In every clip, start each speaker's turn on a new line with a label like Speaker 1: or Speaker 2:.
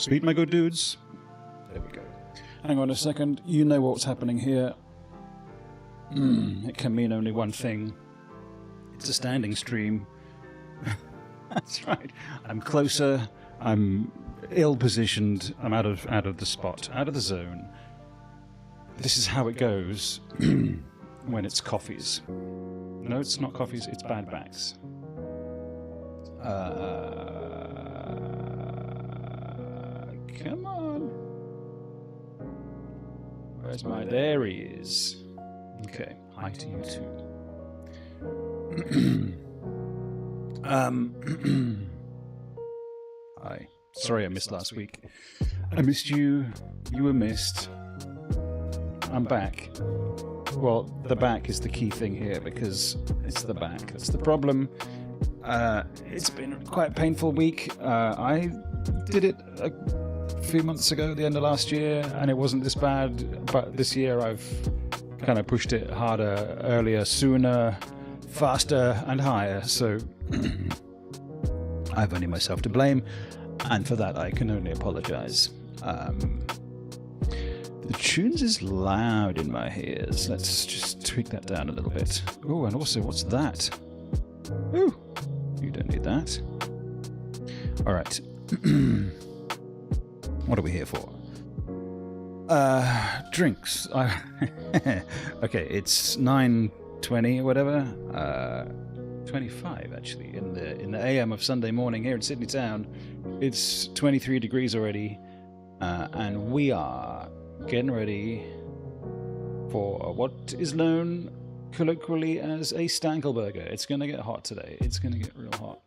Speaker 1: Sweet, my good dudes. There we go. Hang on a second. You know what's happening here. It can mean only one thing. It's a standing stream. That's right. I'm closer. I'm ill-positioned. I'm out of the spot, out of the zone. This is how it goes when it's coffees. No, it's not coffees. It's bad backs. Come on. Where's my... There he is. Okay. Hi to you too. Hi. Sorry I missed last week. I missed you. You were missed. I'm back. Well, the back is the key thing here because it's the back. That's the problem. It's been quite a painful week. I did it a few months ago at the end of last year and it wasn't this bad, but this year I've kind of pushed it harder, earlier, sooner, faster and higher, so I've only myself to blame, and for that I can only apologise. The tunes is loud in my ears. Let's just tweak that down a little bit. Oh, and also, what's that? Ooh, you don't need that. All right. What are we here for? Drinks. Okay, it's 9:20 or whatever. 25 actually in the AM of Sunday morning here in Sydney town. It's 23 degrees already, and we are getting ready for what is known colloquially as a Stankelburger. It's going to get hot today. It's going to get real hot.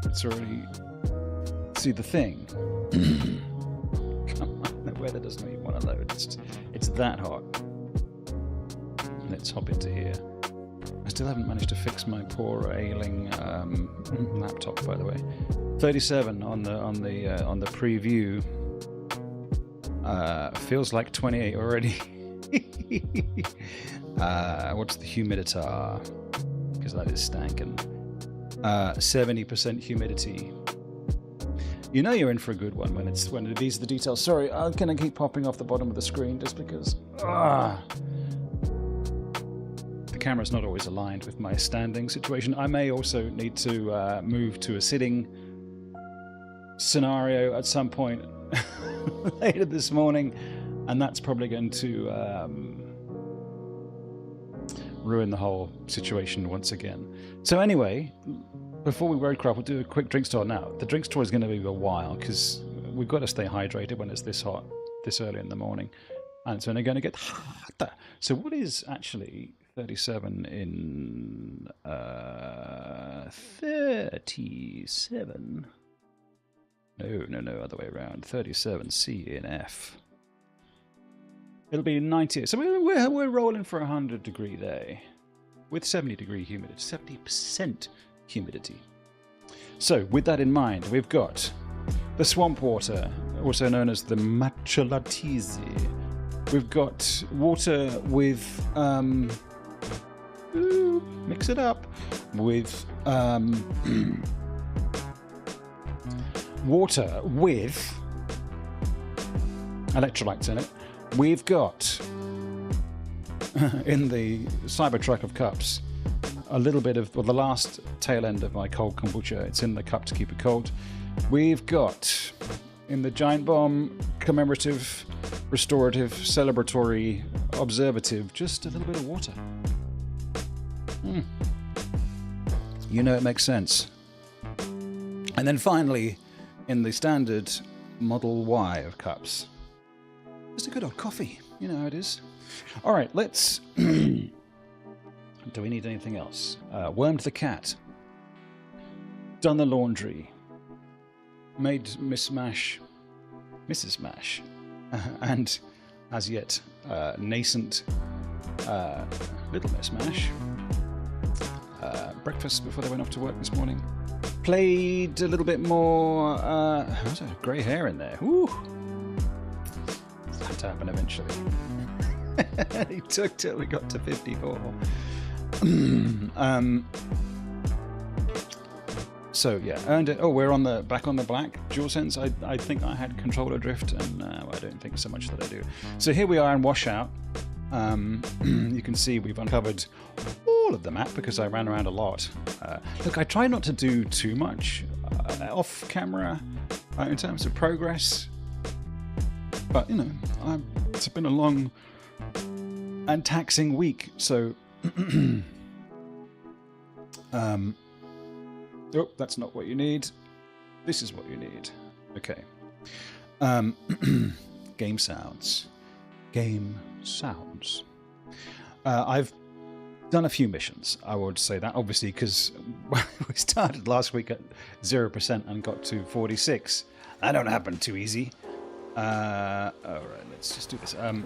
Speaker 1: It's already... See, the thing... Come on, the weather doesn't even want to load. It's that hot. Let's hop into here. I still haven't managed to fix my poor ailing laptop, by the way. 37 on the preview. Feels like 28 already. What's the humiditar? Because that is stankin'. 70% humidity. You know you're in for a good one when these are the details. Sorry, I'm gonna keep popping off the bottom of the screen just because the camera's not always aligned with my standing situation. I may also need to move to a sitting scenario at some point later this morning, and that's probably going to ruin the whole situation once again. So anyway, before we RoadCraft, we'll do a quick drink store. Now, the drink store is going to be a while because we've got to stay hydrated when it's this hot, this early in the morning, and it's only going to get hotter. So what is actually 37 in 37? No, other way around. 37 C in F. It'll be 90. So we're rolling for a 100-degree day with 70-degree humidity, 70% humidity. So with that in mind, we've got the swamp water, also known as the matcha. We've got water with mix it up with water with electrolytes in it. We've got in the Cybertruck of cups a little bit of, well, the last tail end of my cold kombucha. It's in the cup to keep it cold. We've got in the Giant Bomb commemorative, restorative, celebratory, observative, just a little bit of water. You know it makes sense. And then finally, in the standard Model Y of cups, just a good old coffee. You know how it is. All right, let's... Do we need anything else? Wormed the cat. Done the laundry. Made Mrs. Mash. And as yet nascent Little Miss Mash. Breakfast before they went off to work this morning. Played a little bit more... there's a grey hair in there. Woo! It's had to happen eventually. It took till we got to 54. So yeah, earned it. Oh, we're back on the black DualSense. I think I had controller drift, and I don't think so much that I do. So here we are in Washout. You can see we've uncovered all of the map because I ran around a lot. Look, I try not to do too much off camera in terms of progress, but you know, it's been a long and taxing week, so oh, that's not what you need. This is what you need. Okay. Game sounds. Game sounds. I've done a few missions, I would say that, obviously, because we started last week at 0% and got to 46. That don't happen too easy. Alright, let's just do this. Okay,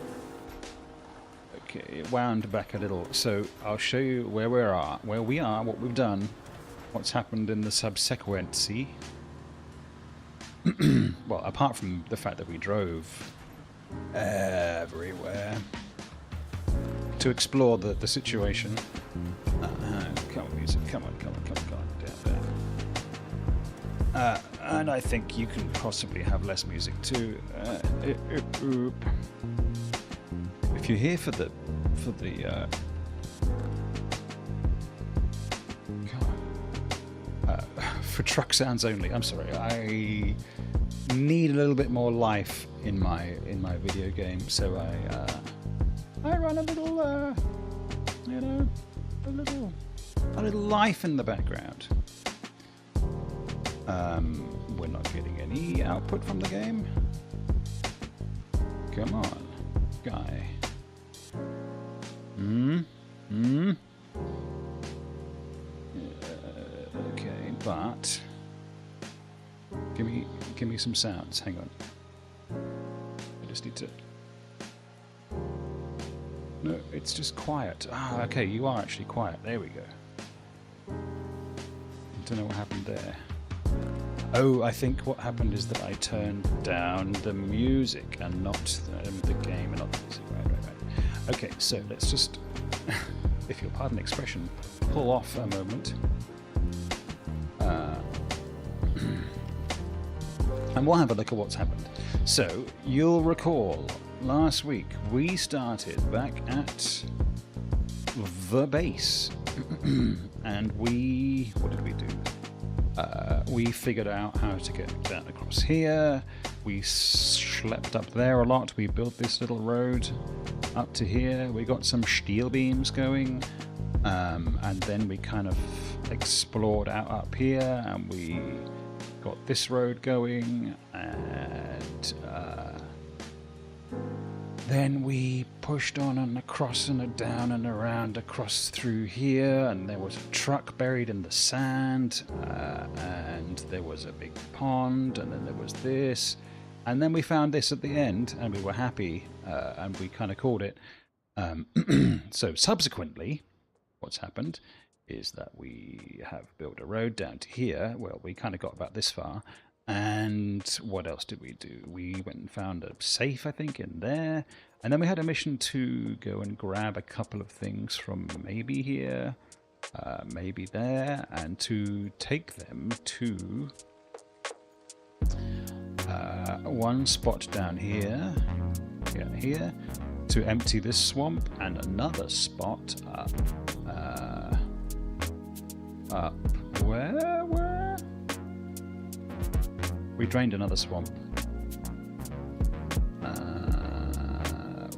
Speaker 1: it wound back a little, so I'll show you where we are, what we've done, what's happened in the subsequent. Well, apart from the fact that we drove everywhere to explore the situation. Come on, music, come on. And I think you can possibly have less music too. If you're here for the for truck sounds only, I'm sorry, I need a little bit more life in my video game, so I run a little you know, a little life in the background. We're not getting any output from the game. Come on, guy. Okay, but give me some sounds. Hang on. I just need to. No, it's just quiet. Ah, okay, you are actually quiet. There we go. I don't know what happened there. Oh, I think what happened is that I turned down the music and not the game and not the music. Right. Okay, so let's just, if you'll pardon the expression, pull off a moment. And we'll have a look at what's happened. So, you'll recall, last week we started back at the base. And what did we do? We figured out how to get down across here. We schlepped up there a lot. We built this little road up to here. We got some steel beams going. And then we kind of explored out up here, and we got this road going, and then we pushed on and across and down and around across through here, and there was a truck buried in the sand, and there was a big pond, and then there was this, and then we found this at the end, and we were happy, and we kind of called it. So subsequently, what's happened is that we have built a road down to here. Well, we kind of got about this far. And what else did we do? We went and found a safe, I think, in there. And then we had a mission to go and grab a couple of things from maybe here, maybe there, and to take them to one spot down here, here, to empty this swamp, and another spot up, where? We drained another swamp.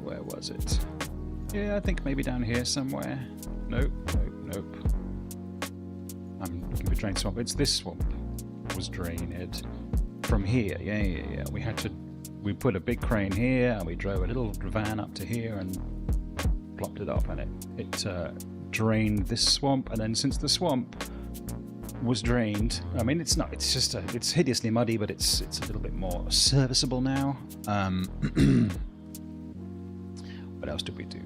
Speaker 1: Where was it? Yeah, I think maybe down here somewhere. Nope. I'm looking for drained swamp. It's this swamp was drained from here. Yeah. We put a big crane here, and we drove a little van up to here and plopped it off, and it drained this swamp. And then since the swamp was drained, I mean, it's hideously muddy, but it's a little bit more serviceable now. What else did we do?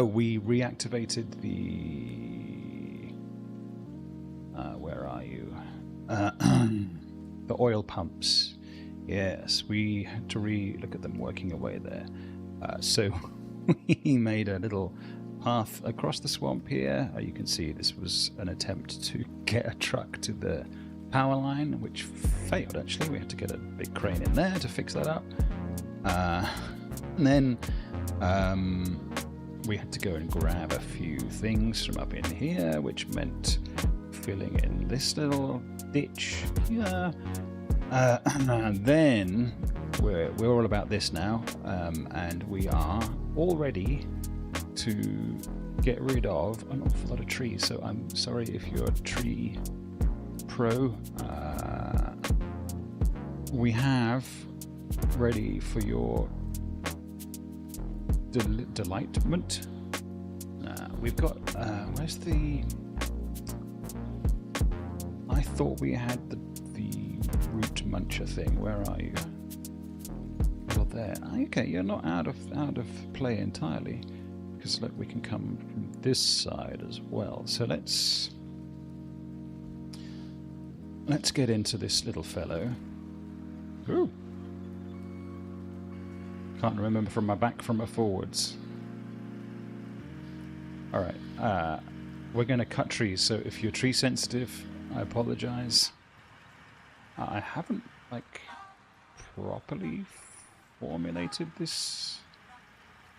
Speaker 1: We reactivated the where are you? The oil pumps. Yes, we had to look at them working away there. So we made a little path across the swamp here. You can see this was an attempt to get a truck to the power line, which failed actually. We had to get a big crane in there to fix that up. And then we had to go and grab a few things from up in here, which meant filling in this little ditch here. And then we're all about this now, and we are all ready to get rid of an awful lot of trees. So I'm sorry if you're a tree pro. We have ready for your delightment. We've got where's the? I thought we had the root muncher thing. Where are you? You're there. Okay, you're not out of play entirely, because look, we can come from this side as well. So let's get into this little fellow. Ooh. Can't remember from my back from my forwards. Alright, we're going to cut trees, so if you're tree sensitive, I apologize. I haven't, like, properly formulated this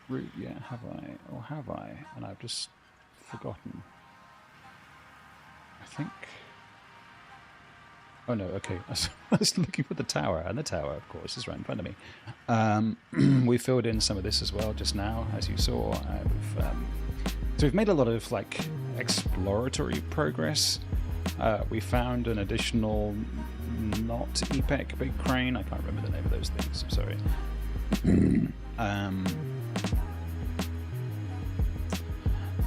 Speaker 1: route yet, have I? Or have I? And I've just forgotten. I think... Oh no, okay. I was looking for the tower, and the tower, of course, is right in front of me. We filled in some of this as well just now, as you saw. So we've made a lot of like exploratory progress. We found an additional not EPEC big crane. I can't remember the name of those things. I'm sorry.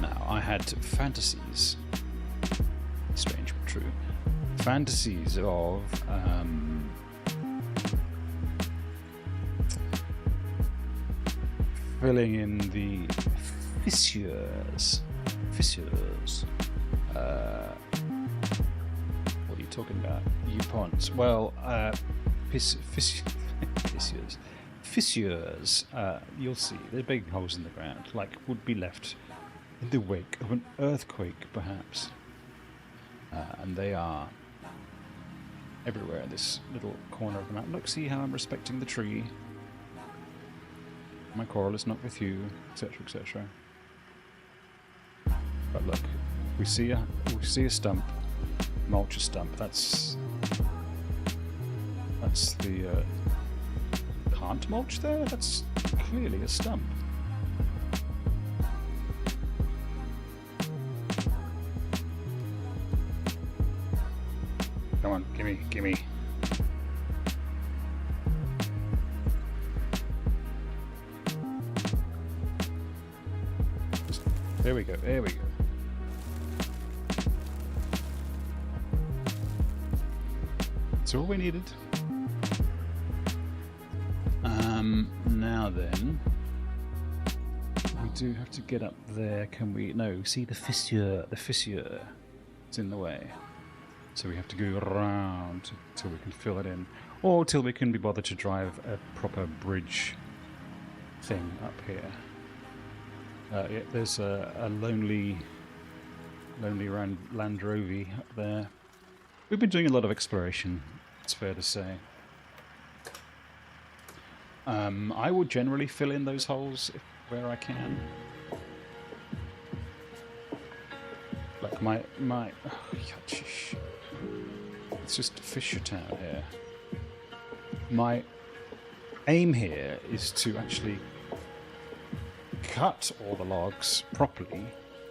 Speaker 1: Now I had fantasies. Strange but true. Fantasies of filling in the fissures. What are you talking about? U-ponts. Well, fissures. You'll see. They're big holes in the ground, like would be left in the wake of an earthquake, perhaps. And they are everywhere in this little corner of the map. Look, see how I'm respecting the tree. My quarrel is not with you, etc., etc. But look, we see a stump, mulch a stump. That's the can't mulch there. That's clearly a stump. Come on, gimme. There we go. That's all we needed. Now then, we do have to get up there. Can we? No, see the fissure. The fissure. It's in the way. So we have to go around till we can fill it in, or till we can be bothered to drive a proper bridge thing up here. Yeah, there's a lonely Land Rover up there. We've been doing a lot of exploration, it's fair to say. I will generally fill in those holes where I can. Like my it's just Fisher Town here. My aim here is to actually cut all the logs properly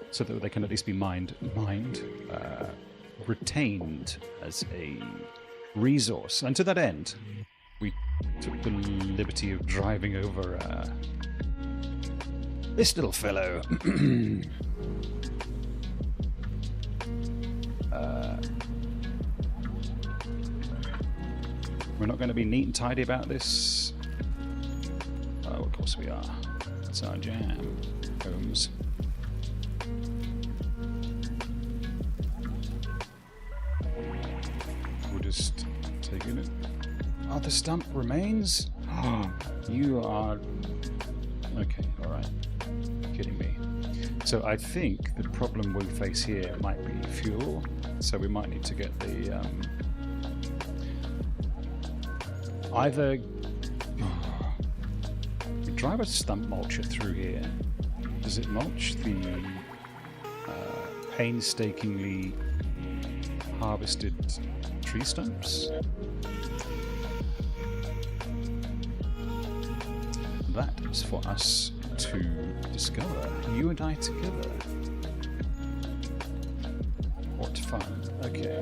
Speaker 1: so that they can at least be retained as a resource. And to that end, we took the liberty of driving over this little fellow. We're not going to be neat and tidy about this. Oh, of course we are. That's our jam, Holmes. We're just taking it. Oh, the stump remains? Oh, you are... Okay, alright. Kidding me. So I think the problem we'll face here might be fuel. So we might need to get the... either... we drive a stump mulcher through here. Does it mulch the painstakingly harvested tree stumps? That is for us to discover. You and I together. What fun. Okay.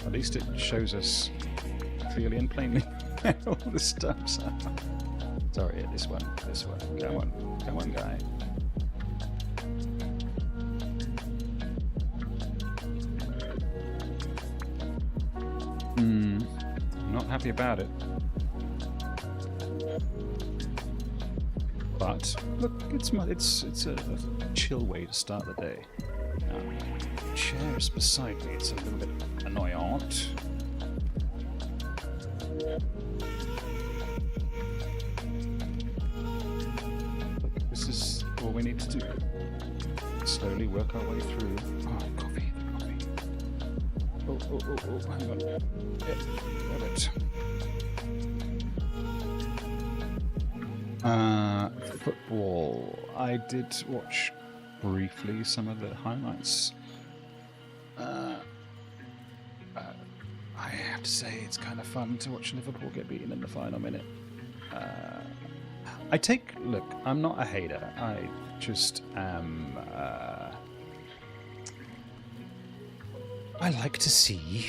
Speaker 1: At least it shows us clearly and plainly where all the stumps are. Sorry, this one. Come on, guy. I'm not happy about it. But look, it's a chill way to start the day. The chair is beside me. It's a little bit annoyant. Look, this is all we need to do. Slowly work our way through. Oh, coffee. Oh, hang on. Yep, got it. Football. I did watch briefly some of the highlights. I have to say it's kind of fun to watch Liverpool get beaten in the final minute. Look, I'm not a hater. I just am. I like to see.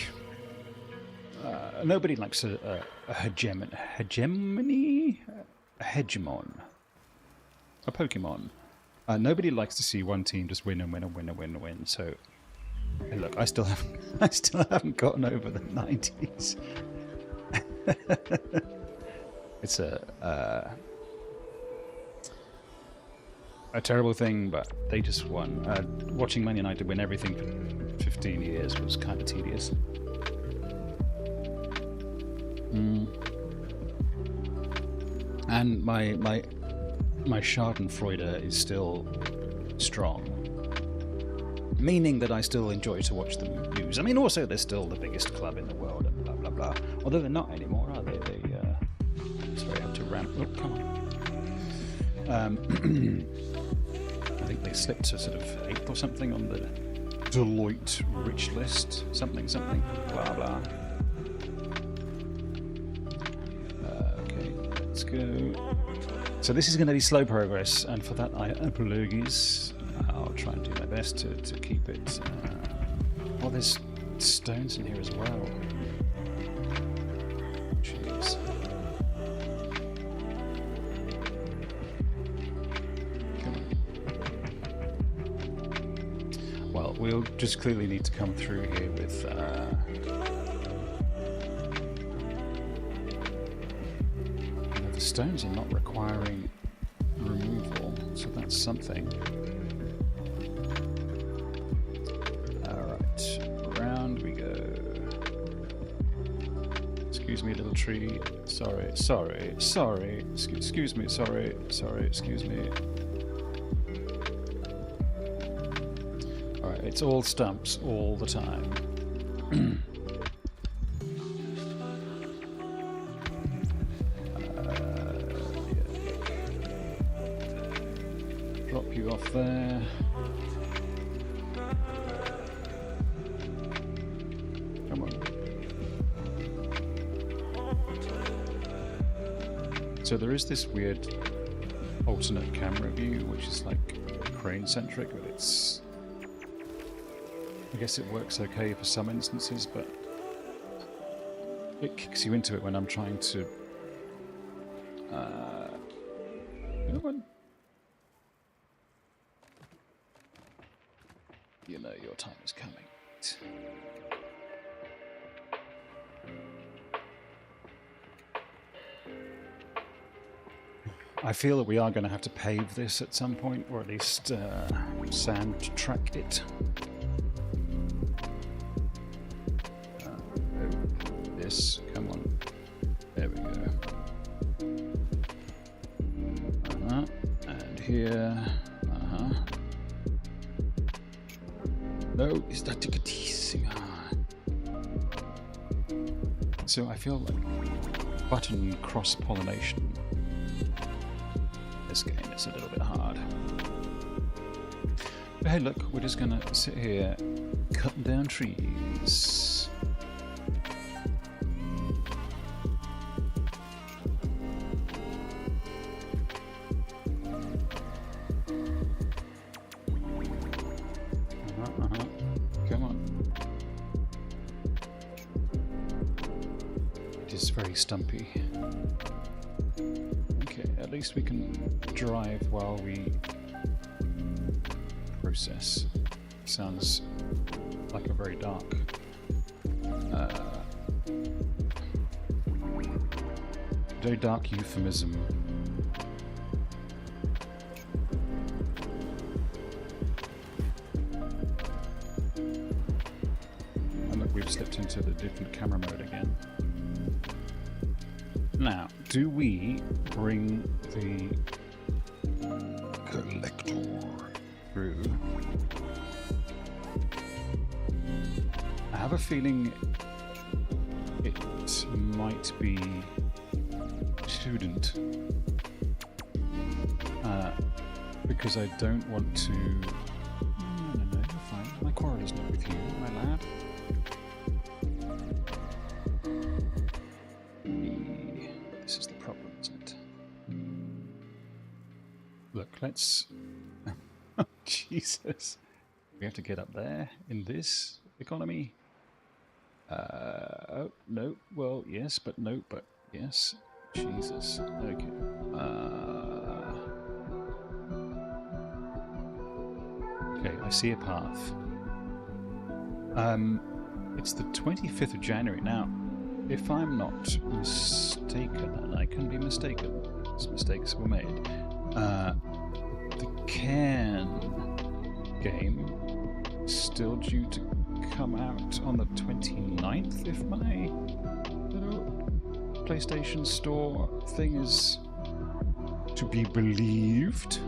Speaker 1: Nobody likes a hegemon. A hegemon. A Pokemon. Nobody likes to see one team just win and win and win and win and win. So, hey, look, I still haven't gotten over the 90s. It's a terrible thing, but they just won. Watching Man United win everything for 15 years was kind of tedious. And my Schadenfreude is still strong, meaning that I still enjoy to watch them lose. I mean, also they're still the biggest club in the world, and blah blah blah. Although they're not anymore, are they? Sorry, I have to ramp. Oh, come on. I think they slipped to sort of 8th or something on the Deloitte rich list. Something, blah blah. Okay, let's go. So this is going to be slow progress, and for that I apologize. I'll try and do my best to keep it. Oh, there's stones in here as well. Jeez. Come on. Well, we'll just clearly need to come through here with. Stones are not requiring removal, so that's something. Alright, round we go. Excuse me, little tree. Sorry. Excuse me, sorry, excuse me. Alright, it's all stumps all the time. Drop you off there. Come on. So there is this weird alternate camera view, which is like crane centric, but it's. I guess it works okay for some instances, but it kicks you into it when I'm trying to. You know your time is coming. I feel that we are going to have to pave this at some point, or at least sand track it. This, come on. There we go. And here. No, is that so I feel like button cross-pollination. This game is a little bit hard. But hey, look, we're just gonna sit here cutting down trees. Come on. It is very stumpy. Okay, at least we can drive while we process. Sounds like a very dark euphemism. And look, we've slipped into the different camera mode again. Now, do we bring the collector through? I have a feeling it might be student, because I don't want to. No, you're fine. My quarrel is not with you, my lad. This is the problem, isn't it? Look, let's. Oh, Jesus. We have to get up there in this economy. Oh, no. Well, yes, but no, but yes. Jesus. Okay. Okay, I see a path. It's the 25th of January. Now, if I'm not mistaken, and I can be mistaken, because mistakes were made, the Cairn game is still due to come out on the 29th, if my little PlayStation Store thing is to be believed.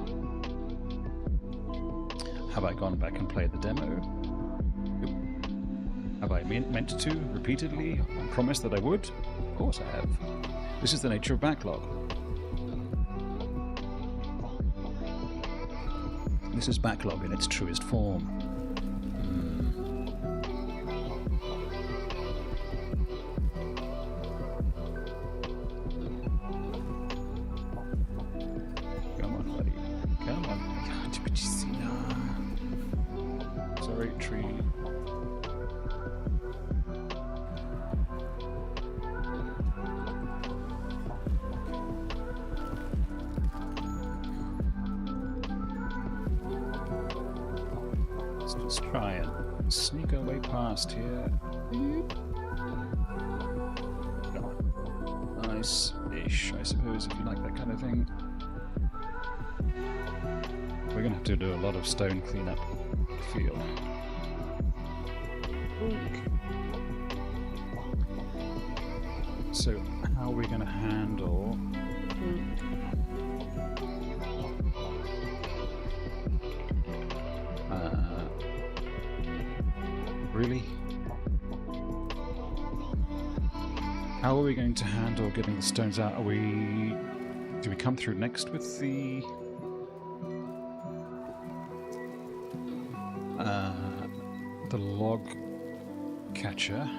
Speaker 1: Have I gone back and played the demo? Have I meant to repeatedly and promised that I would? Of course I have. This is the nature of backlog. This is backlog in its truest form. Come on, buddy. Come on. Sorry, tree. Let's try and sneak our way past here. Nice-ish, I suppose, if you like that kind of thing. We're going to have to do a lot of stone cleanup, I feel. So, how are we going to handle... Really? How are we going to handle getting the stones out? Do we come through next with the log catcher?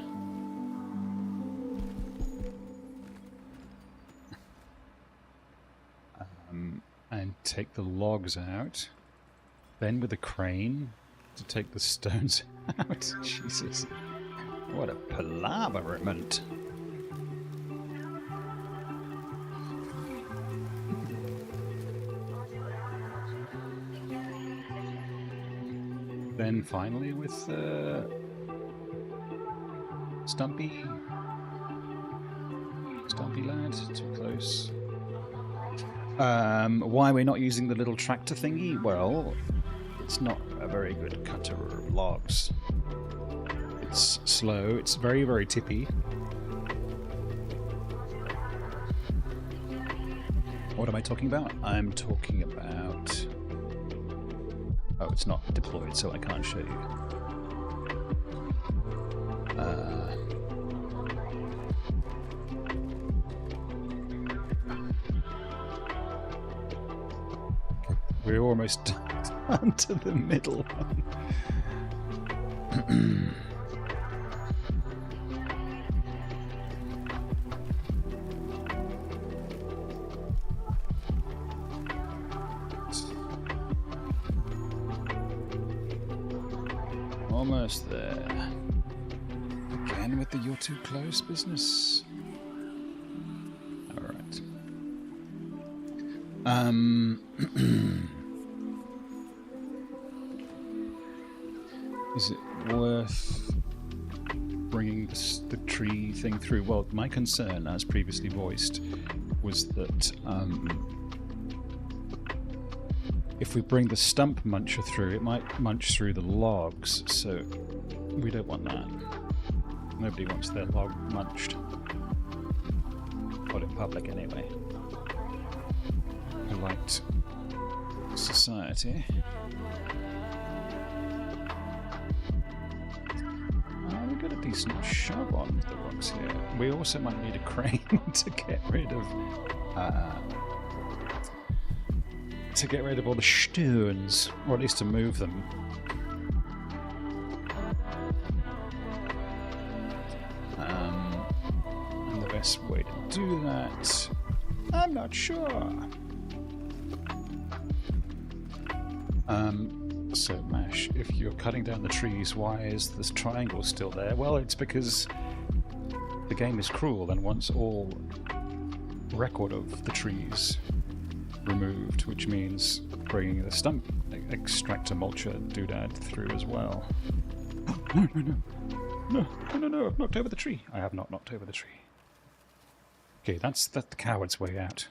Speaker 1: And take the logs out, then with a crane to take the stones out. Jesus, what a palaverment. Then finally with Stumpy lad, too close. Why we're not using the little tractor thingy? Well, it's not a very good cutter of logs. It's slow, it's very, very tippy. What am I talking about? I'm talking about... Oh, it's not deployed, so I can't show you. We're almost down to the middle one. Almost there. Again with the "you're too close" business. All right. Is it worth bringing the tree thing through? Well, my concern, as previously voiced, was that if we bring the stump muncher through, it might munch through the logs, so we don't want that. Nobody wants their log munched. Not in public, anyway. Polite society. We got a decent shove on the rocks here. We also might need a crane to get rid of all the stones, or at least to move them. And the best way to do that, I'm not sure. So Mash, if you're cutting down the trees, why is this triangle still there? Well, it's because the game is cruel and wants all record of the trees removed, which means bringing the stump extractor mulcher doodad through as well. Oh, no, I've knocked over the tree. I have not knocked over the tree. Okay, that's the coward's way out.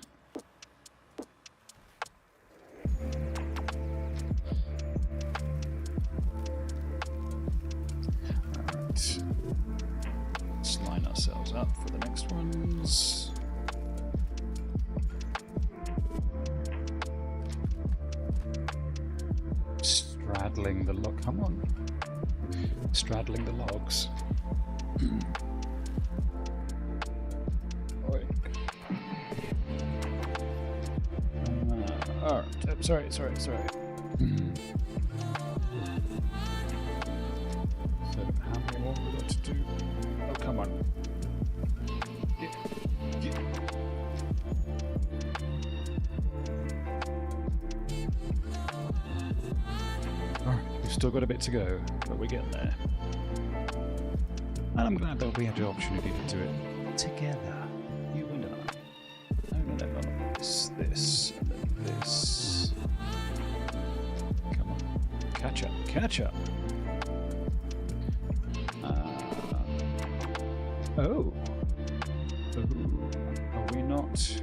Speaker 1: Alright. Let's line ourselves up for the next ones. Straddling the log. Come on. Straddling the logs. Alright. Sorry. So, how many more we got to do? Oh, come on. Yeah. Alright, we've still got a bit to go, but we're getting there. And I'm glad that we had the opportunity to do it together. You and I. No. This, and then this. Come on. Catch up. Oh. Are we not?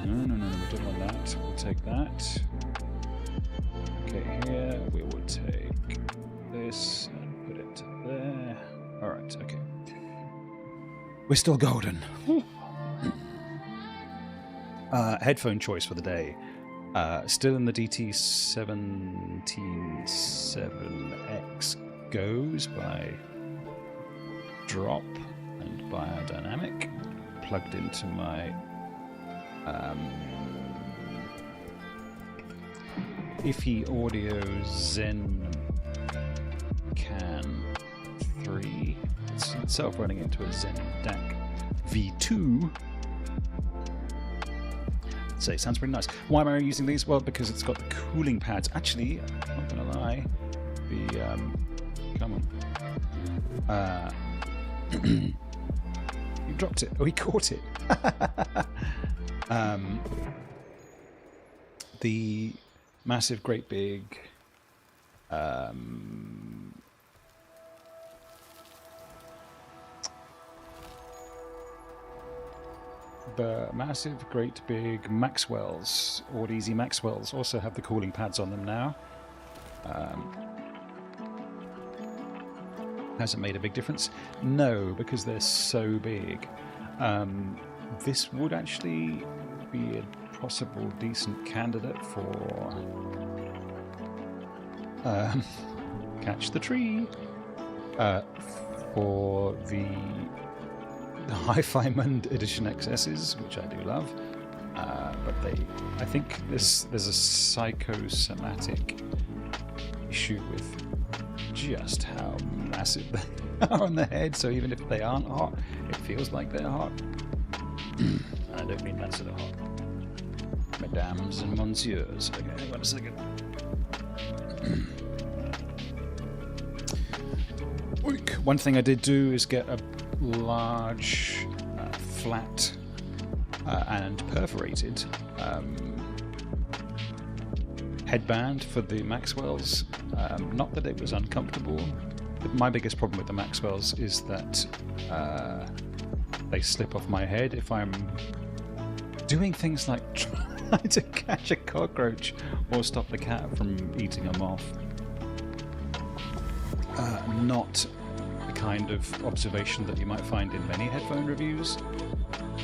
Speaker 1: No, we don't want that. We'll take that. Okay, here we will take this and put it there. Alright, okay. We're still golden. Headphone choice for the day. Still in the DT177X goes by drop and biodynamic. Plugged into my Iffy Audio Zen Can 3. It's itself running into a Zen DAC V2. So it sounds pretty nice. Why am I using these? Well, because it's got the cooling pads. Actually, I'm not gonna lie. Come on. He dropped it. Oh, he caught it. The massive, great big the massive, great big Maxwells, or Easy Maxwells, also have the cooling pads on them now. Hasn't made a big difference? No, because they're so big. This would actually be a possible decent candidate for Catch the Tree, for the Hi-Fi Mund Edition XSs, which I do love. but I think there's a psychosomatic issue with just how massive they are on the head, so even if they aren't hot, it feels like they're hot. I don't mean that sort of hot. Mesdames and monsieurs. Okay, hang on a second. One thing I did do is get a large, flat, and perforated headband for the Maxwells. Not that it was uncomfortable. But my biggest problem with the Maxwells is that they slip off my head if I'm doing things like trying to catch a cockroach or stop the cat from eating a moth. Not the kind of observation that you might find in many headphone reviews,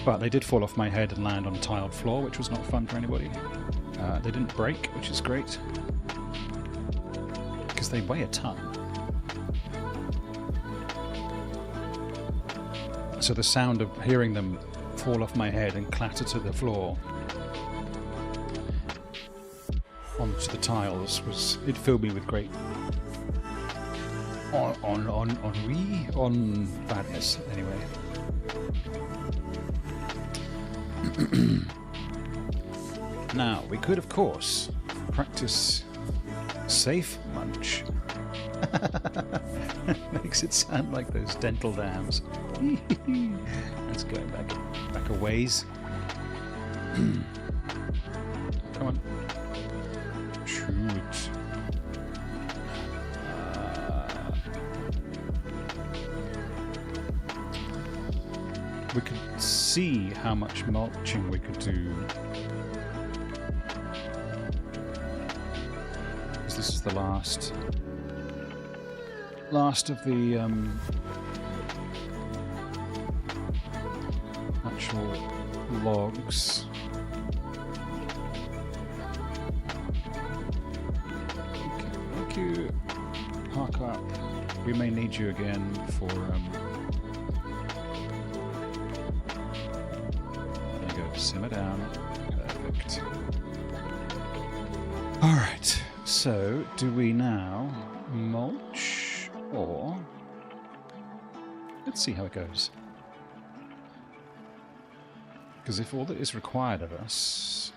Speaker 1: but they did fall off my head and land on a tiled floor, which was not fun for anybody. They didn't break, which is great, because they weigh a ton. So the sound of hearing them fall off my head and clatter to the floor onto the tiles it filled me with great on badness. Anyway. Now, we could, of course, practice safe munch. Makes it sound like those dental dams. Let's go back a ways. Come on. Shoot. We could see how much mulching we could do. Because this is the last of the actual logs. Okay, thank you. Park up. We may need you again for there you go, simmer down. Perfect. Alright, so do we now mulch? Or let's see how it goes. Because if all that is required of us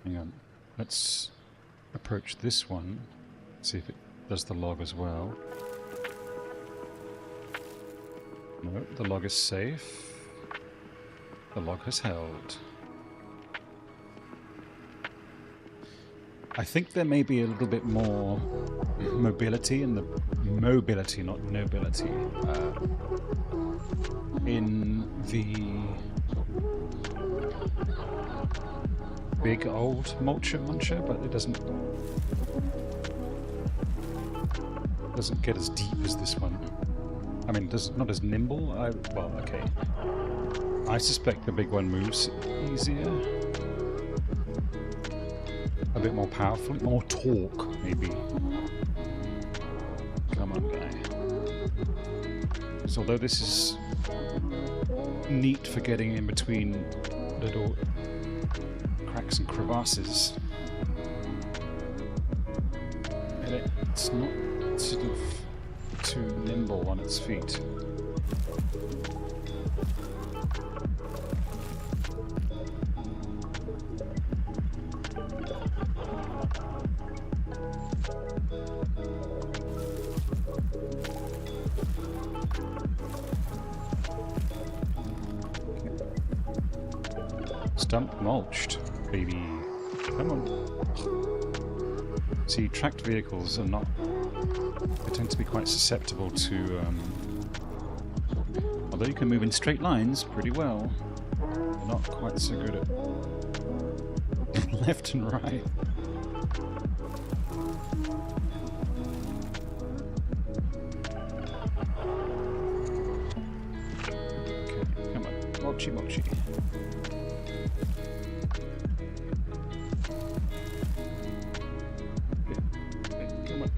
Speaker 1: hang on, let's approach this one, see if it does the log as well. No, the log is safe. The log has held. I think there may be a little bit more mobility in the mobility, not nobility, in the big old mulcher, but it doesn't get as deep as this one. I mean, not as nimble. Well, okay. I suspect the big one moves easier. A bit more powerful, more torque, maybe. Come on, guy. So, although this is neat for getting in between little cracks and crevasses, it's not sort of too nimble on its feet. Stump mulched, baby. Come on. See, tracked vehicles are not... They tend to be quite susceptible to... although you can move in straight lines pretty well, they're not quite so good at left and right. Okay, come on. Mulchy, mulchy. Come on.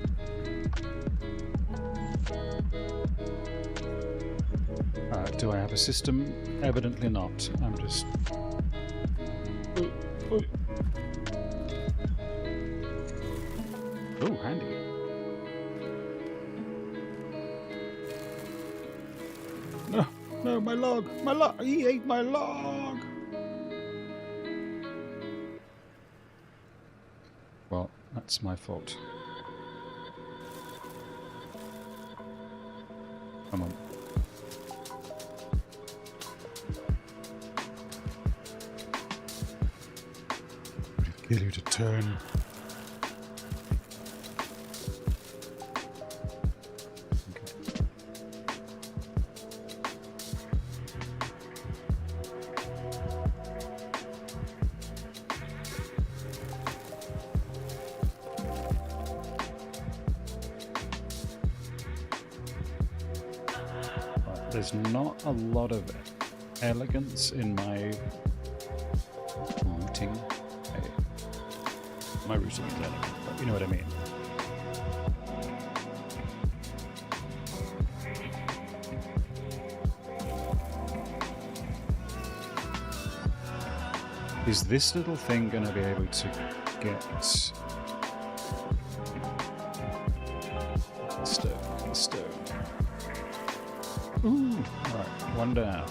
Speaker 1: Do I have a system? Evidently not. I'm just... Oh, handy. No, no, my log! My log! He ate my log! Well, that's my fault. Come on. Kill you to turn. There's not a lot of elegance in my routing. My routing is elegant, but you know what I mean. Is this little thing going to be able to get the stone? Ooh, alright, one down.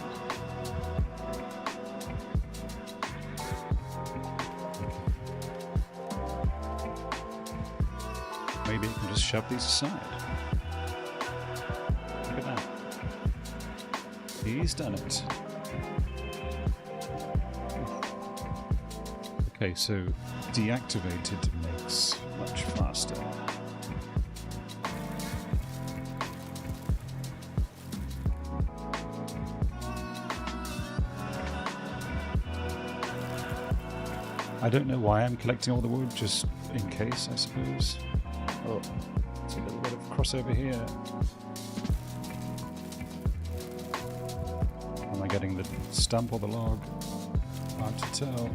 Speaker 1: Maybe you can just shove these aside. Look at that. He's done it. Okay, so deactivated makes much faster. I don't know why I'm collecting all the wood, just in case, I suppose. Oh, it's a little bit of crossover here. Am I getting the stump or the log? Hard to tell.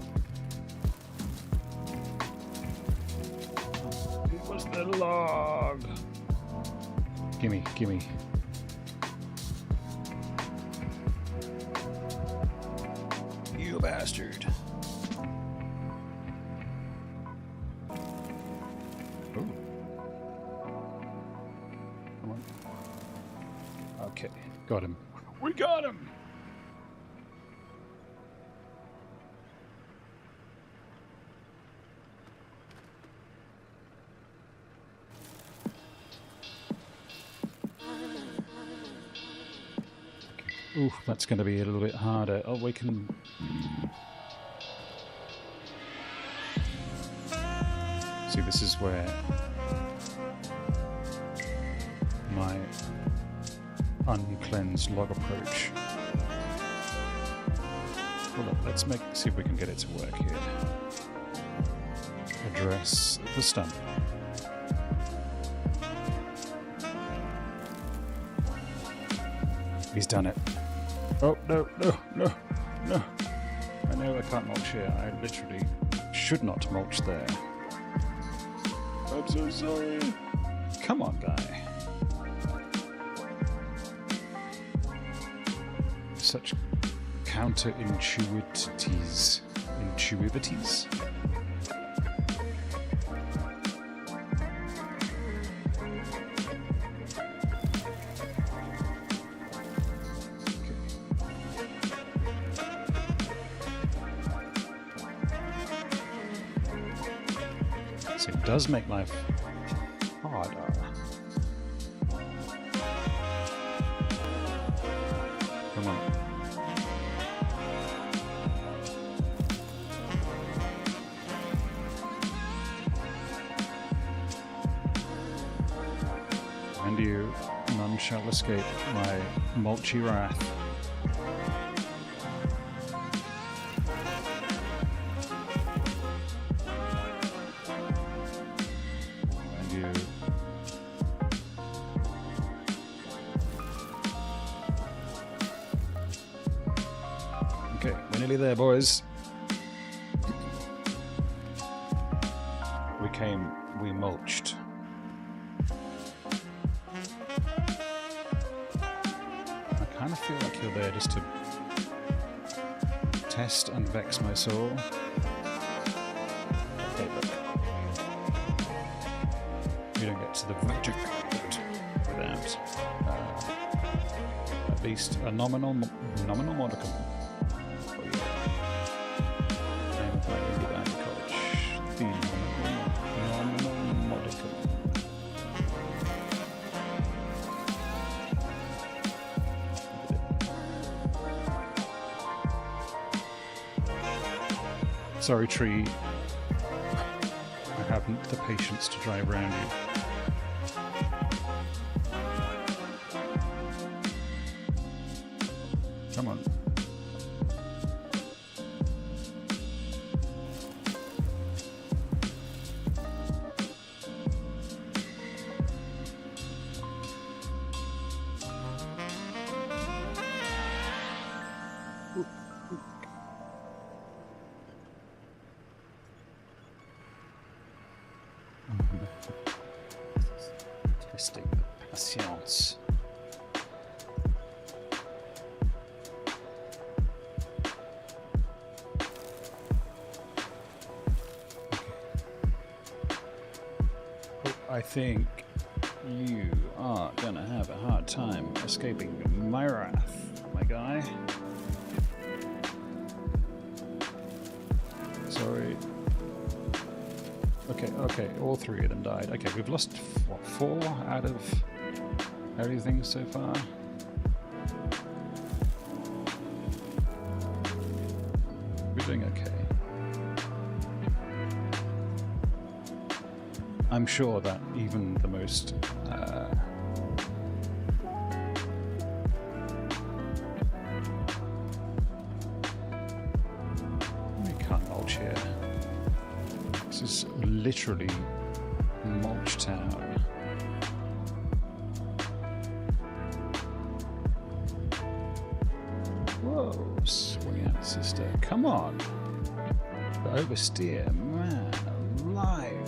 Speaker 1: It was the log! Gimme, gimme. You bastard. Okay, got him. We got him! Ooh, that's going to be a little bit harder. Oh, we can... See, this is where my uncleansed log approach. Well, look, let's see if we can get it to work here. Address the stump. He's done it. Oh, no, no, no, no. I know I can't mulch here. I literally should not mulch there. I'm so sorry. Come on, guy. Such counterintuitivities. Intuitivities? So it does make life harder. Come on. And you, none shall escape my mulchy wrath. And you. Okay, we're nearly there, boys. mulched. I kind of feel like you're there just to test and vex my soul. Okay, look. You don't get to the magic without at least a nominal modicum. Oh yeah. Name of my indie band college. The nominal modicum. Sorry, tree. I haven't the patience to drive around you. Come on. Testing the patience. I think you are gonna have a hard time escaping my wrath, my guy. Sorry. Okay, all three of them died. Okay, we've lost, what, 4 out of everything so far? We're doing okay. I'm sure that even the most we can't mulch here. This is literally mulch town. Whoa, swing out, sister. Come on. The oversteer, man, alive.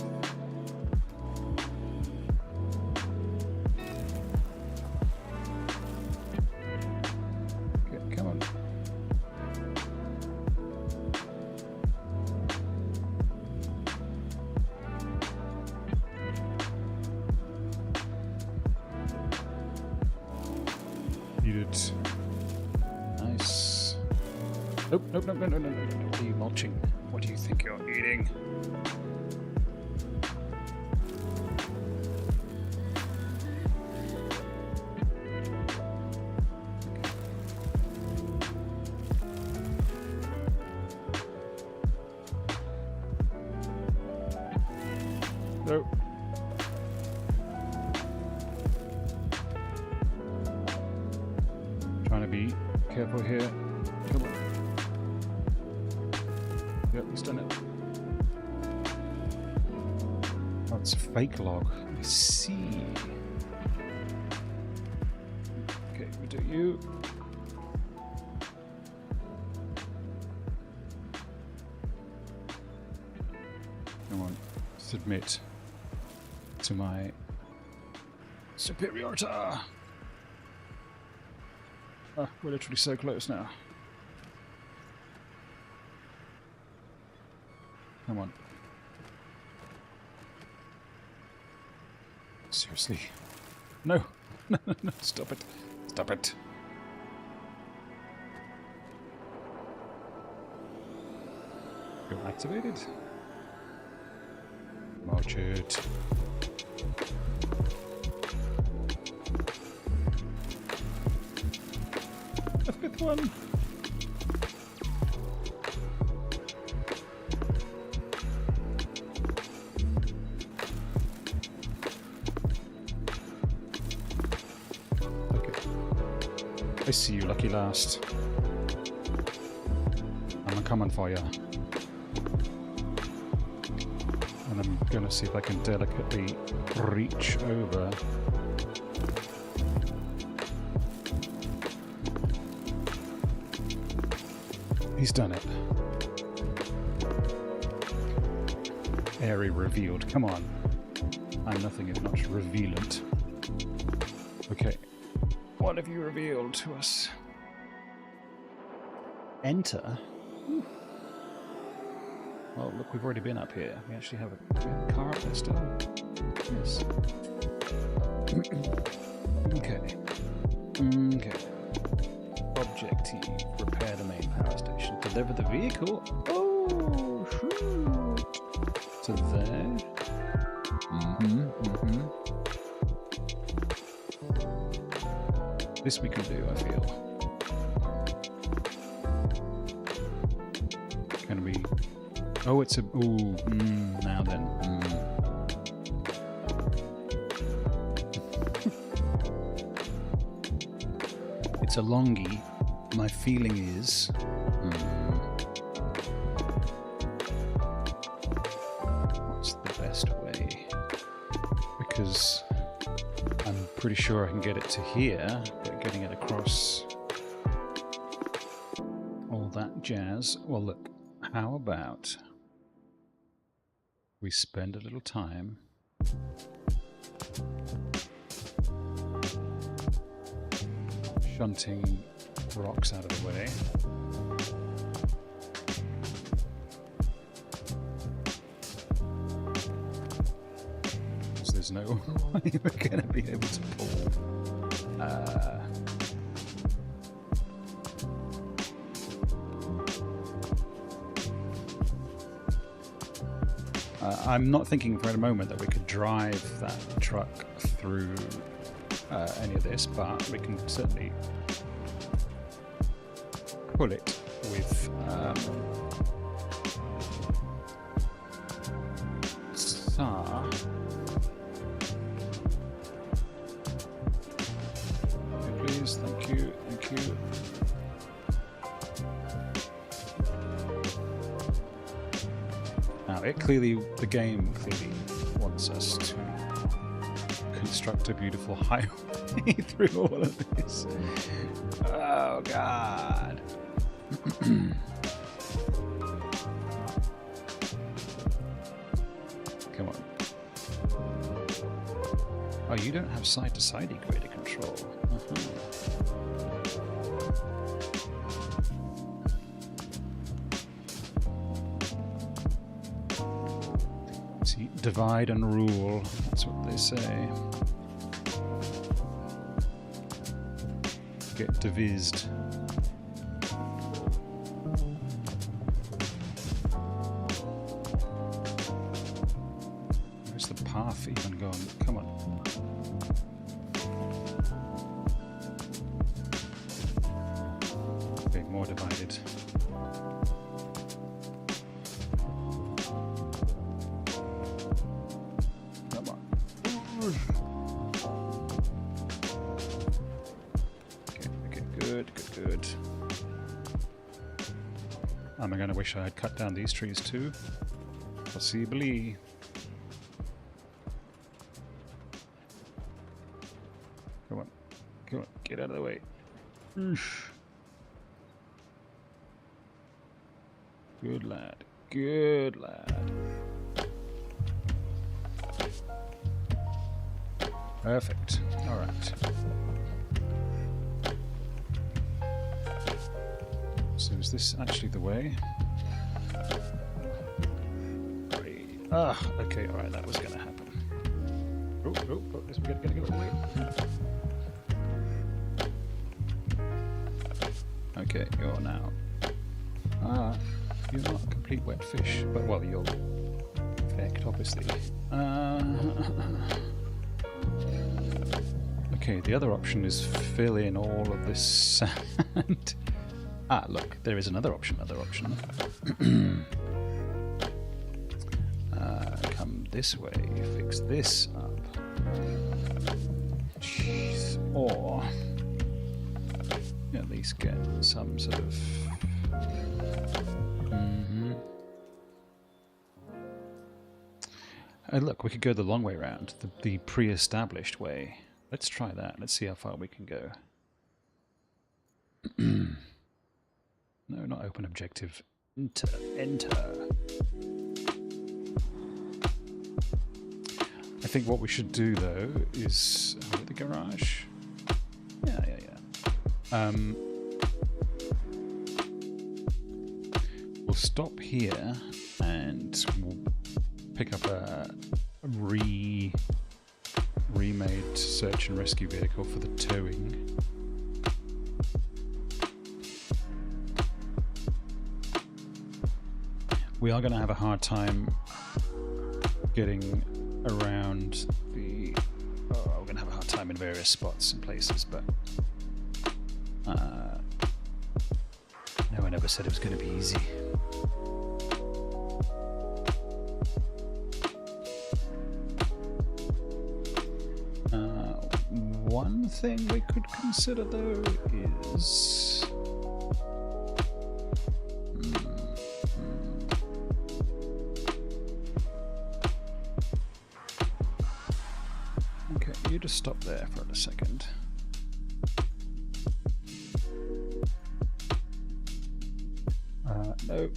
Speaker 1: Nice. Nope. No. What are you mulching? What do you think you're eating? Nope. Trying to be careful here. Come on. Yep, he's done it. Oh, it's a fake log. I see. Okay, we do you. Come on, submit to my superiority. Oh, we're literally so close now. Come on. Seriously. No. No. Stop it. Stop it. Go activated. Mulch it. The 5th one. I see you, lucky last. I'm coming for you. And I'm gonna see if I can delicately reach over. He's done it. Area revealed. Come on. I'm nothing if not revealant. Okay. What have you revealed to us? Enter? Well, look, we've already been up here. We actually have a car up there still. Yes. Okay. Okay. Objective. Repair the main power station. Deliver the vehicle. Oh, shoot. To there. This we can do, I feel. Can we... Oh, it's a... Ooh, now then. It's a longie. My feeling is... What's the best way? Because I'm pretty sure I can get it to here, but getting it across all that jazz... Well, look, how about we spend a little time shunting rocks out of the way. So there's no way we're going to be able to pull. I'm not thinking for a moment that we could drive that truck through any of this, but we can certainly pull it with SAR. Please, thank you, thank you. Now, the game clearly wants us to construct a beautiful highway through all of this. Oh, God. Come on. Oh, you don't have side-to-side equator control. See, divide and rule. That's what they say. Get divised. Where's the path even gone? Come on. Okay, more divided. Come on. Okay, good. I'm gonna wish I had cut down these trees too. Possibly. Come on, get out of the way. Oof. Good lad. Perfect. All right. So is this actually the way? Okay, alright, that was gonna happen. Oh, this we gotta get away. Okay, you're now. You're not a complete wet fish, but well, you'll affect, obviously. Okay, the other option is fill in all of this sand. Look, there is another option. Come this way, fix this up. Jeez. Or at least get some sort of... look, we could go the long way around, the pre-established way. Let's try that. Let's see how far we can go. No, not open objective. Enter. I think what we should do though is the garage. Yeah. We'll stop here and we'll pick up a remade search and rescue vehicle for the towing. We are going to have a hard time getting around the... Oh, we're going to have a hard time in various spots and places, but no one ever said it was going to be easy. One thing we could consider though is okay, you just stop there for a second. No.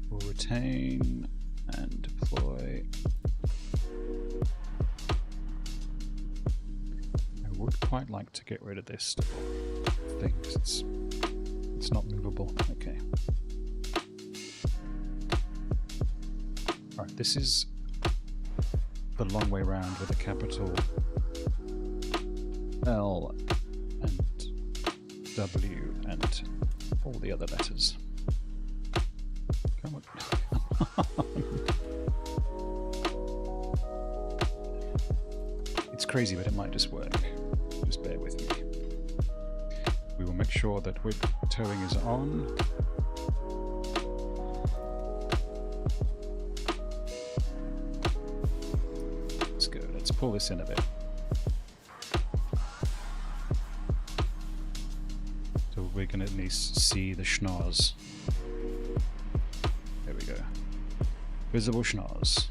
Speaker 1: We'll retain and deploy. I would quite like to get rid of this thing because it's not movable. Okay. Alright, this is the long way round with a capital L and W and all the other letters. Come on. It's crazy, but it might just work. Just bear with me. We will make sure that towing is on. Let's go. Let's pull this in a bit. So we're going to at least see the schnoz. There we go. Visible schnoz.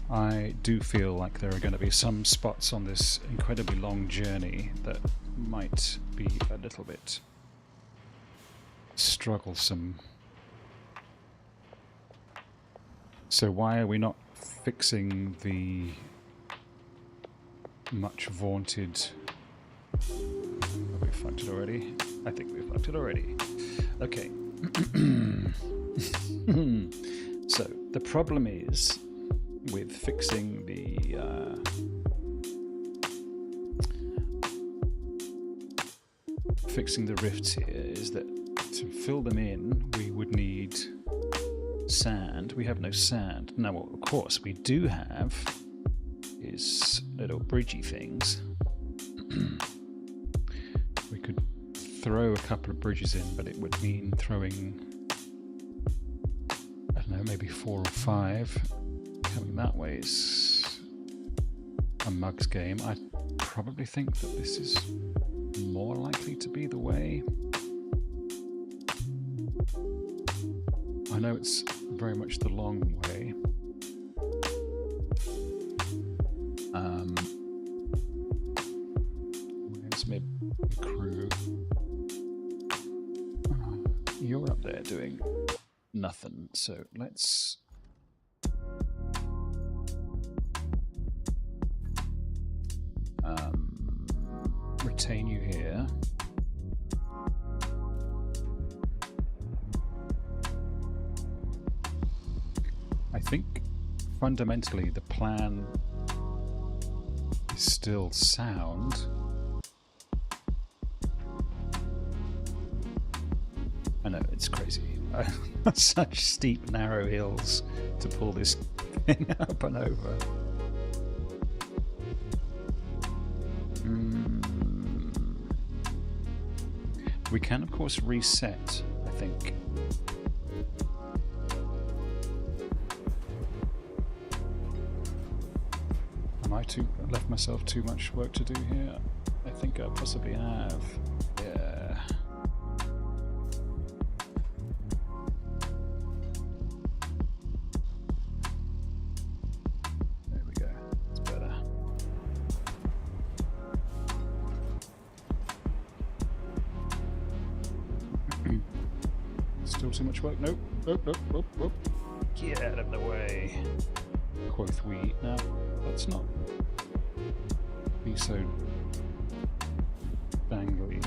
Speaker 1: I do feel like there are going to be some spots on this incredibly long journey that might be a little bit strugglesome. So why are we not fixing the much vaunted... Have we fucked it already? I think we fucked it already. Okay. So the problem is with fixing the rifts here is that to fill them in we would need sand. We have no sand. Now what of course we do have is little bridgey things. We could throw a couple of bridges in, but it would mean throwing, I don't know, maybe 4 or 5. Coming that way is a mug's game. I probably think that this is more likely to be the way. I know it's very much the long way. Where's my crew? You're up there doing nothing, so let's retain you here. I think fundamentally the plan is still sound. I know, it's crazy. Such steep, narrow hills to pull this thing up and over. We can, of course, reset, I think. Am I left myself too much work to do here? I think I possibly have. Yeah. There we go. It's better. Still Still too much work. Nope. Nope, nope, nope, nope. Get out of the way. Quoth we. Now, let's not be so dangly.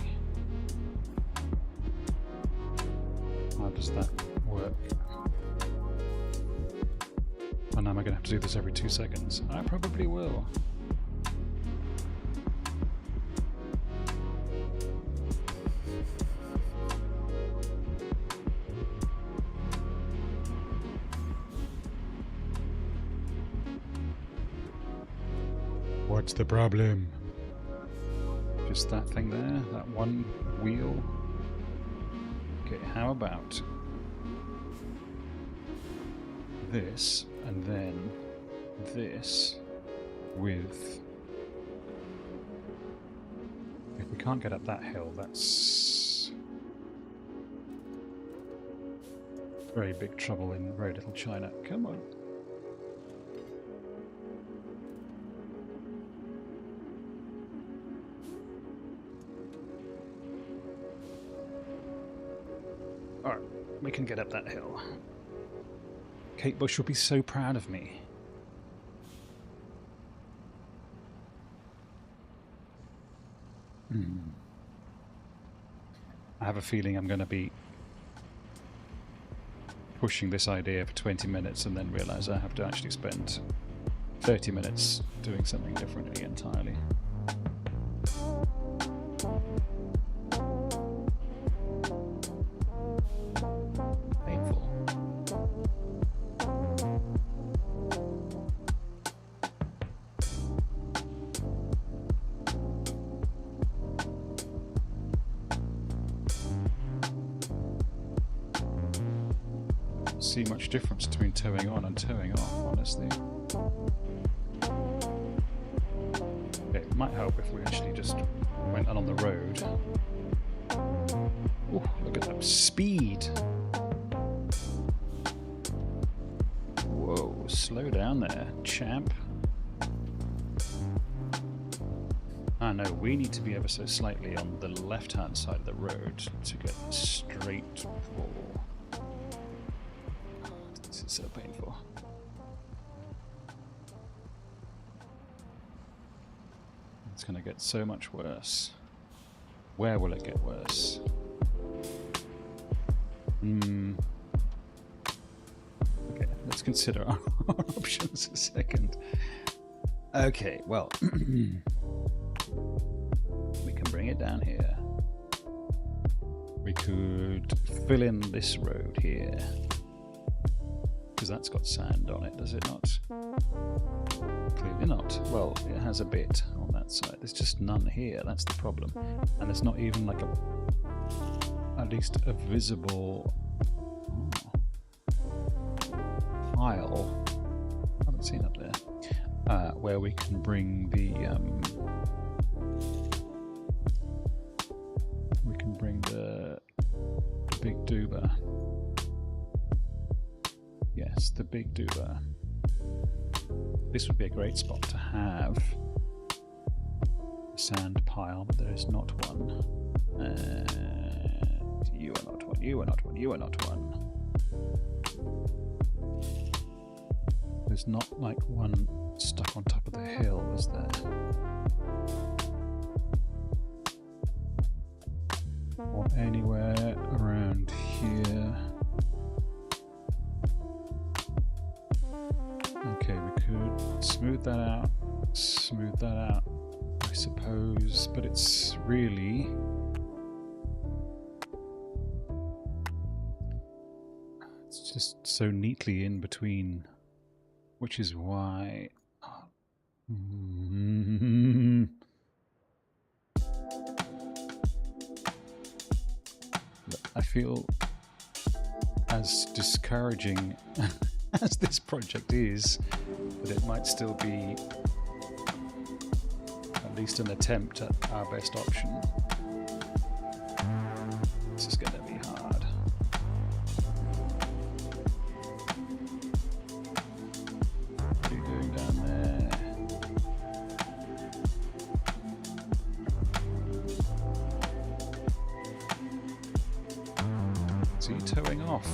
Speaker 1: How does that work? And am I going to have to do this every 2 seconds? I probably will. What's the problem? Just that thing there, that one wheel. Okay, how about this and then this with... If we can't get up that hill, that's very big trouble in very little China. Come on. Alright, we can get up that hill. Kate Bush will be so proud of me. I have a feeling I'm going to be pushing this idea for 20 minutes and then realise I have to actually spend 30 minutes doing something differently entirely. See much difference between towing on and towing off, honestly. It might help if we actually just went on the road. Ooh, look at that speed! Whoa, slow down there, champ. I know, we need to be ever so slightly on the left-hand side of the road to get straight for... This is so painful. It's going to get so much worse. Where will it get worse? Okay, let's consider our options a second. Okay, well, we can bring it down here. We could fill in this road here. Because that's got sand on it, does it not? Clearly not. Well, it has a bit on that side. There's just none here, that's the problem. And there's not even like at least a visible pile, I haven't seen up there, where we can bring the big doober. Yes, the big doober. This would be a great spot to have a sand pile, but there is not one. And you are not one, you are not one, you are not one. There's not like one stuck on top of the hill, is there? Or anywhere around here. Okay, we could smooth that out, I suppose, but it's really... It's just so neatly in between, which is why... I feel as discouraging as this project is, that it might still be at least an attempt at our best option. This is going to be hard. What are you doing down there? he towing off?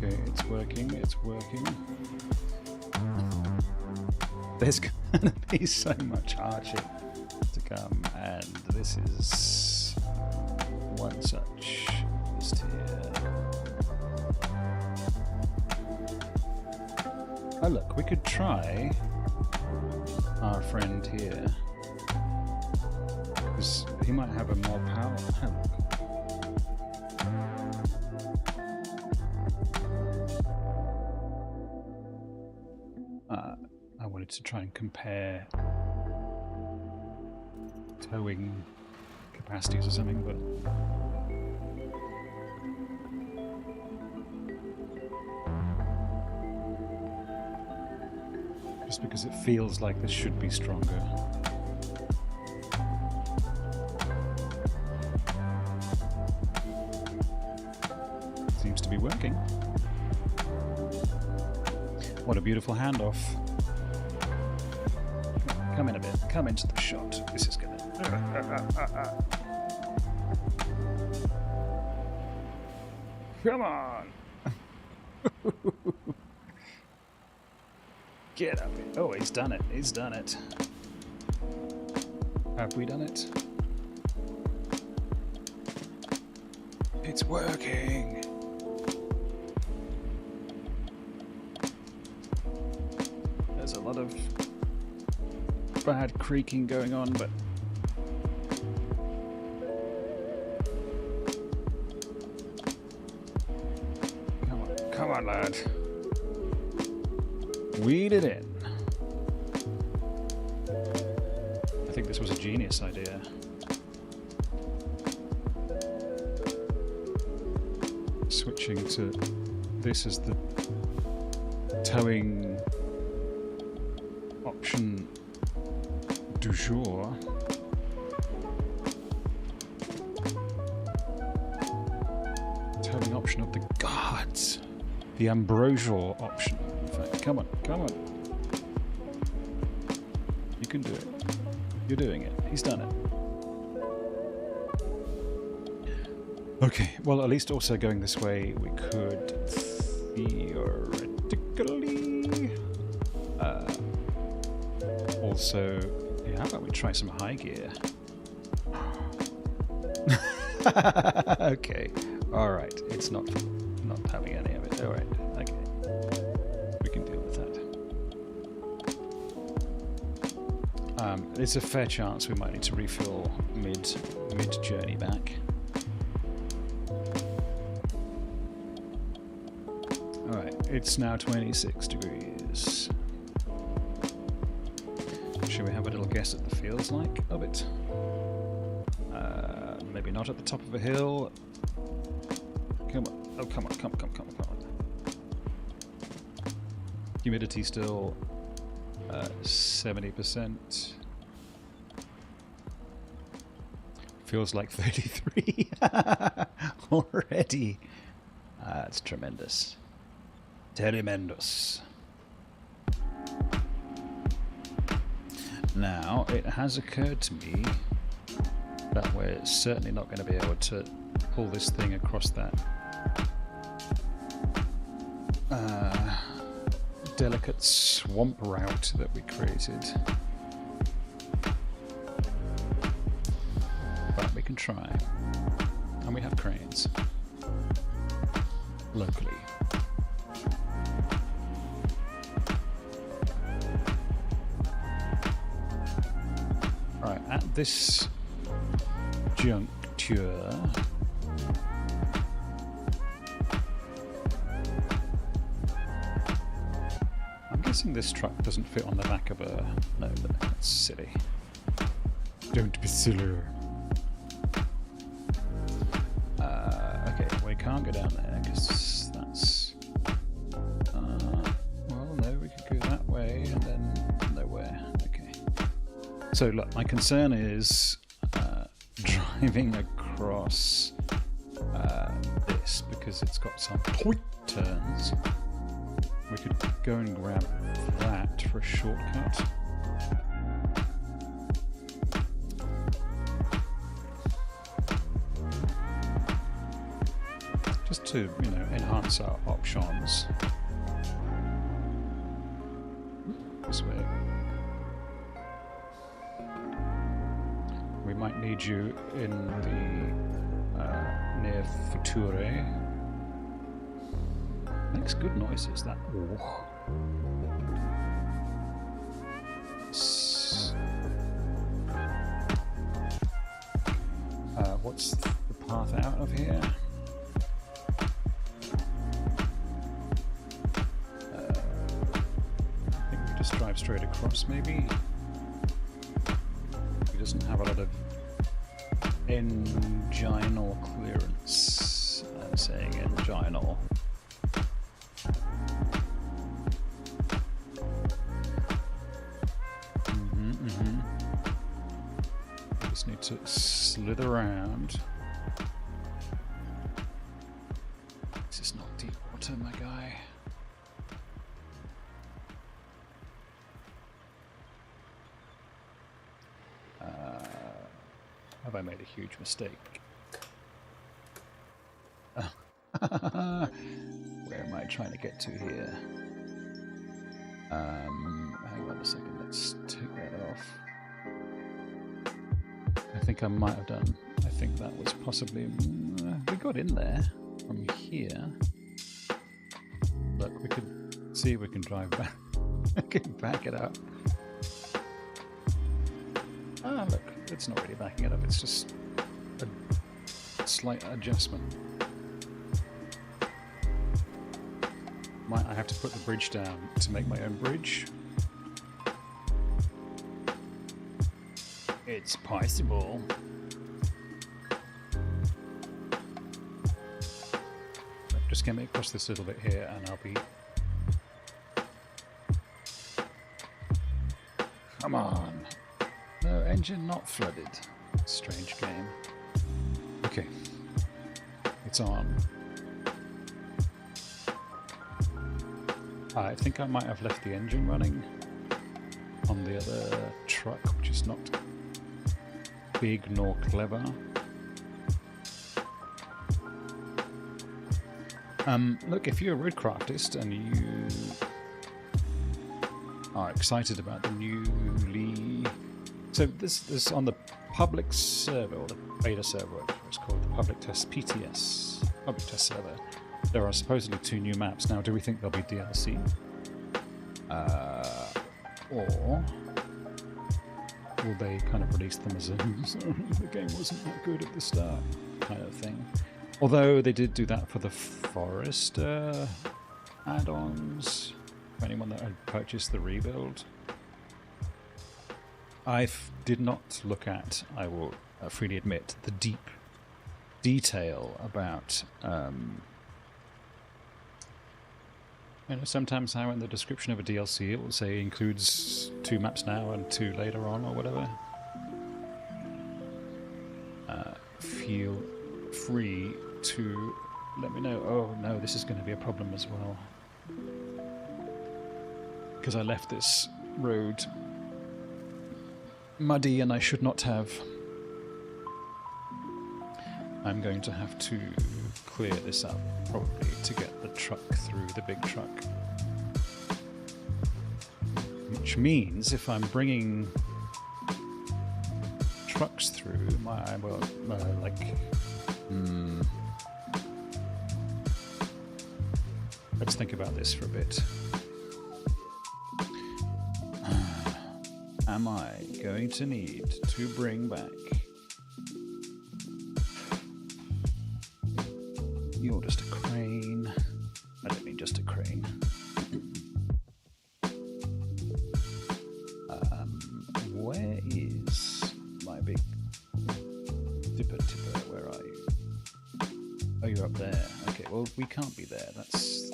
Speaker 1: Okay, it's working, it's working. There's gonna be so much hardship to come, and this is one such just here. Oh look, we could try our friend here, because he might have a more power. Oh, look. I wanted to try and compare towing capacities or something, but just because it feels like this should be stronger. Seems to be working. What a beautiful handoff. Come in a bit. Come into the shot. This is gonna... Come on! Get up here. Oh, he's done it. He's done it. Have we done it? It's working! There's a lot of bad creaking going on, but come on, lad. Weed it in. I think this was a genius idea. Switching to this as the towing option du jour. Towing option of the gods. The ambrosial option. In fact, come on, come on. You can do it. You're doing it. He's done it. Okay, well, at least also going this way, we could theoretically also, yeah, how about we try some high gear? Okay, all right, it's not having any of it. All right, okay, we can deal with that. There's a fair chance we might need to refuel mid journey back. Alright, it's now 26 degrees. Should we have a little guess at the feels like of it? Maybe not at the top of a hill. Come on. Oh, come on, come on. Humidity still 70%. Feels like 33 already. That's tremendous. Tremendous. Now, it has occurred to me that we're certainly not going to be able to pull this thing across that delicate swamp route that we created. But we can try. And we have cranes. Locally. Right, at this juncture, I'm guessing this truck doesn't fit on the back of a... No, that's silly. Don't be silly. Okay, we can't go down there because that's... well, no, we could go that way and then nowhere. Okay. So look, my concern is driving across this because it's got some point turns. We could go and grab that for a shortcut. Just to, you know, enhance our options. This way. We might need you in the near Future. Makes good noises, that. Oh. What's the path out of here? I think we just drive straight across, maybe. He doesn't have a lot of enginal clearance. I'm saying enginal. Just need to slither around. This is not deep water, my guy. Have I made a huge mistake? Where am I trying to get to here? Hang on a second, let's take that off. I think I might have done. I think that was possibly... we got in there from here. Look, we could see we can drive back. We can back it up. Ah, look, it's not really backing it up. It's just a slight adjustment. I have to put the bridge down to make my own bridge. It's possible. Just get me across this little bit here and I'll be... Come on. No, engine not flooded. Strange game. Okay. It's on. I think I might have left the engine running on the other truck, which is not big nor clever. Look, if you're a RoadCraftist and you are excited about the newly... So this on the public server, or the beta server, it's called the public test PTS, public test server. There are supposedly 2 new maps. Now, do we think there'll be DLC? Or will they kind of release them as a the game wasn't that good at the start kind of thing? Although they did do that for the Forester add-ons, for anyone that had purchased the rebuild. I did not look at, I will freely admit, the deep detail about... you know, sometimes how in the description of a DLC it will say includes 2 maps now and 2 later on or whatever. Feel free to let me know. Oh no, this is going to be a problem as well. Because I left this road muddy and I should not have. I'm going to have to clear this up, probably, to get the truck through, the big truck. Which means if I'm bringing trucks through, let's think about this for a bit. Am I going to need to bring back... You're just a crane. I don't mean just a crane. Where is my Oh, you're up there. Okay, well, we can't be there. That's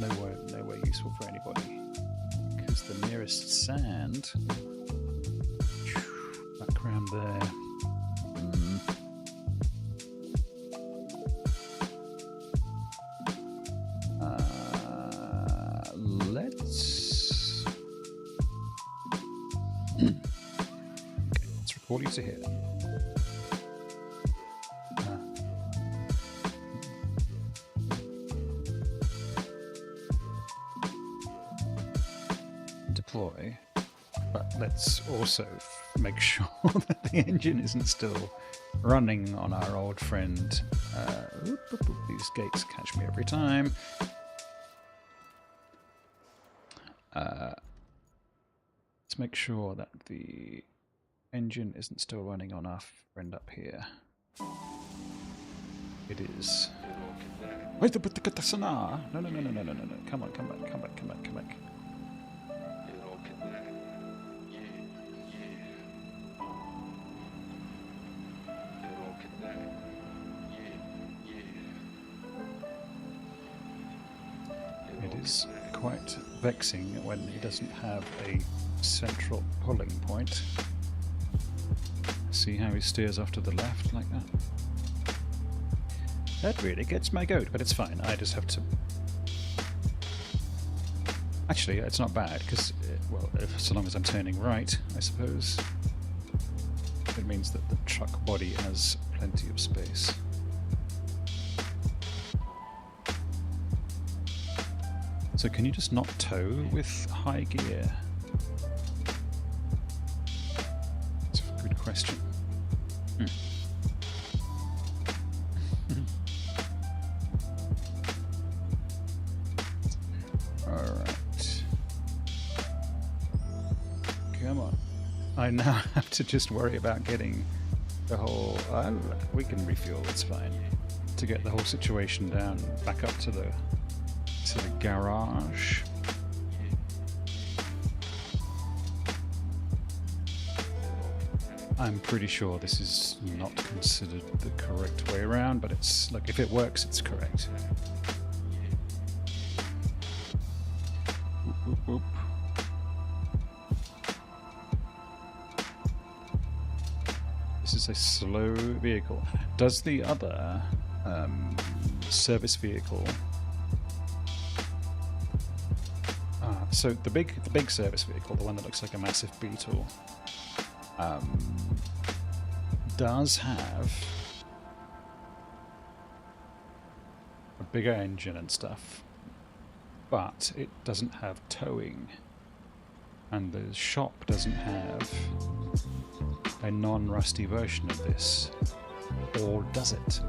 Speaker 1: nowhere useful for anybody. Because the nearest sand... Background there. Let's... Okay, let's record you to here. Deploy, but let's also make sure that the engine isn't still running on our old friend. These gates catch me every time. Let's make sure that the engine isn't still running on our friend up here. It is. Wait, no. Come on, come back. It is quite vexing when he doesn't have a central pulling point. See how he steers off to the left like that? That really gets my goat, but it's fine. I just have to... Actually, it's not bad, because, well, so long as I'm turning right, I suppose, it means that the truck body has plenty of space. So can you just not tow with high gear? That's a good question. Alright. Come on. I now have to just worry about getting the whole... we can refuel, it's fine. To get the whole situation down, back up to the garage. I'm pretty sure this is not considered the correct way around, but it's like, if it works, it's correct. Whoop, whoop, whoop. This is a slow vehicle. Does the other service vehicle... So the big service vehicle, the one that looks like a massive beetle, does have a bigger engine and stuff, but it doesn't have towing, and the shop doesn't have a non-rusty version of this, or does it?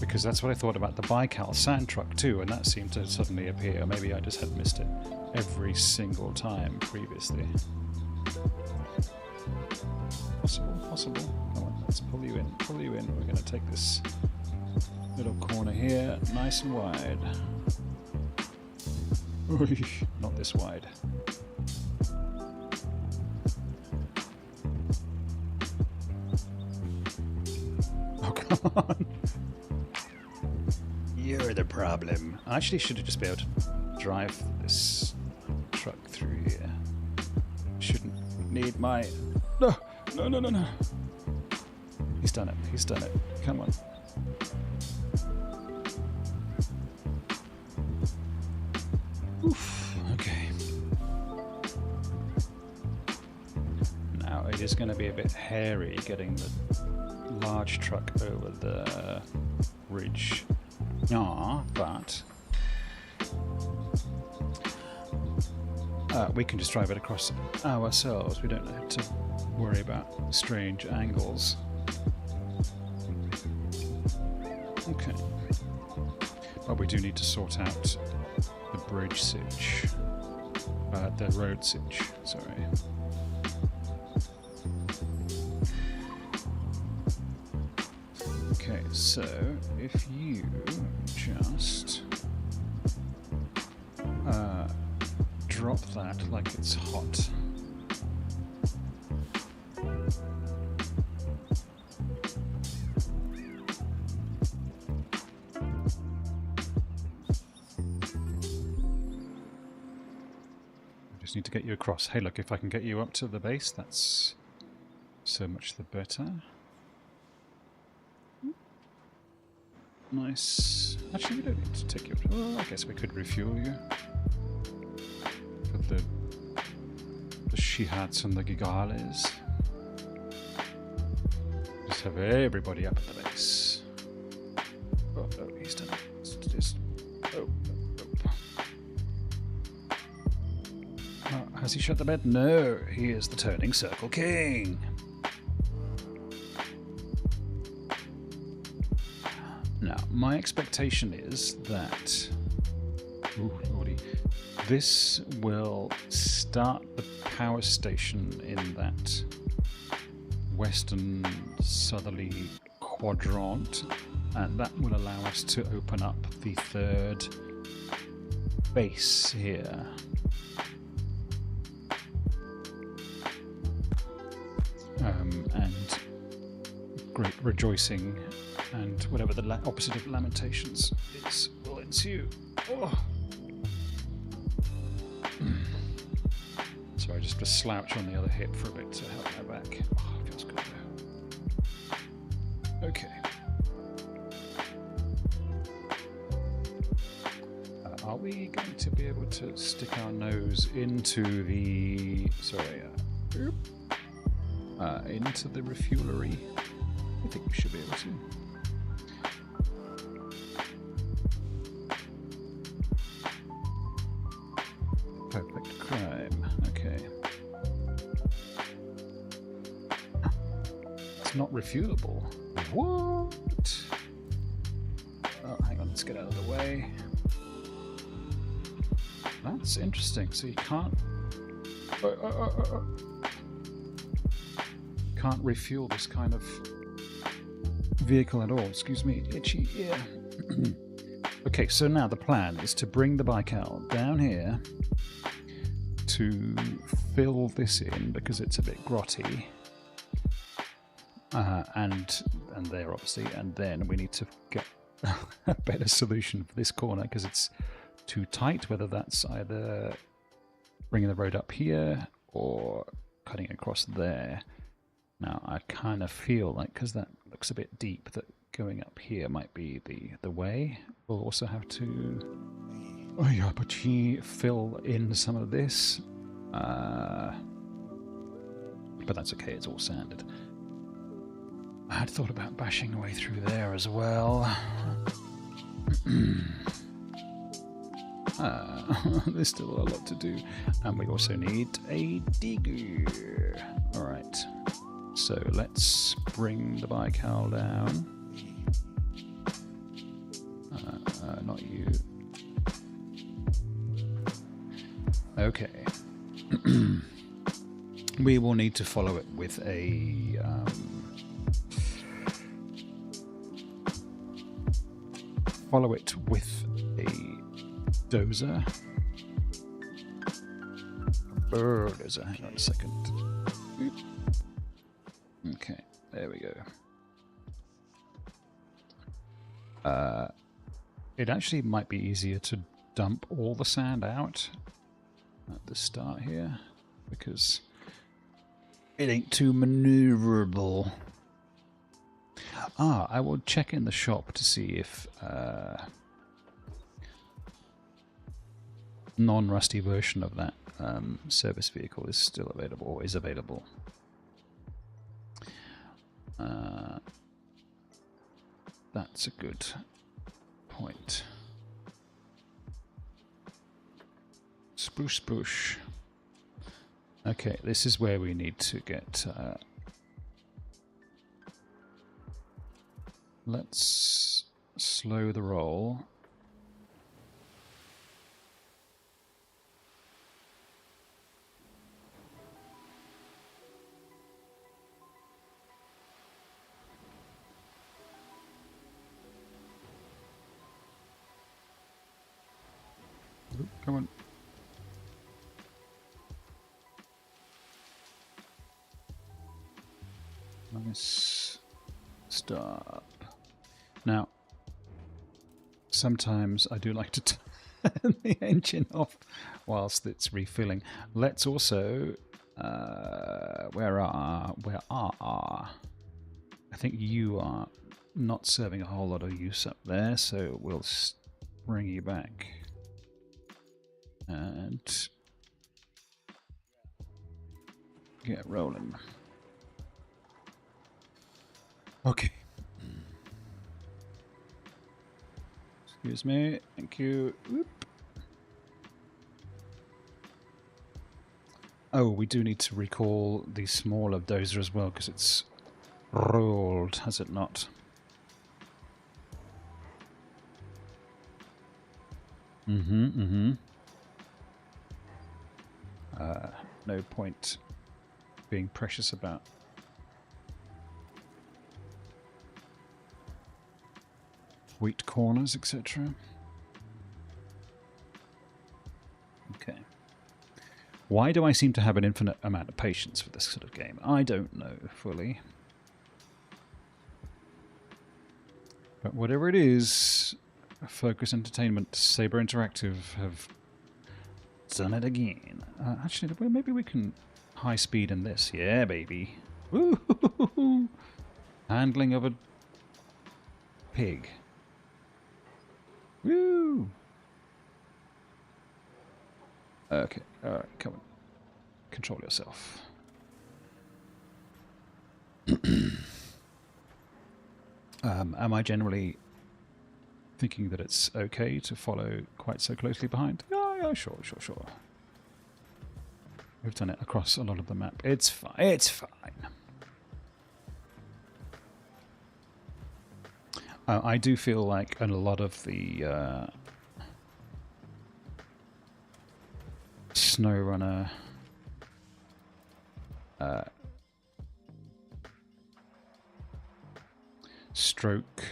Speaker 1: Because that's what I thought about the Baikal sand truck too, and that seemed to suddenly appear. Maybe I just had missed it every single time previously. Possible. Come on, let's pull you in. We're going to take this little corner here, nice and wide. Ooh, not this wide. Oh, come on. You're the problem. I actually should have just been able to drive this truck through here. Shouldn't need my... No. He's done it. Come on. Oof. Okay. Now it is going to be a bit hairy getting the large truck over the ridge. But we can just drive it across ourselves. We don't have to worry about strange angles. Okay. But we do need to sort out the bridge sitch. The road sitch, sorry. Okay, so if you just drop that like it's hot. Just need to get you across. Hey, look, if I can get you up to the base, that's so much the better. Nice. Actually, we don't need to take you up. Oh, I guess we could refuel you. For the Shihats and the Gigales. Just have everybody up at the base. Oh, no, he's done it. Just... Oh, has he shut the bed? No, he is the Turning Circle King. Now, my expectation is that this will start the power station in that western southerly quadrant, and that will allow us to open up the third base here. And great rejoicing and whatever the opposite of lamentations is will ensue. Oh. Sorry, just a slouch on the other hip for a bit to help my back. Oh, it feels good though. Okay. Are we going to be able to stick our nose into the... Sorry, into the refuelery? I think we should be able to. Perfect crime. Okay. It's not refuelable. What? Oh, hang on. Let's get out of the way. That's interesting. So you can't... Can't refuel this kind of vehicle at all. Excuse me, itchy ear. Okay, so now the plan is to bring the Baikal down here to fill this in because it's a bit grotty, and there obviously, and then we need to get a better solution for this corner because it's too tight. Whether that's either bringing the road up here or cutting it across there. Now, I kind of feel like, because that looks a bit deep, that going up here might be the way. We'll also have to fill in some of this. But that's okay, it's all sanded. I had thought about bashing away through there as well. There's still a lot to do. And we also need a digger. Alright. So let's bring the Baikal down. Not you. Okay. We will need to follow it with a dozer. Dozer. Hang on a second. Oop. Okay, there we go. It actually might be easier to dump all the sand out at the start here because it ain't too maneuverable. I will check in the shop to see if non-rusty version of that service vehicle is still available or is available. That's a good point. Spruce bush. Okay, this is where we need to get... let's slow the roll. Come on. Nice. Stop. Now, sometimes I do like to the engine off whilst it's refilling. Let's also where are I think you are not serving a whole lot of use up there, so we'll bring you back and get rolling. Okay. Excuse me. Thank you. Whoop. Oh, we do need to recall the smaller dozer as well, because it's rolled, has it not? No point being precious about wheat corners, etc. Okay. Why do I seem to have an infinite amount of patience for this sort of game? I don't know fully. But whatever it is, Focus Entertainment, Saber Interactive have done it again. Actually, maybe we can high speed in this. Yeah, baby. Woo! Handling of a pig. Woo! Okay, alright, come on. Control yourself. Am I generally thinking that it's okay to follow quite so closely behind? Yeah, sure. We've done it across a lot of the map. It's fine. It's fine. I do feel like a lot of the SnowRunner stroke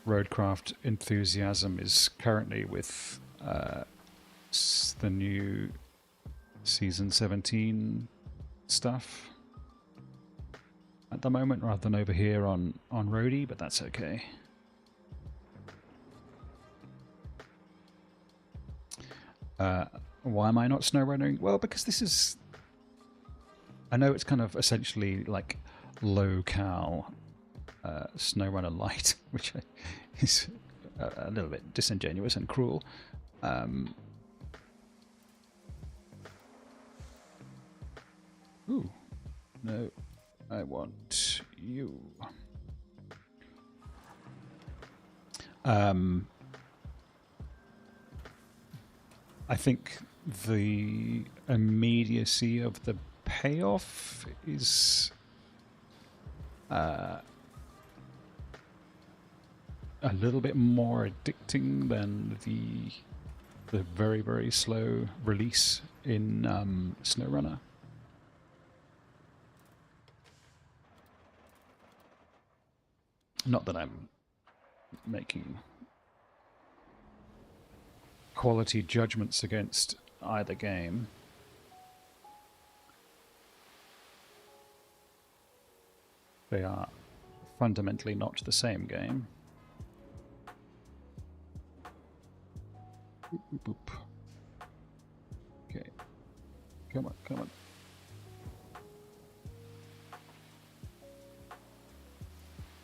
Speaker 1: RoadCraft enthusiasm is currently with the new Season 17 stuff at the moment, rather than over here on Roadie, but that's okay. Why am I not snowrunning? Well, because this is... I know it's kind of essentially like low-cal SnowRunner Light, which is a little bit disingenuous and cruel. Ooh, no, I want you. I think the immediacy of the payoff is a little bit more addicting than the very, very slow release in SnowRunner. Not that I'm making quality judgments against either game. They are fundamentally not the same game. Boop, boop, boop. Okay. Come on.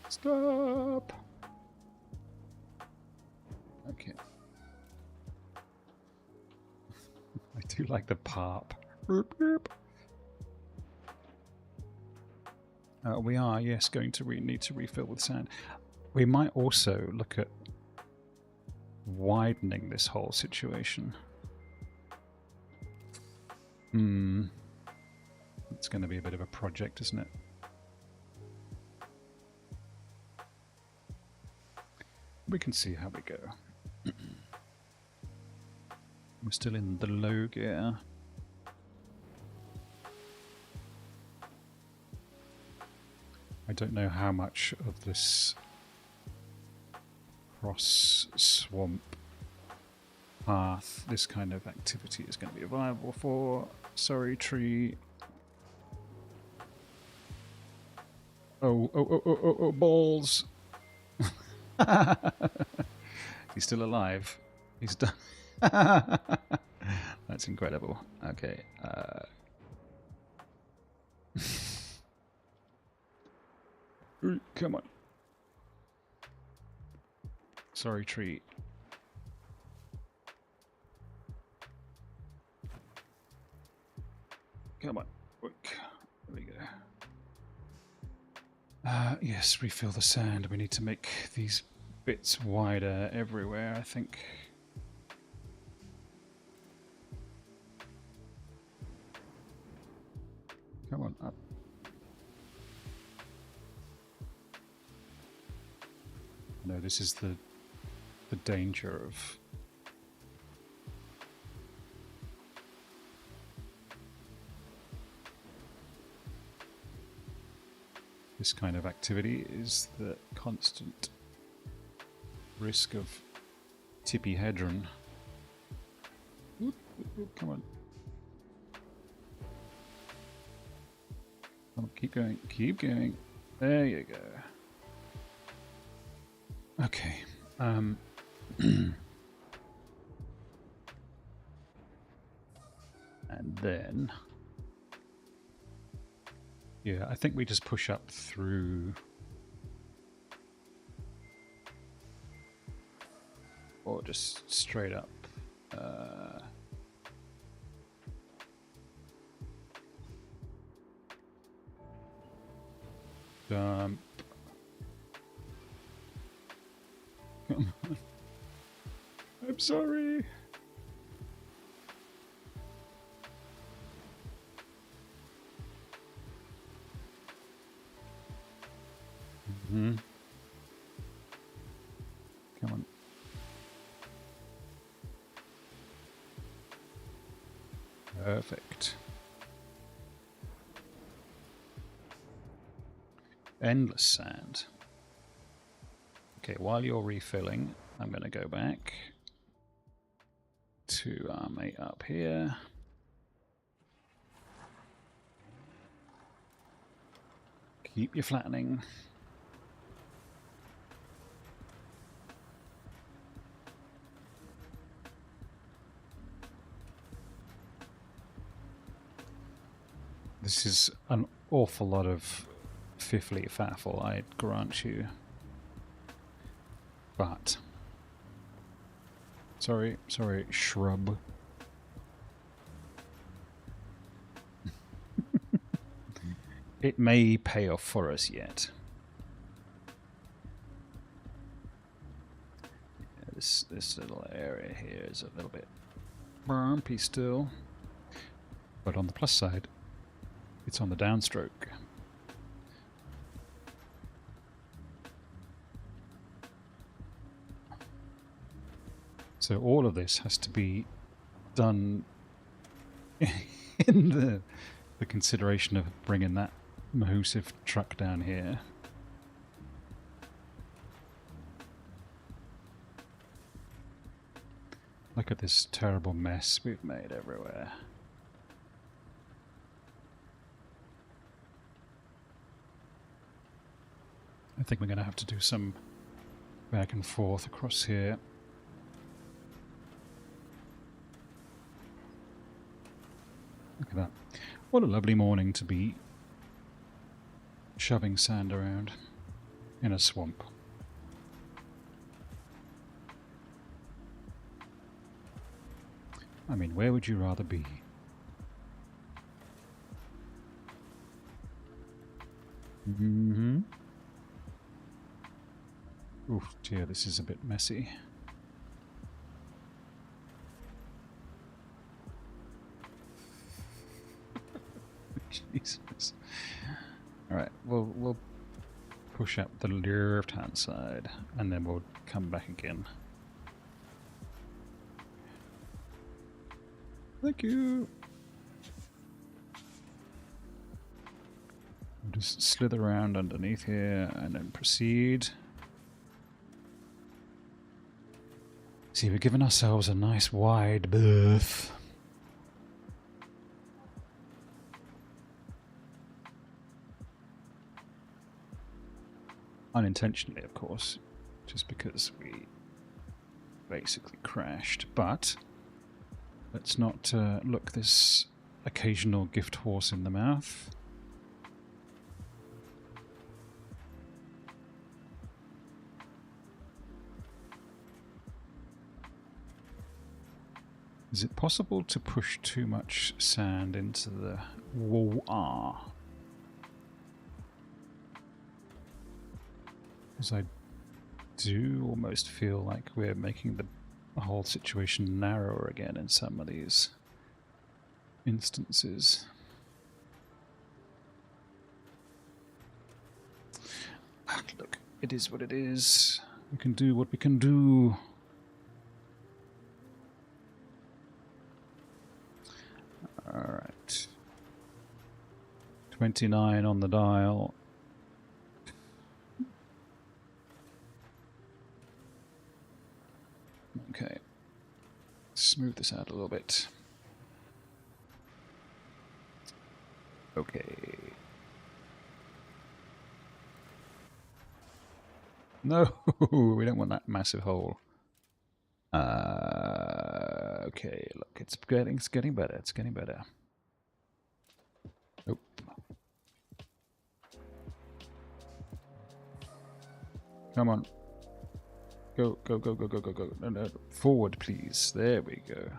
Speaker 1: Stop! Okay. I do like the pop. Boop, boop. We are, yes, going to need to refill with sand. We might also look at widening this whole situation. It's going to be a bit of a project, isn't it? We can see how we go. We're still in the low gear. I don't know how much of this cross swamp path this kind of activity is going to be viable for. Sorry, tree. Oh, balls. He's still alive. He's done. That's incredible. Okay. Come on. Sorry, tree. Come on. Work. There we go. Yes, refill the sand. We need to make these bits wider everywhere, I think. Come on, up. No, this is the danger of this kind of activity, is the constant risk of tippy hedron. Oop, oop, oop, come on. Come on, keep going, keep going. There you go. Okay. And then, yeah, I think we just push up through, or just straight up. Dump. Come on. I'm sorry. Mm-hmm. Come on. Perfect. Endless sand. Okay, while you're refilling, I'm going to go back to our mate up here. Keep your flattening. This is an awful lot of fiffly faffle, I grant you. But sorry, shrub. It may pay off for us yet. Yeah, this little area here is a little bit bumpy still, but on the plus side, it's on the downstroke. So all of this has to be done in the consideration of bringing that Mahusive truck down here. Look at this terrible mess we've made everywhere. I think we're going to have to do some back and forth across here. Look at that. What a lovely morning to be shoving sand around in a swamp. I mean, where would you rather be? Mm-hmm. Oof, dear, this is a bit messy. Jesus. Alright, we'll push up the left-hand side, and then we'll come back again. Thank you! We'll just slither around underneath here, and then proceed. See, we're giving ourselves a nice wide berth. Unintentionally, of course, just because we basically crashed, but let's not look this occasional gift horse in the mouth. Is it possible to push too much sand into the water? Because I do almost feel like we're making the whole situation narrower again in some of these instances. Look, it is what it is. We can do what we can do. Alright. 29 on the dial. Okay. Smooth this out a little bit. Okay. No, we don't want that massive hole. Okay, look, it's getting better. It's getting better. Nope. Come on. Go, go, go, go, go, go, go. No, no, forward, please. There we go.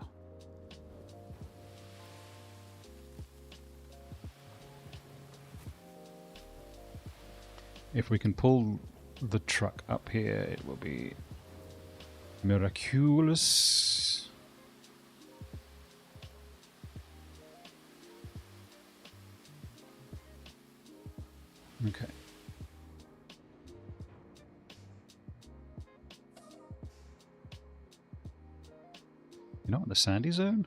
Speaker 1: If we can pull the truck up here, it will be miraculous. Okay. You're not in the sandy zone?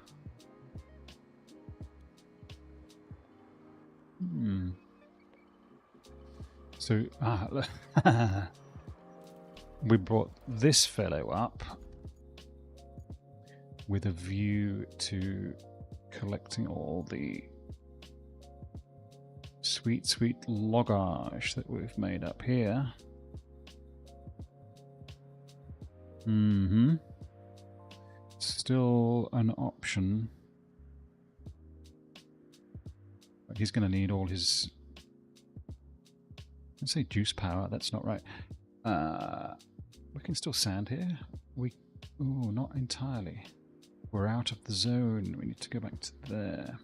Speaker 1: So, we brought this fellow up with a view to collecting all the sweet, sweet logage that we've made up here. Still an option. But he's going to need all his... Let's say juice power, that's not right. We can still sand here. Oh, not entirely. We're out of the zone. We need to go back to there.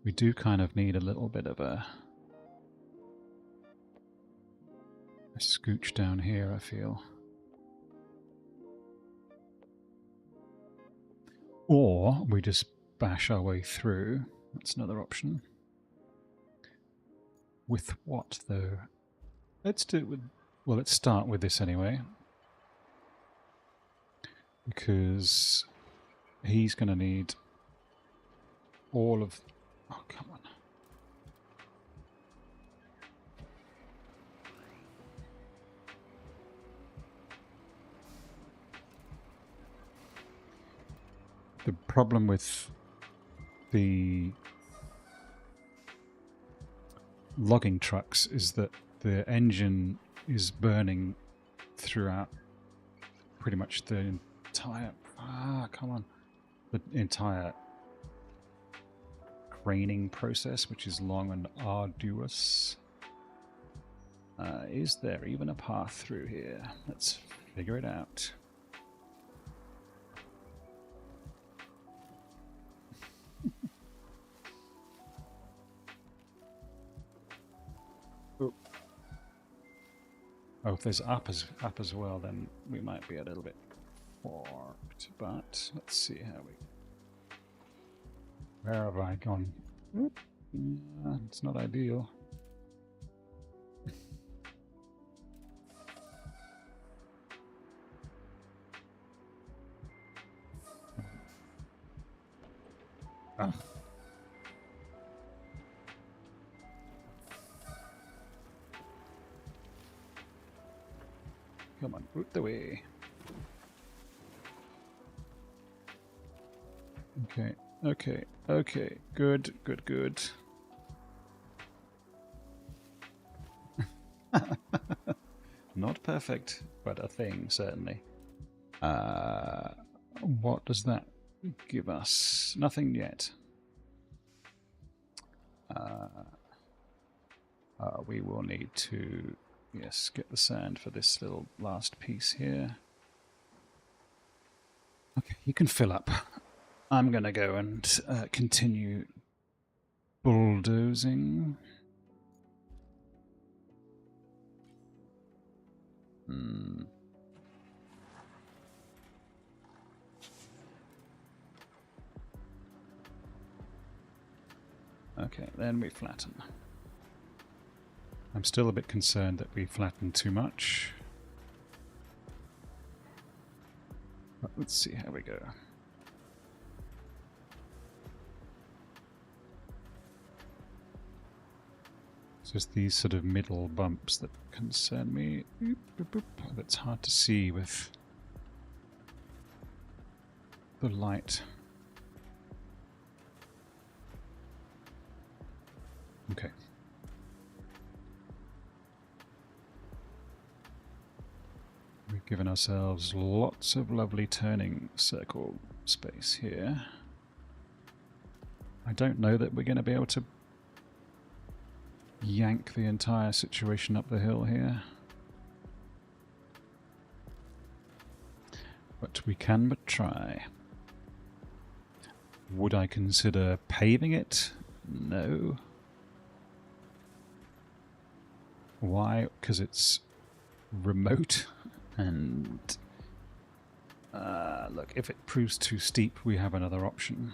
Speaker 1: We do kind of need a little bit of a scooch down here, I feel. Or we just bash our way through. That's another option. With what, though? Let's do it with... Well, let's start with this anyway. Because he's going to need all of... Oh, come on. The problem with the logging trucks is that the engine is burning throughout pretty much the entire... come on. The entire craning process, which is long and arduous. Is there even a path through here? Let's figure it out. Oh, if there's up as well, then we might be a little bit forked. But let's see how we... Where have I gone? It's not ideal. Come on, root the way. Okay, okay, okay. Good, good, good. Not perfect, but a thing, certainly. What does that give us? Nothing yet. We will need to, yes, get the sand for this little last piece here. Okay, you can fill up. I'm going to go and continue bulldozing. Okay, then we flatten. I'm still a bit concerned that we flatten too much. But let's see how we go. It's just these sort of middle bumps that concern me. That's hard to see with the light. Okay. We've given ourselves lots of lovely turning circle space here. I don't know that we're going to be able to yank the entire situation up the hill here. But we can but try. Would I consider paving it? No. Why? Because it's remote and look, if it proves too steep, we have another option.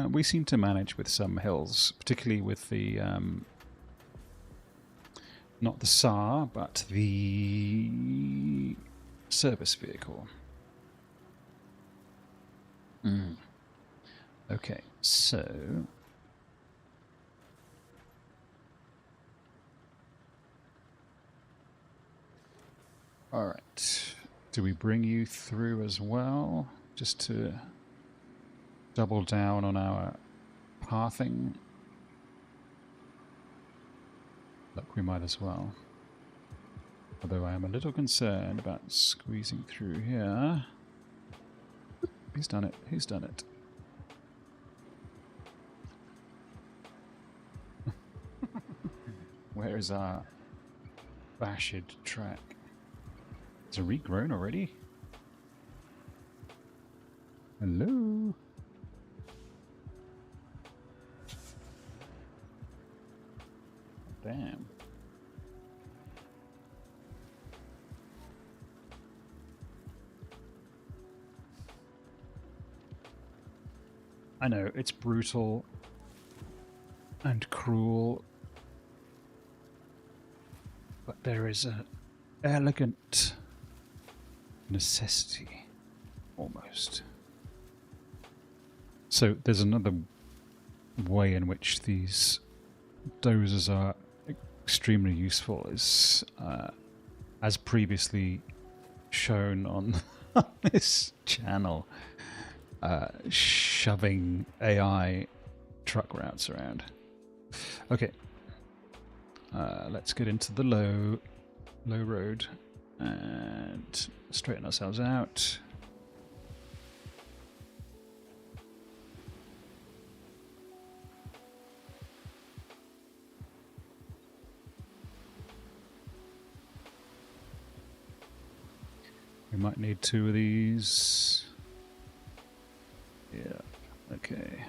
Speaker 1: We seem to manage with some hills, particularly with the not the SAR, but the service vehicle. Okay, so all right, do we bring you through as well, just to double down on our pathing? Look, we might as well. Although I am a little concerned about squeezing through here. He's done it, he's done it. Where is our bashed track? Is it regrown already? Hello? Damn. I know, it's brutal and cruel, but there is an elegant necessity, almost. So there's another way in which these dozers are extremely useful, is as previously shown on this channel, shoving AI truck routes around. Okay, let's get into the low road and straighten ourselves out. We might need 2 of these. Yeah, okay.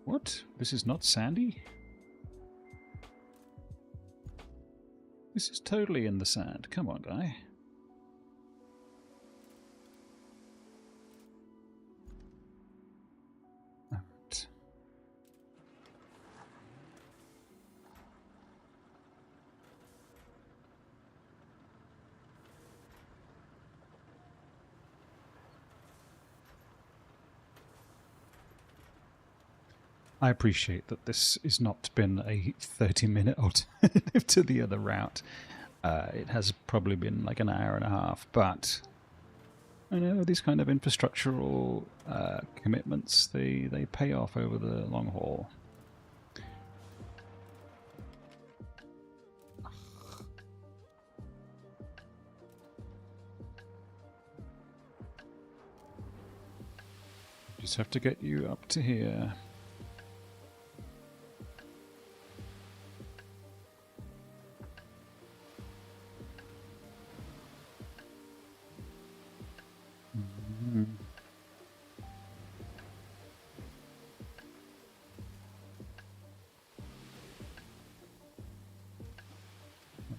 Speaker 1: What? This is not sandy? This is totally in the sand. Come on, guy. Alright. I appreciate that this has not been a 30-minute alternative to the other route. It has probably been like an hour and a half, but I know these kind of infrastructural commitments, they pay off over the long haul. Just have to get you up to here.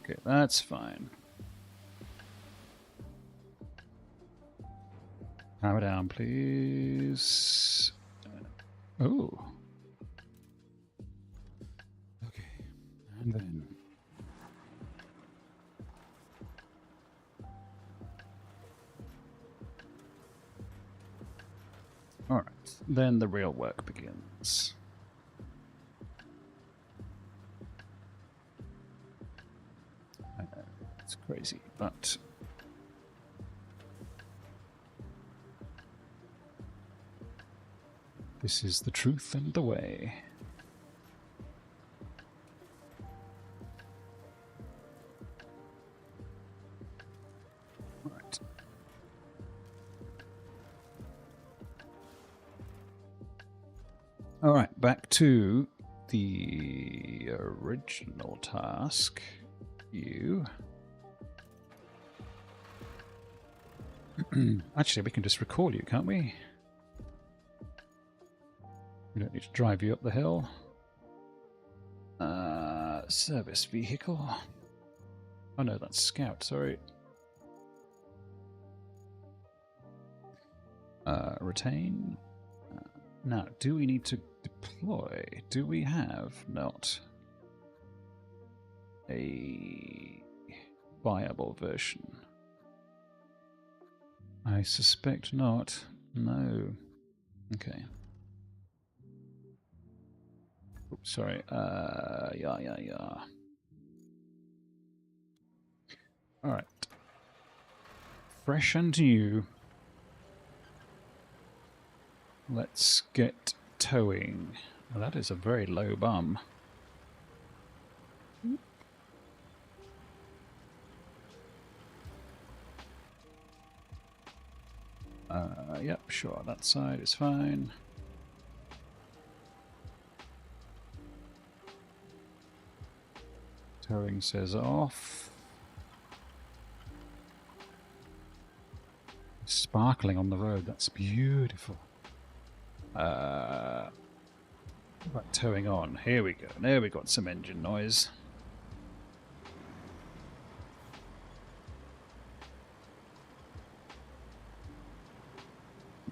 Speaker 1: Okay, that's fine. Power down, please. Oh. Okay, and then... Alright, then the real work begins. I know, it's crazy, but... this is the truth and the way. Right. All right, back to the original task. You. Actually, we can just recall you, can't we? We don't need to drive you up the hill. Service vehicle. Oh no, that's Scout, sorry. Retain. Now, do we need to deploy? Do we have not a viable version? I suspect not. No. Okay. Oops, sorry. Yeah. Alright. Fresh and new. Let's get towing. Well, that is a very low bum. Yep, sure, that side is fine. Towing says off. Sparkling on the road, that's beautiful. Right, towing on. Here we go. There we got some engine noise.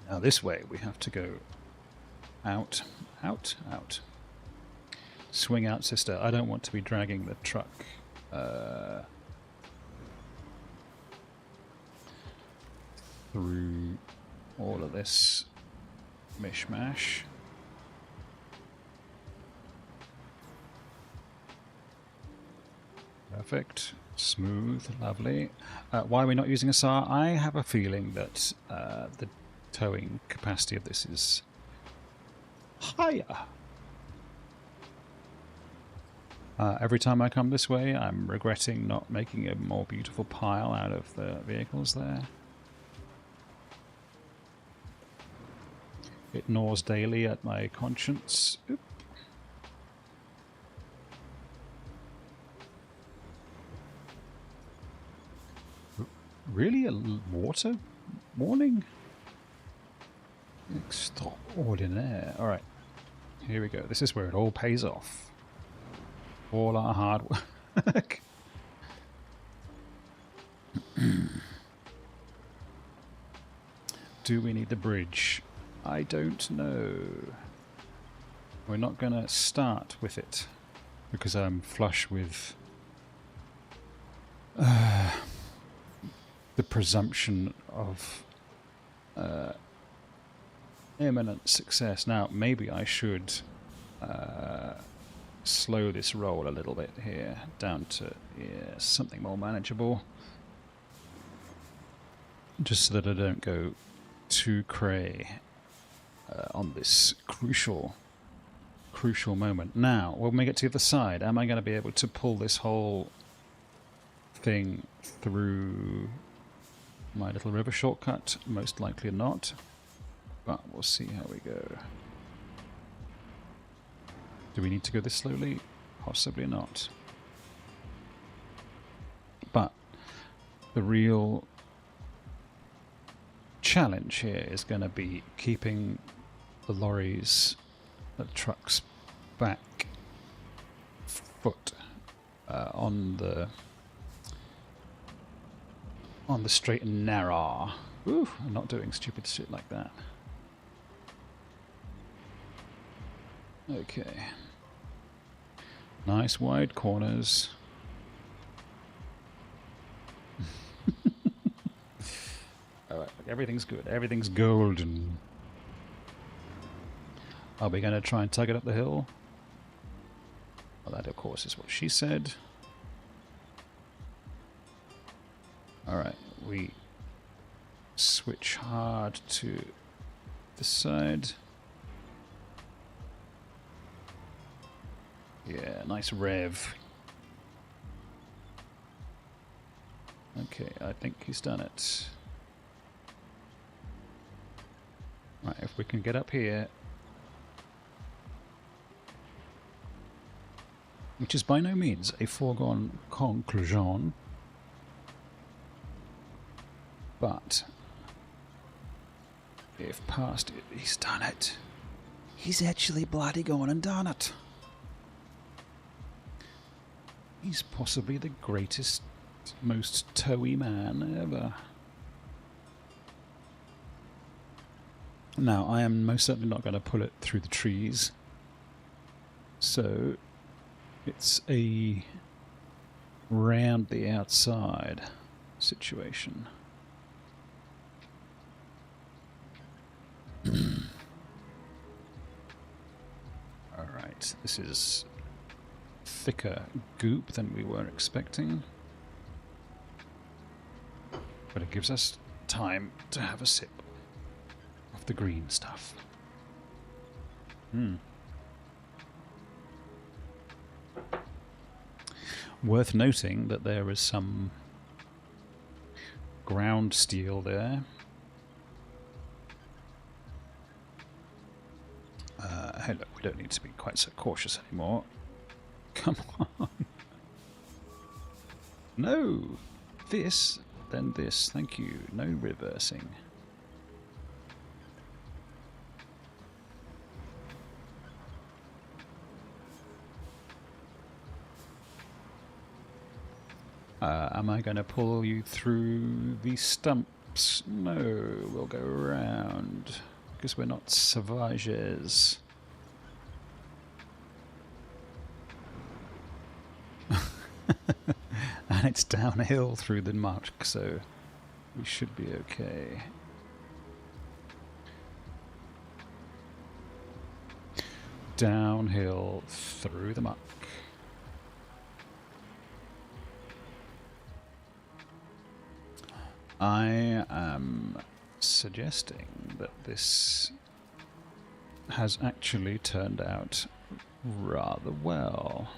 Speaker 1: Now this way we have to go out, out, out. Swing out, sister. I don't want to be dragging the truck through all of this mishmash. Perfect. Smooth. Lovely. Why are we not using a SAR? I have a feeling that the towing capacity of this is higher. Every time I come this way, I'm regretting not making a more beautiful pile out of the vehicles there. It gnaws daily at my conscience. Oop. Really? A water warning? Extraordinaire. Alright. Here we go. This is where it all pays off. All our hard work. Do we need the bridge? I don't know. We're not going to start with it because I'm flush with the presumption of imminent success. Now, maybe I should slow this roll a little bit here, down to something more manageable. just so that I don't go too cray on this crucial moment. Now, when we get to the other side, am I going to be able to pull this whole thing through my little river shortcut? Most likely not, but we'll see how we go. Do we need to go this slowly? Possibly not. But the real challenge here is going to be keeping the lorries, the trucks back foot on the straight and narrow. Ooh, I'm not doing stupid shit like that. Okay. Nice wide corners. Alright, everything's good. Everything's golden. Are we going to try and tug it up the hill? Well, that, of course, is what she said. Alright, we switch hard to this side. Yeah, nice rev. Okay, I think he's done it. Right, if we can get up here, which is by no means a foregone conclusion, but if past it, he's done it. He's actually bloody gone and done it. He's possibly the greatest, most towy man ever. Now, I am most certainly not going to pull it through the trees, so it's a round the outside situation. Alright, this is thicker goop than we were expecting, but it gives us time to have a sip of the green stuff. Worth noting that there is some ground steel there. Hey look, we don't need to be quite so cautious anymore. Come on. No! This, then this. Thank you. No reversing. Am I going to pull you through these stumps? No, we'll go around. Because we're not savages. And it's downhill through the muck, so we should be okay. Downhill through the muck. I am suggesting that this has actually turned out rather well.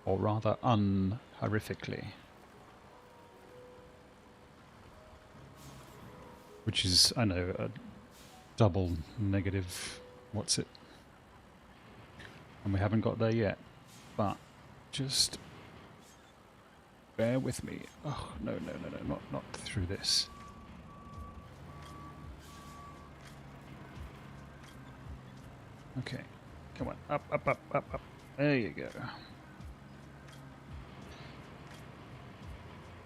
Speaker 1: Or rather unhorrifically. Which is, I know, a double negative, what's it? And we haven't got there yet. But just bear with me. Oh, no, not through this. Okay, come on, up. There you go.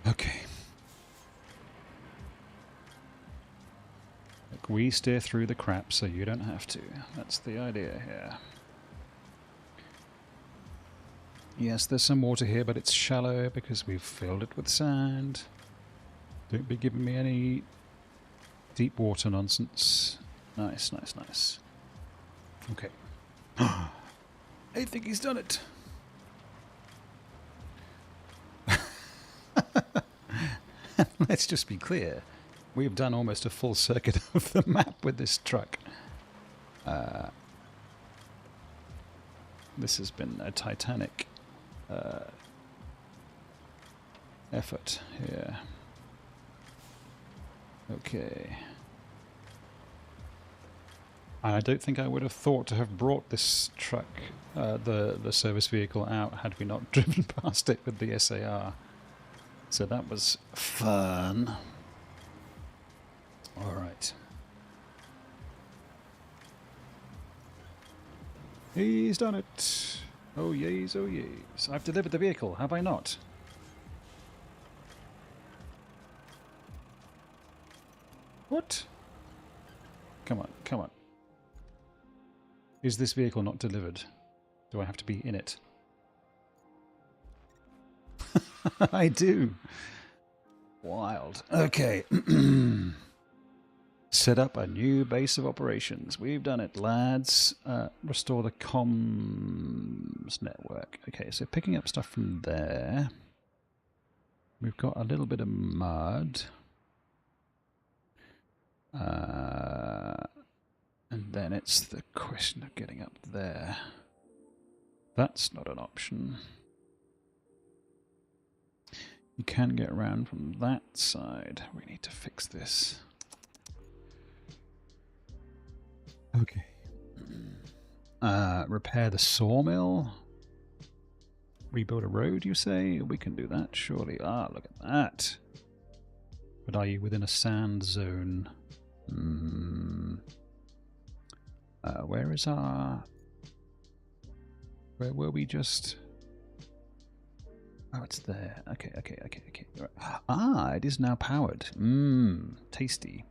Speaker 1: Okay. Look, we steer through the crap so you don't have to. That's the idea here. Yes, there's some water here, but it's shallow because we've filled it with sand. Don't be giving me any deep water nonsense. Nice. Okay. I think he's done it. Let's just be clear. We've done almost a full circuit of the map with this truck. This has been a titanic effort here. Okay. And I don't think I would have thought to have brought this truck, the service vehicle, out had we not driven past it with the SAR. So that was fun. All right. He's done it. Oh yeas, oh yeas. I've delivered the vehicle, have I not? What? Come on, come on. Is this vehicle not delivered? Do I have to be in it? I do. Wild. Okay. Set up a new base of operations. We've done it, lads. Restore the comms network. Okay, so picking up stuff from there. We've got a little bit of mud. And then it's the question of getting up there. That's not an option. You can get around from that side. We need to fix this. Okay. Repair the sawmill. Rebuild a road, you say? We can do that, surely. Ah, look at that. But are you within a sand zone? Where is our... Where were we just... Oh, it's there. Okay. Ah, it is now powered. Tasty.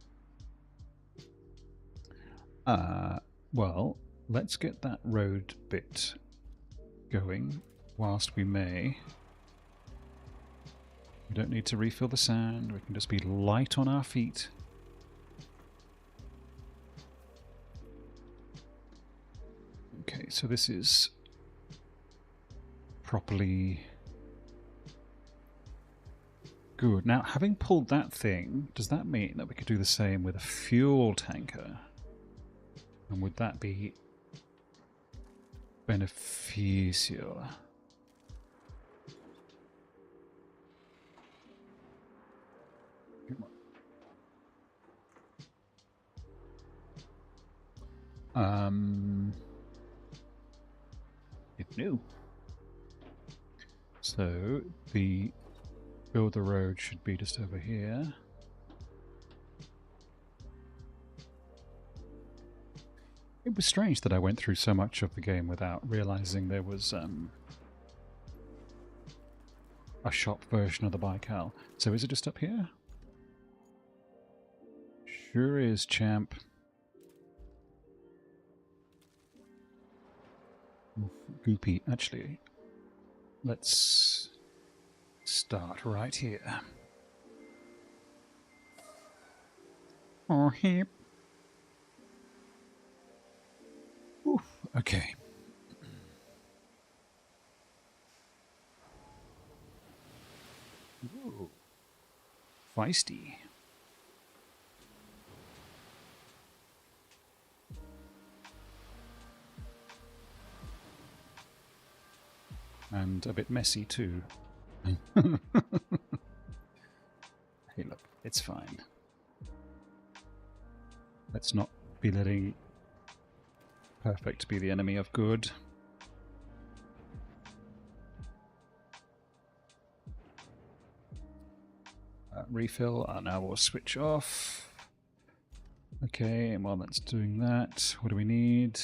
Speaker 1: Well, let's get that road bit going whilst we may. We don't need to refill the sand. We can just be light on our feet. Okay, so this is properly good. Now, having pulled that thing, does that mean that we could do the same with a fuel tanker? And would that be beneficial? It knew. So the build the road should be just over here. It was strange that I went through so much of the game without realizing there was a shop version of the Baikal. So is it just up here? Sure is, champ. Goopy. Actually, let's start right here. Oh, heap. Oof. Okay. Ooh. Feisty. And a bit messy too. Hey look, it's fine. Let's not be letting perfect be the enemy of good. Refill, now we'll switch off. Okay, and while that's doing that, what do we need?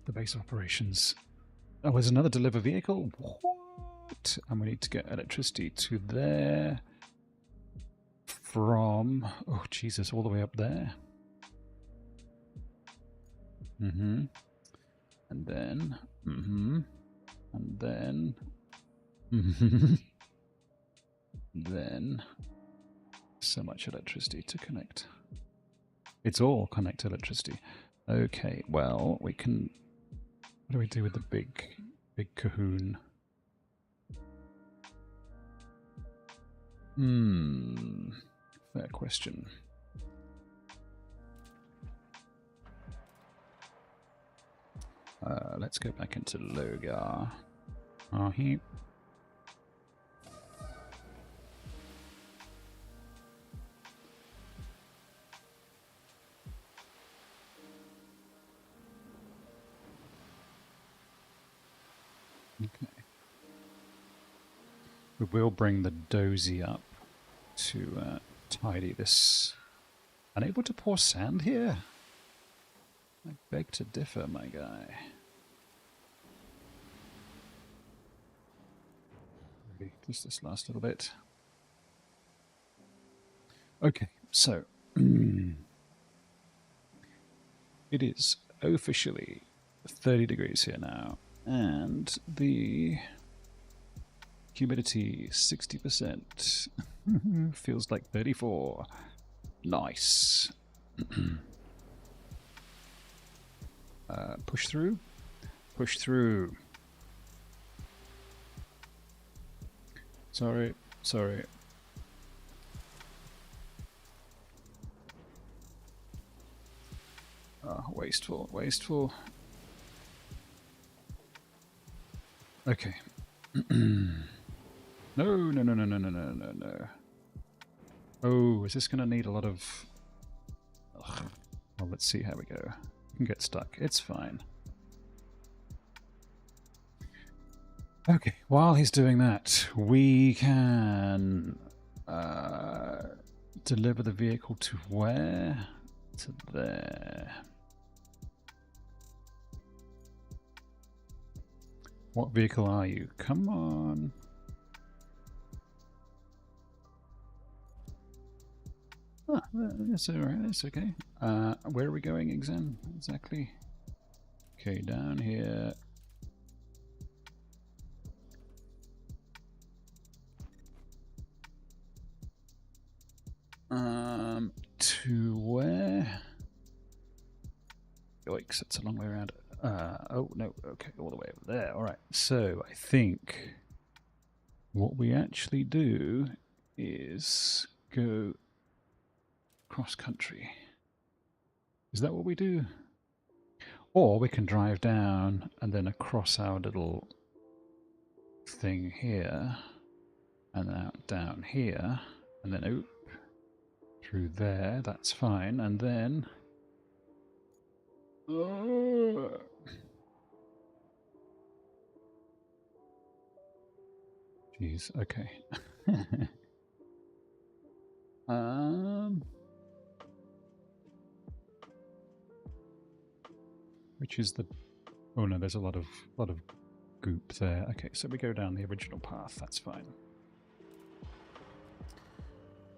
Speaker 1: The base operations. Oh, there's another deliver vehicle? What? And we need to get electricity to there. From... Oh, Jesus, all the way up there. And then... And then... Then... So much electricity to connect. It's all connect electricity. Okay, well, we can... What do we do with the big cahoon? Fair question. Let's go back into Logar. He. Okay. We will bring the dozy up to tidy this. Unable to pour sand here? I beg to differ, my guy. Maybe just this last little bit. Okay, so it is officially 30 degrees here now, and the humidity 60%. Feels like 34. Nice. Push through. Push through. Sorry. Sorry. Wasteful. Wasteful. Okay. No, no, no, no, no, no, no, no, no. Oh, is this going to need a lot of... Ugh. Well, let's see how we go. We can get stuck. It's fine. Okay, while he's doing that, we can deliver the vehicle to where? To there. What vehicle are you? Come on. Ah, that's alright, that's okay. Where are we going exactly? Okay, down here. To where? Yikes, that's a long way around. Oh, no, okay, all the way over there. Alright, so I think what we actually do is go cross country. Is that what we do? Or we can drive down and then across our little thing here and out down here and then out through there. That's fine. And then jeez, okay. Which is the... Oh no, there's a lot of goop there. Okay, so we go down the original path. That's fine.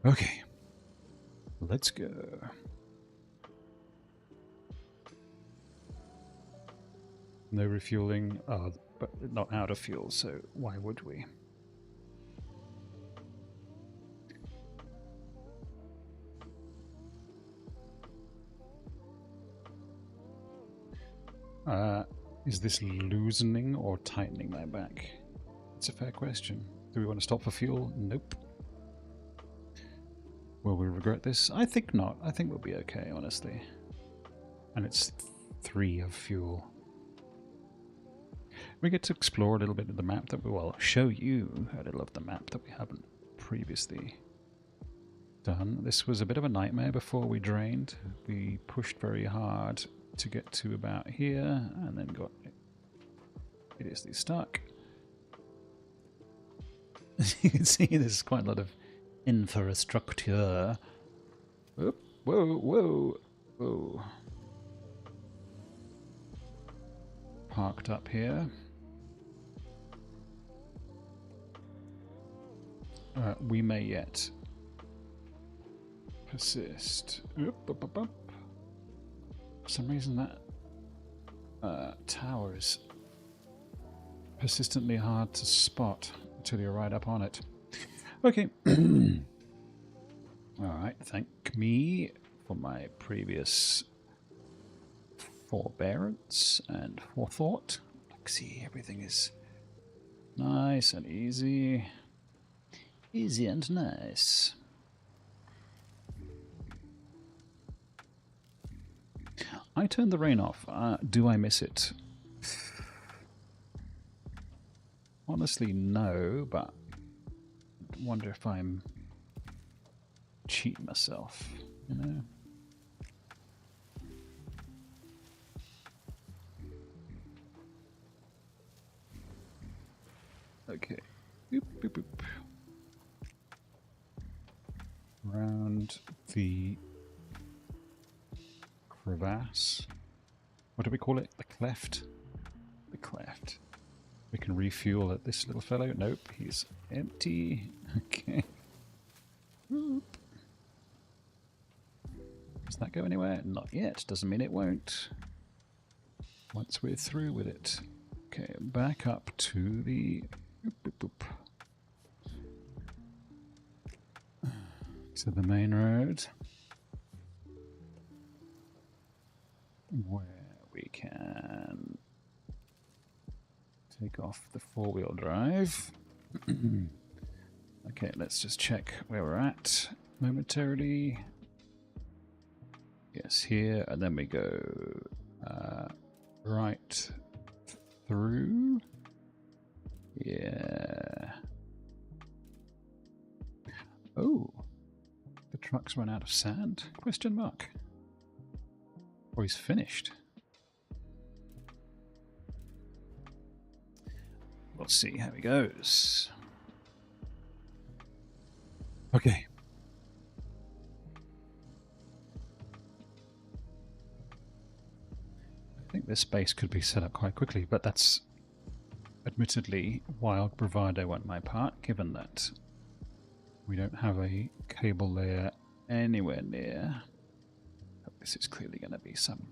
Speaker 1: Okay, let's go. No refueling, but not out of fuel, so why would we? Is this loosening or tightening my back? It's a fair question. Do we want to stop for fuel? Nope. Will we regret this? I think not. I think we'll be okay, honestly. And it's 3 of fuel. We get to explore a little bit of the map that we will show you a little of the map that we haven't previously done. This was a bit of a nightmare before we drained. We pushed very hard to get to about here and then got hideously stuck. As you can see, there's quite a lot of infrastructure. Whoa, whoa, whoa, whoa. Parked up here. We may yet persist. Up, up, up, up. For some reason that tower is persistently hard to spot until you're right up on it. Okay. Alright, thank me for my previous forbearance and forethought. Like, see, everything is nice and easy. Easy and nice. I turned the rain off. Do I miss it? Honestly, no, but I wonder if I'm cheating myself, you know? Okay. Boop, boop, boop. Around the crevasse. What do we call it? The cleft? The cleft. We can refuel at this little fellow. Nope, he's empty. Okay. Boop. Does that go anywhere? Not yet. Doesn't mean it won't. Once we're through with it. Okay, back up to the... Boop, boop, boop. To the main road. Where we can take off the four-wheel drive. Okay, let's just check where we're at momentarily. Yes, here, and then we go right through. Yeah. Oh, the truck's run out of sand? Question mark. Or he's finished. We'll see how he goes. Okay. I think this base could be set up quite quickly, but that's admittedly wild bravado on my part, given that we don't have a cable layer anywhere near. This is clearly going to be some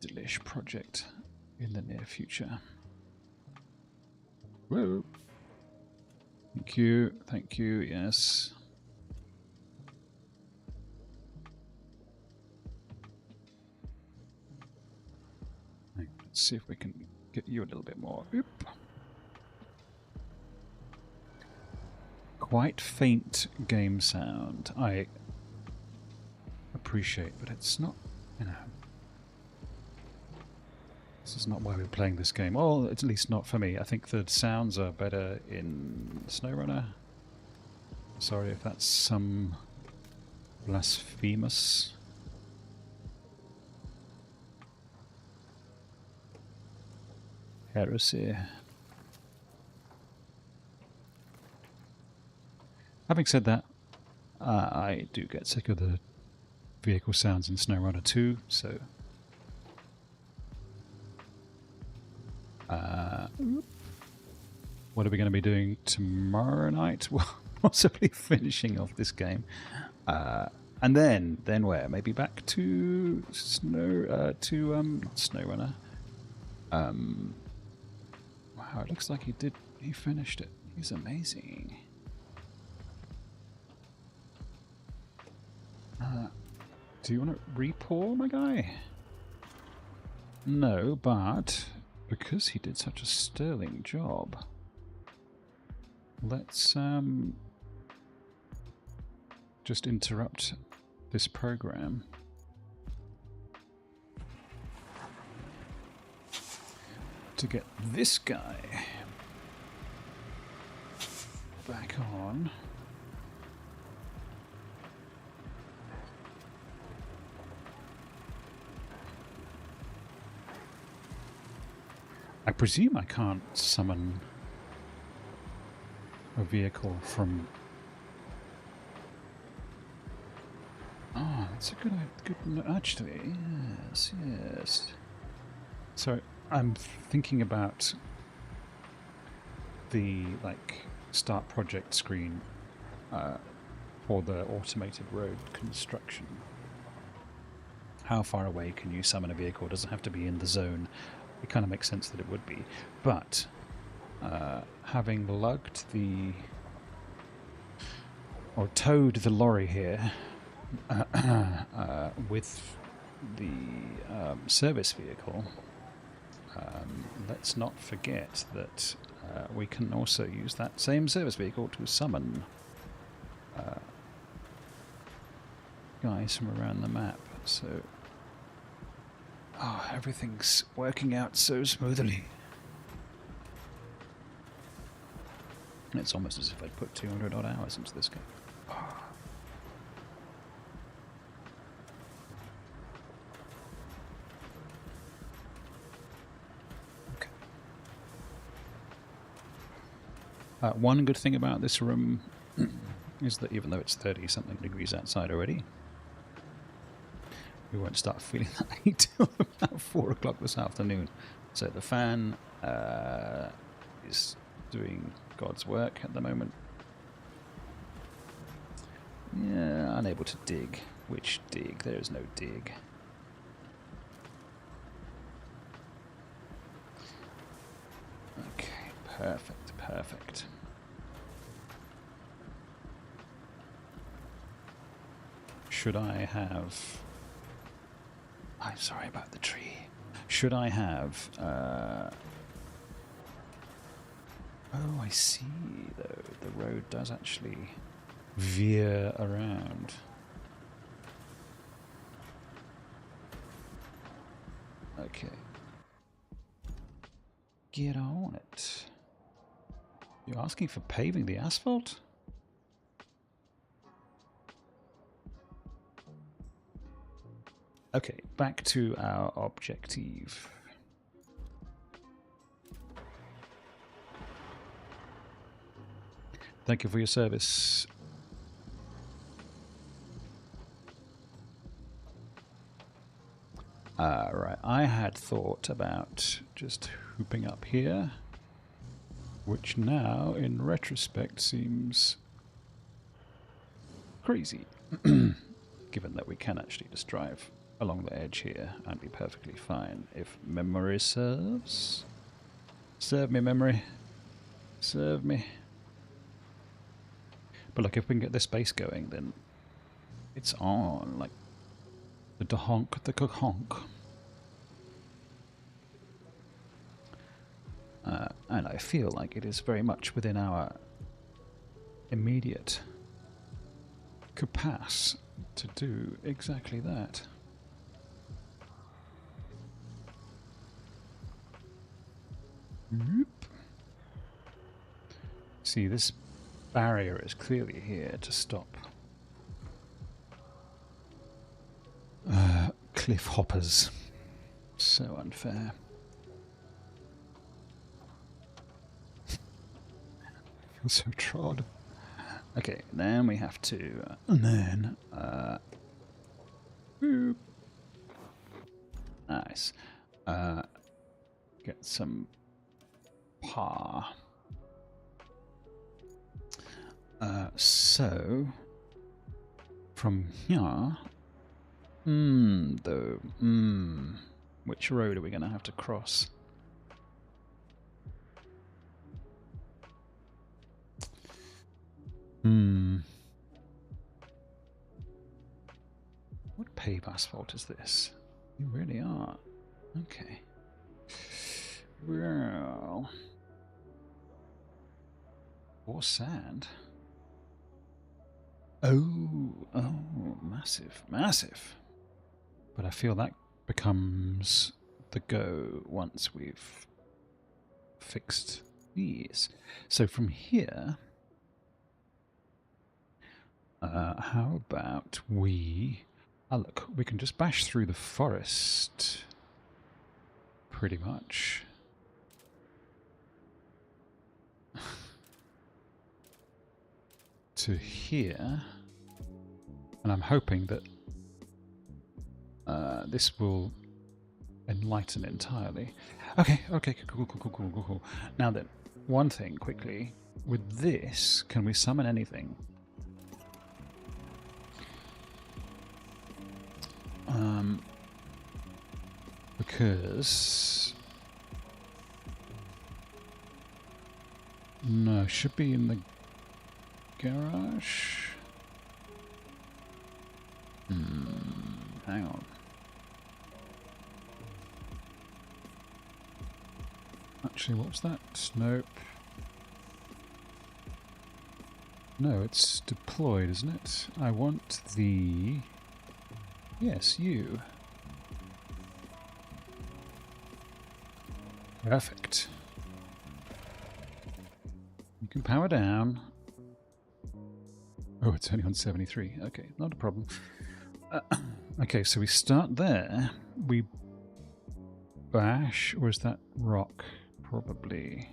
Speaker 1: delish project in the near future. Whoa. Thank you, yes. Let's see if we can get you a little bit more. Oop. Quite faint game sound. I appreciate, but it's not, you know. This is not why we're playing this game. Well, at least not for me. I think the sounds are better in SnowRunner. Sorry if that's some blasphemous. Heresy. Having said that, I do get sick of the vehicle sounds in SnowRunner 2, so... what are we going to be doing tomorrow night? Well, possibly finishing off this game. And then where? Maybe back to not SnowRunner. Wow, it looks like he finished it. He's amazing. Do you want to re-pour, my guy? No, but because he did such a sterling job, let's just interrupt this program to get this guy back on. I presume I can't summon a vehicle from... Oh, that's a good actually, yes. So I'm thinking about the start project screen for the automated road construction. How far away can you summon a vehicle? It doesn't have to be in the zone. It kind of makes sense that it would be, but having lugged or towed the lorry here with the service vehicle, let's not forget that we can also use that same service vehicle to summon guys from around the map. So, everything's working out so smoothly. It's almost as if I'd put 200 odd hours into this game. Okay. One good thing about this room is that even though it's 30-something degrees outside already, we won't start feeling that heat till about 4 o'clock this afternoon. So the fan is doing God's work at the moment. Yeah, unable to dig. Which dig? There is no dig. Okay, perfect, perfect. Should I have... I'm sorry about the tree. Should I have... Oh, I see, though. The road does actually veer around. Okay. Get on it. You're asking for paving the asphalt? Okay, back to our objective. Thank you for your service. Right, I had thought about just hooping up here, which now, in retrospect, seems crazy, given that we can actually just drive along the edge here and be perfectly fine if memory serves. Serve me, memory. Serve me. But look, if we can get this base going, then it's on, like the honk, the honk. And I feel like it is very much within our immediate capacity to do exactly that. Whoop. See, this barrier is clearly here to stop cliff hoppers. So unfair. I feel so trod. Okay, then we have to, and then, whoop. Nice. Get some par. So, from here, which road are we going to have to cross? What pave asphalt is this? You really are. Okay. Well, or sand. Oh, massive, massive. But I feel that becomes the go once we've fixed these. So from here, how about we... Oh, look, we can just bash through the forest, pretty much. To here, and I'm hoping that this will enlighten entirely. Okay, cool. Now then, one thing quickly, with this, can we summon anything? Because... No, should be in the garage. Hang on. Actually, what was that? Nope. No, it's deployed, isn't it? I want the... Yes, you. Perfect. You can power down. Oh, it's only on 73. Okay, not a problem. Okay, so we start there. We bash, or is that rock? Probably.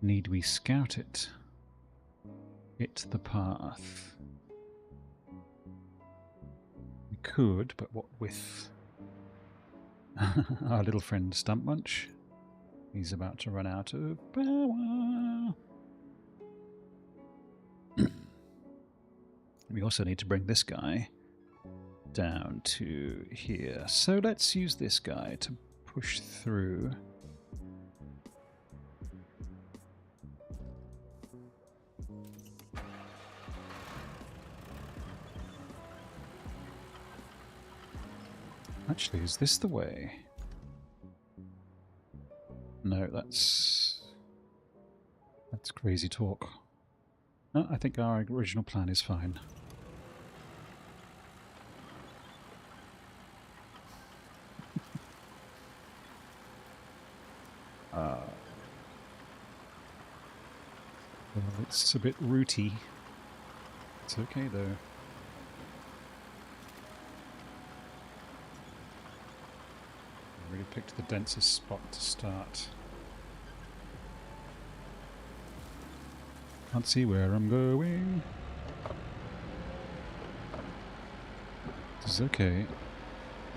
Speaker 1: Need we scout it? Hit the path. We could, but what with? Our little friend Stump Munch. He's about to run out of power. We also need to bring this guy down to here. So let's use this guy to push through. Actually, is this the way? No, that's crazy talk. No, I think our original plan is fine. Well, it's a bit rooty. It's okay though. I really picked the densest spot to start. Can't see where I'm going. This is okay.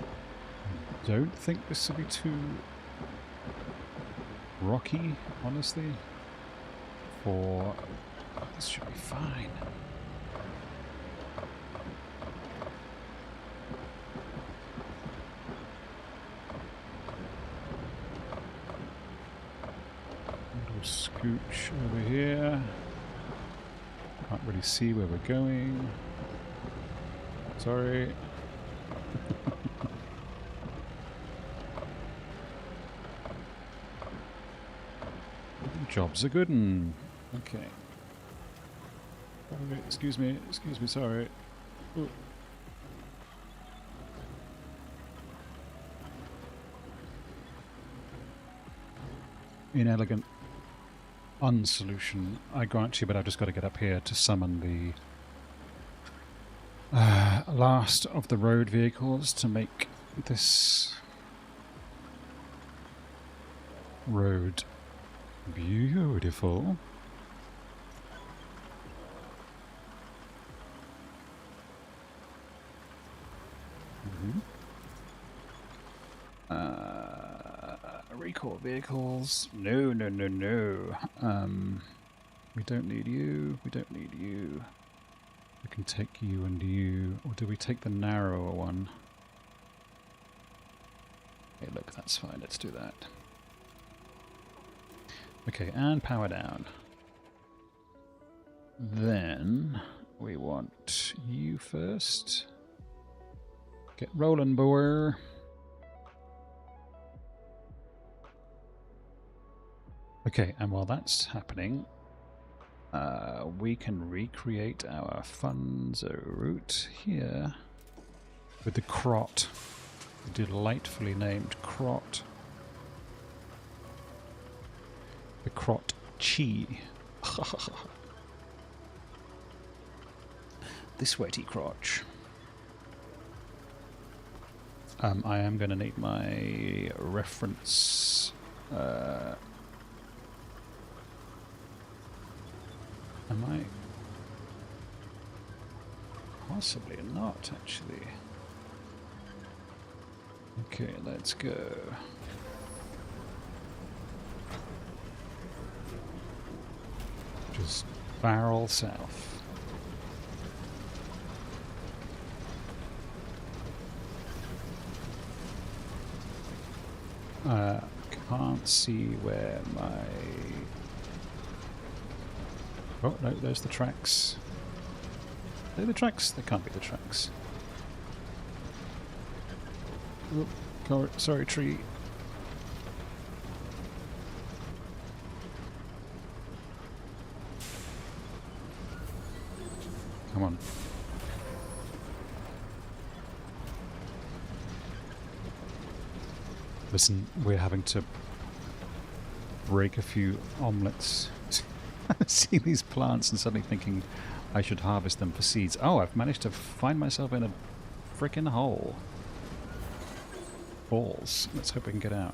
Speaker 1: I don't think this will be too rocky, honestly. This should be fine. Little scooch over here. Can't really see where we're going. Sorry. Job's a good one. Okay. Excuse me, sorry. Ooh. Inelegant unsolution, I grant you, but I've just got to get up here to summon the last of the road vehicles to make this road beautiful. Recall vehicles. No. We don't need you. We don't need you. We can take you and you. Or do we take the narrower one? Hey, look, that's fine. Let's do that. Okay, and power down. Then we want you first. Get rolling, boy. Okay, and while that's happening, we can recreate our Funzo route here with the Crot, the delightfully named Crot. The Crot Chi. The sweaty crotch. I am going to need my reference. Am I? Possibly not, actually. Okay, let's go. Just barrel south. Can't see where my... Oh, no, there's the tracks. Are they the tracks? They can't be the tracks. Oh, Sorry, tree. Come on. Listen, we're having to break a few omelets. See these plants and suddenly thinking I should harvest them for seeds. Oh, I've managed to find myself in a frickin' hole. Balls. Let's hope we can get out.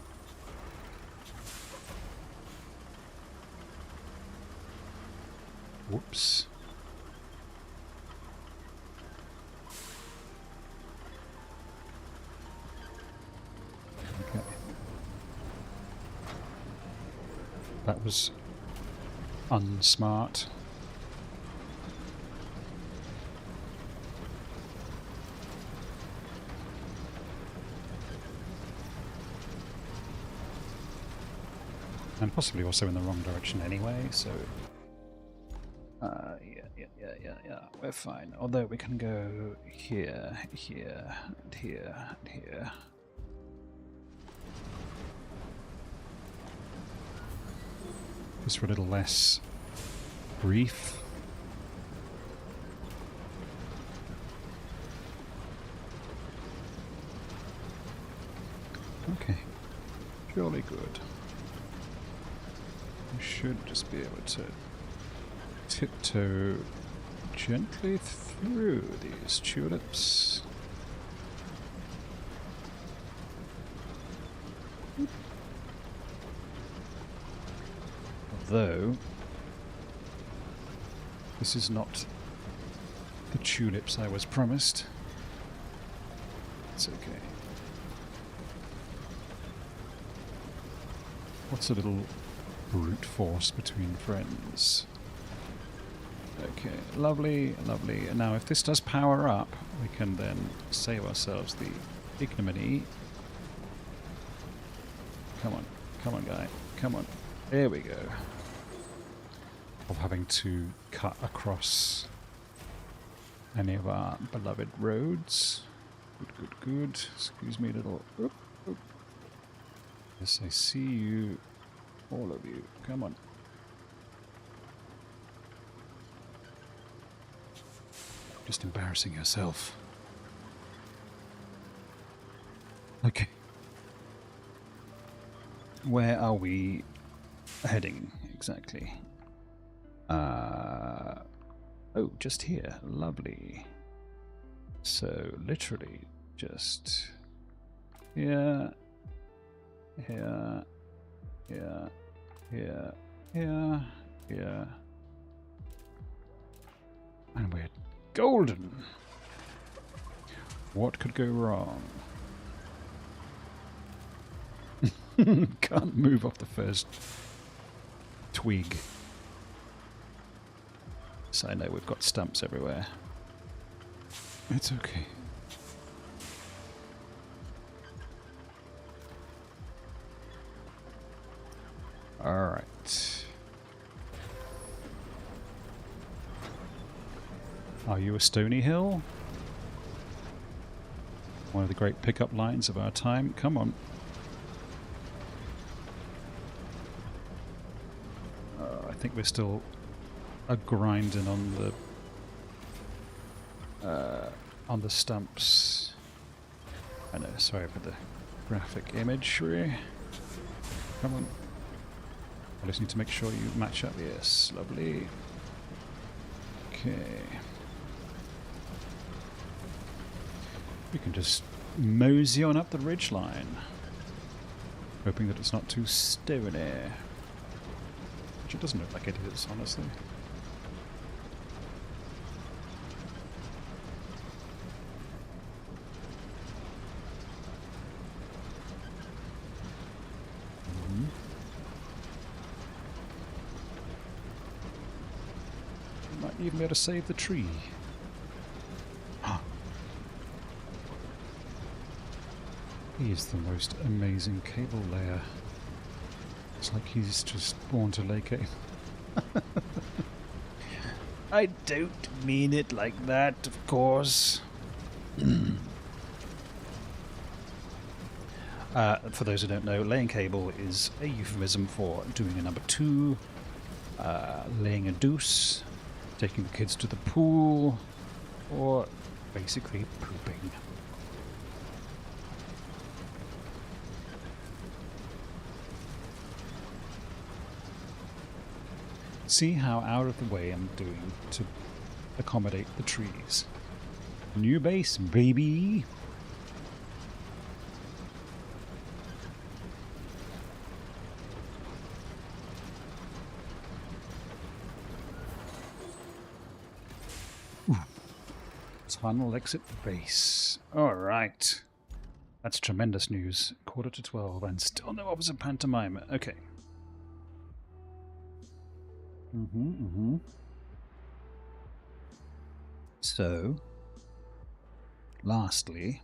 Speaker 1: Whoops. Okay. That was unsmart. And possibly also in the wrong direction anyway, so... yeah, we're fine. Although we can go here, here, and here, and here. Just for a little less grief. Okay. Jolly good. We should just be able to tiptoe gently through these tulips. Although, this is not the tulips I was promised. It's okay. What's a little brute force between friends? Okay, lovely, lovely. And now if this does power up, we can then save ourselves the ignominy. Come on guy, come on. There we go. Of having to cut across any of our beloved roads. Good. Excuse me, little... Oop. Yes, I see you. All of you. Come on. Just embarrassing yourself. Okay. Where are we heading exactly? Oh, just here. Lovely. So, literally, just here, here, here, here, here, here. And we're golden. What could go wrong? Can't move off the first twig. So I know we've got stumps everywhere. It's okay. Alright. Are you a stony hill? One of the great pickup lines of our time. Come on. I think we're still grinding on the stumps. I know, sorry for the graphic imagery. Come on. I just need to make sure you match up. Yes, lovely. Okay. We can just mosey on up the ridgeline, hoping that it's not too stony. Which it doesn't look like it is, honestly. Might even be able to save the tree. He is the most amazing cable layer. It's like he's just born to lay cable. I don't mean it like that, of course. For those who don't know, laying cable is a euphemism for doing a number 2, laying a deuce, taking the kids to the pool, or basically pooping. See how out of the way I'm doing to accommodate the trees. New base, baby! Ooh. Tunnel exit base. Alright. That's tremendous news. 11:45 and still no Officer Pantomime. Okay. So, lastly,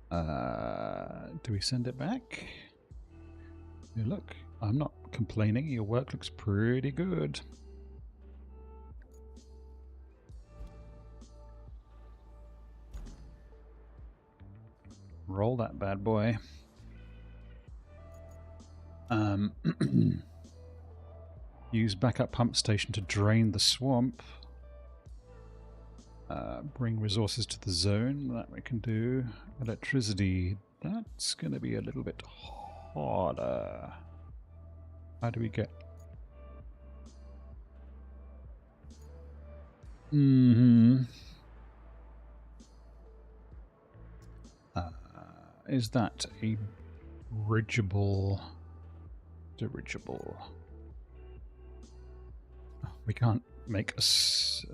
Speaker 1: do we send it back? Hey, look, I'm not complaining. Your work looks pretty good. Roll that bad boy. Use backup pump station to drain the swamp. Bring resources to the zone. That we can do. Electricity. That's going to be a little bit harder. How do we get... is that a bridgeable... dirigible? We can't make us...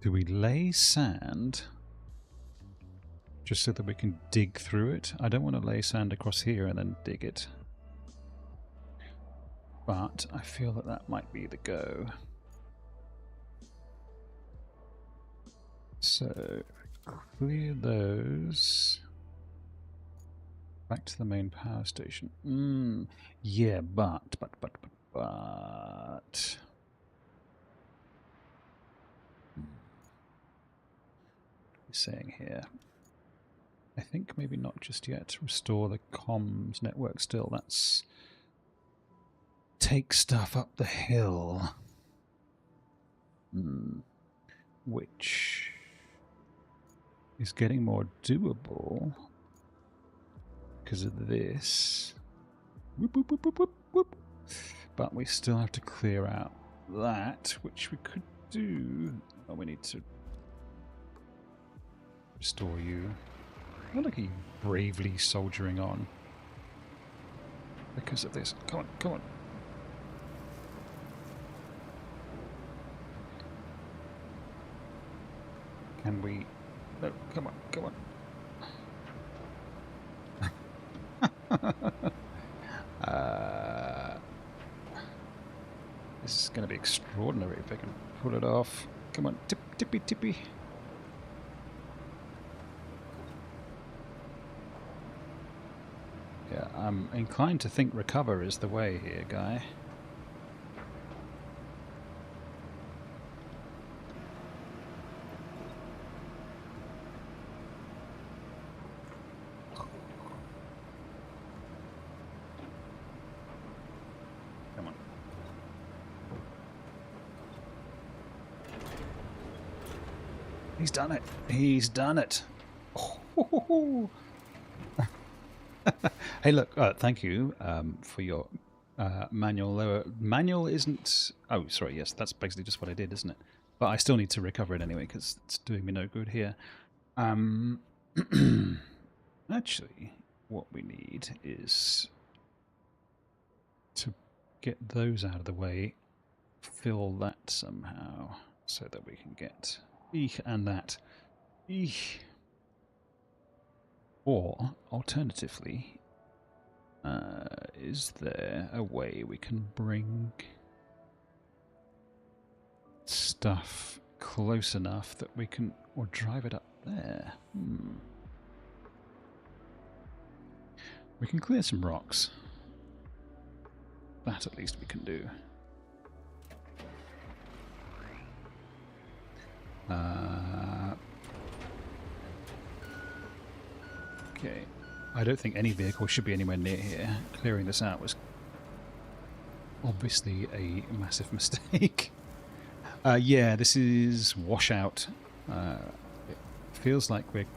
Speaker 1: do we lay sand just so that we can dig through it? I don't want to lay sand across here and then dig it. But I feel that that might be the go. So, clear those. Back to the main power station. Yeah, but. What are we saying here? I think maybe not just yet. Restore the comms network still. That's... take stuff up the hill. Which is getting more doable because of this. Whoop, whoop, whoop, whoop, whoop, whoop. But we still have to clear out that, which we could do. Oh, we need to restore you. Look at you bravely soldiering on because of this. Come on, come on. Can we... no, come on, come on. This is going to be extraordinary if I can pull it off. Come on, tippy, tippy. Yeah, I'm inclined to think recover is the way here, guy. He's done it. He's done it. Oh. Hey, look. Thank you for your manual. Manual isn't... oh, sorry. Yes, that's basically just what I did, isn't it? But I still need to recover it anyway because it's doing me no good here. Actually, what we need is to get those out of the way, fill that somehow so that we can get... eek, and that. Eek. Or, alternatively, is there a way we can bring stuff close enough that we can... or drive it up there? We can clear some rocks. That at least we can do. Okay. I don't think any vehicle should be anywhere near here. Clearing this out was obviously a massive mistake. Yeah, this is Washout. It feels like we're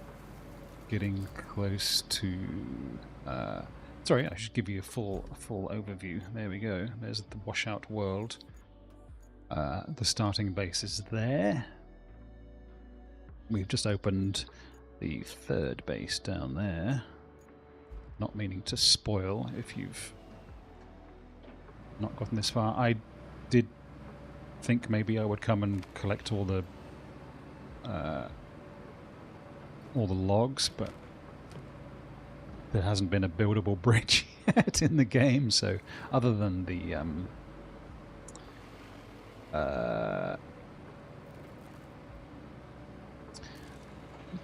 Speaker 1: getting close to... sorry, I should give you a full overview. There we go. There's the Washout world. The starting base is there. We've just opened the third base down there. Not meaning to spoil if you've not gotten this far. I did think maybe I would come and collect all the logs, but there hasn't been a buildable bridge yet in the game, so other than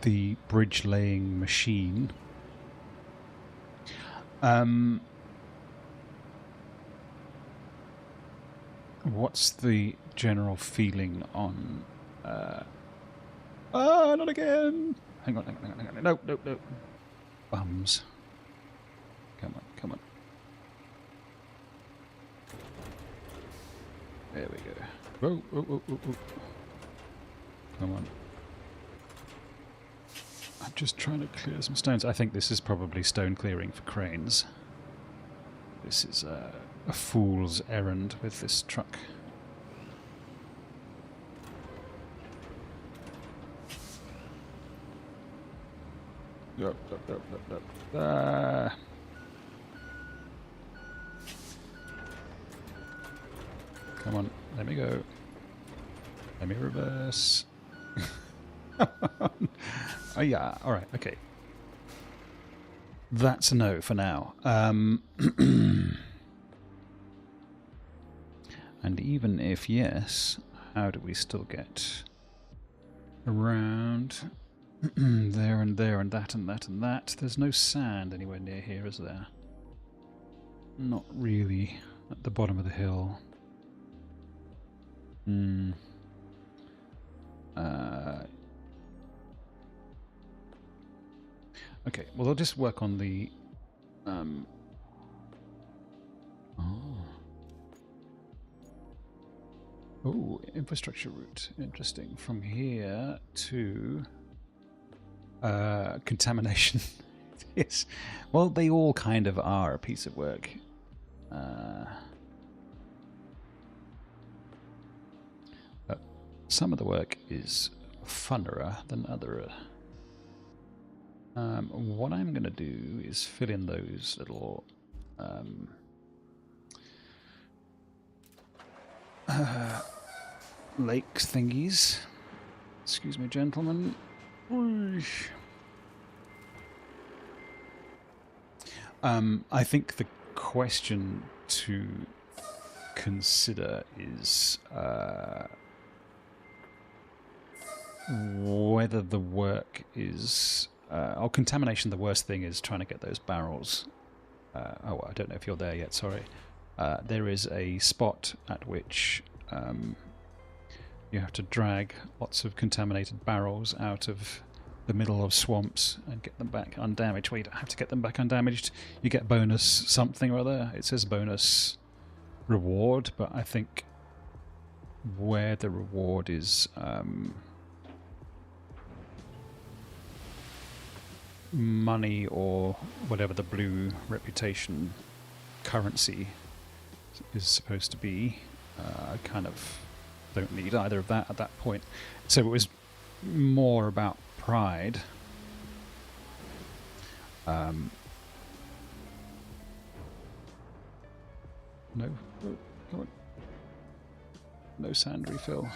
Speaker 1: the bridge laying machine, what's the general feeling on not again. Hang on. No. Bums. Come on. There we go. Whoa. Come on. I'm just trying to clear some stones. I think this is probably stone clearing for cranes. This is a fool's errand with this truck. Come on, let me go. Let me reverse. Oh yeah, alright, okay. That's a no for now. And even if yes, how do we still get around there and there and that and that and that? There's no sand anywhere near here, is there? Not really. At the bottom of the hill. Okay, well I'll just work on the Oh, infrastructure route. Interesting. From here to contamination. Yes. Well, they all kind of are a piece of work. Some of the work is funner than other. What I'm going to do is fill in those little lakes thingies. Excuse me, gentlemen. I think the question to consider is whether the work is... contamination, the worst thing is trying to get those barrels. Oh, I don't know if you're there yet, sorry. There is a spot at which you have to drag lots of contaminated barrels out of the middle of swamps and get them back undamaged. Well, you don't have to get them back undamaged. You get bonus something or other. It says bonus reward, but I think where the reward is money or whatever the blue reputation currency is supposed to be, I kind of don't need either of that at that point. So it was more about pride. No, oh, come on. No sand refill.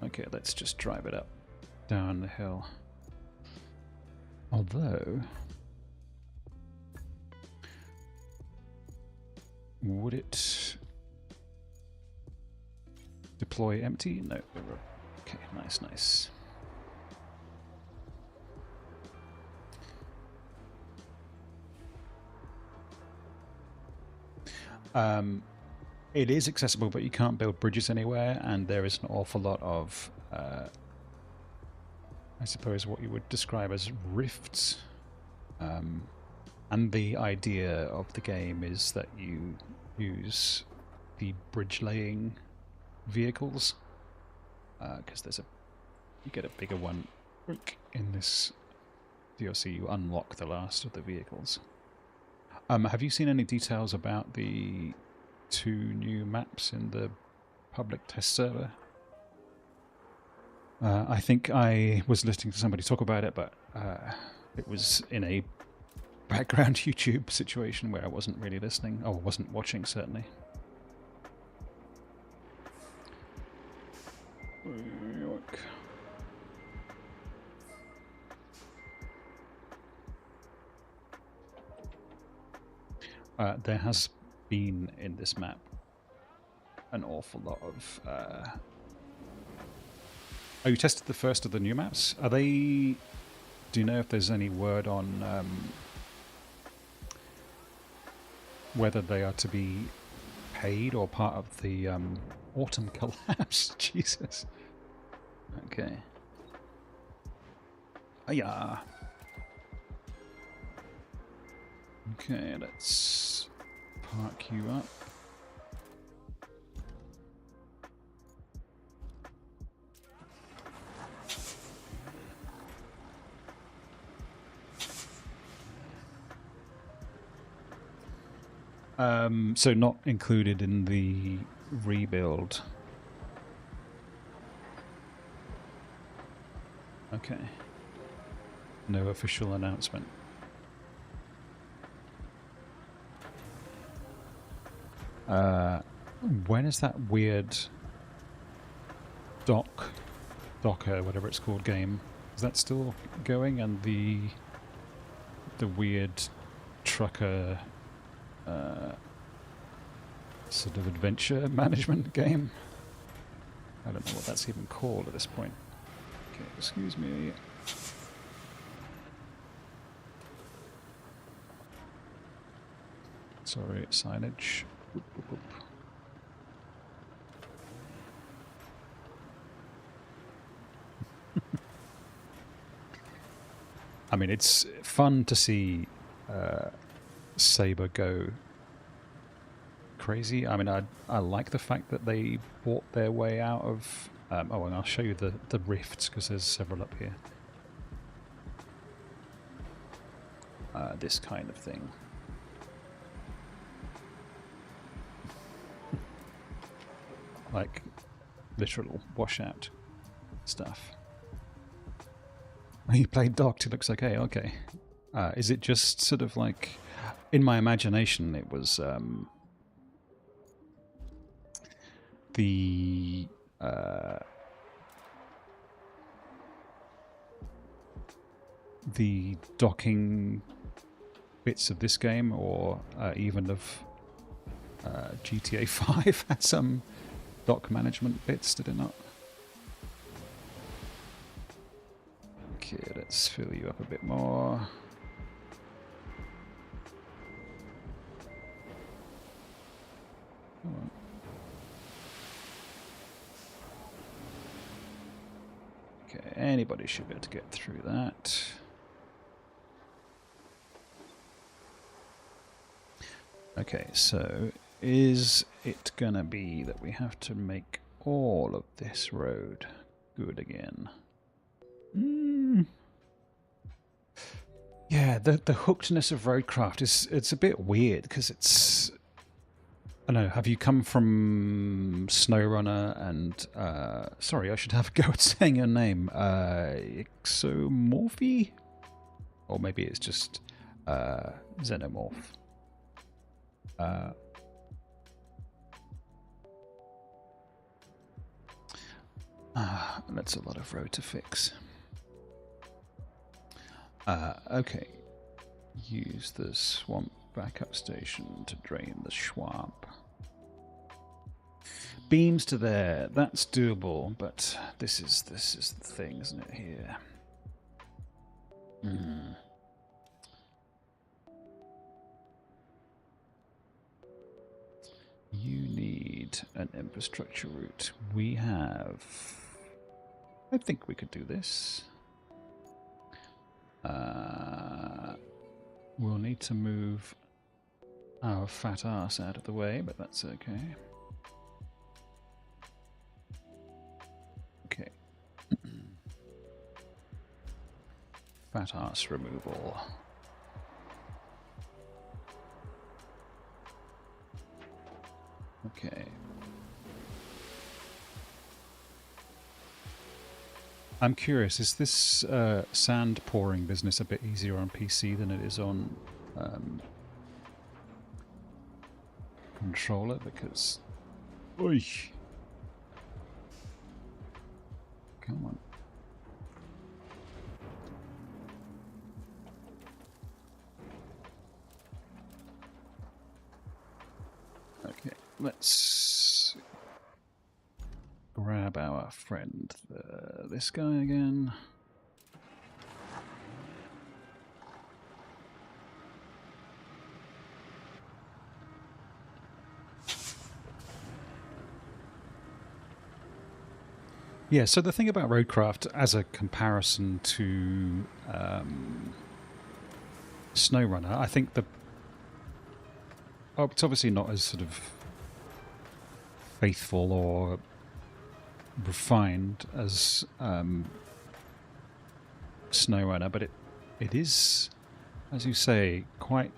Speaker 1: Okay, let's just drive it up down the hill. Although, would it deploy empty? No. Okay, nice. It is accessible, but you can't build bridges anywhere, and there is an awful lot of I suppose what you would describe as rifts And the idea of the game is that you use the bridge laying vehicles, because you get a bigger one in this DLC. You unlock the last of the vehicles. Have you seen any details about the 2 new maps in the public test server? I think I was listening to somebody talk about it, but it was in a background YouTube situation where I wasn't really listening, or wasn't watching, certainly. There has been in this map an awful lot of... Oh, you tested the first of the new maps? Are they... Do you know if there's any word on whether they are to be paid or part of the autumn collapse? Jesus. Okay. Yeah. Okay, let's park you up. So not included in the rebuild. Okay. No official announcement. When is that weird Docker, whatever it's called, game? Is that still going? And the weird trucker sort of adventure management game? I don't know what that's even called at this point. Okay, excuse me. Sorry, signage. Whoop, whoop, whoop. I mean, it's fun to see Saber go crazy. I mean, I like the fact that they bought their way out of... oh, and I'll show you the rifts, because there's several up here. This kind of thing. Like literal washout stuff. He played Docked, it looks okay, okay. Is it just sort of like... In my imagination, it was the docking bits of this game, or even of GTA 5 had some dock management bits, did it not? Okay, let's fill you up a bit more. Come on. Okay, anybody should be able to get through that. Okay, so is it gonna be that we have to make all of this road good again? Yeah, the hookedness of RoadCraft it's a bit weird, because it's... I don't know, have you come from SnowRunner and... sorry, I should have a go at saying your name. Exomorphy? Or maybe it's just Xenomorph. That's a lot of road to fix. Okay. Use the swamp backup station to drain the swamp. Beams to there. That's doable, but this is the thing, isn't it? Here. You need an infrastructure route. We have... I think we could do this. We'll need to move our fat ass out of the way, but that's okay. Okay. Fat ass removal. Okay. I'm curious, is this sand pouring business a bit easier on PC than it is on controller? Because... Oy! Come on. Okay, let's grab our friend, this guy again. Yeah, so the thing about RoadCraft as a comparison to SnowRunner, I think it's obviously not as sort of faithful or refined as SnowRunner, but it is, as you say, quite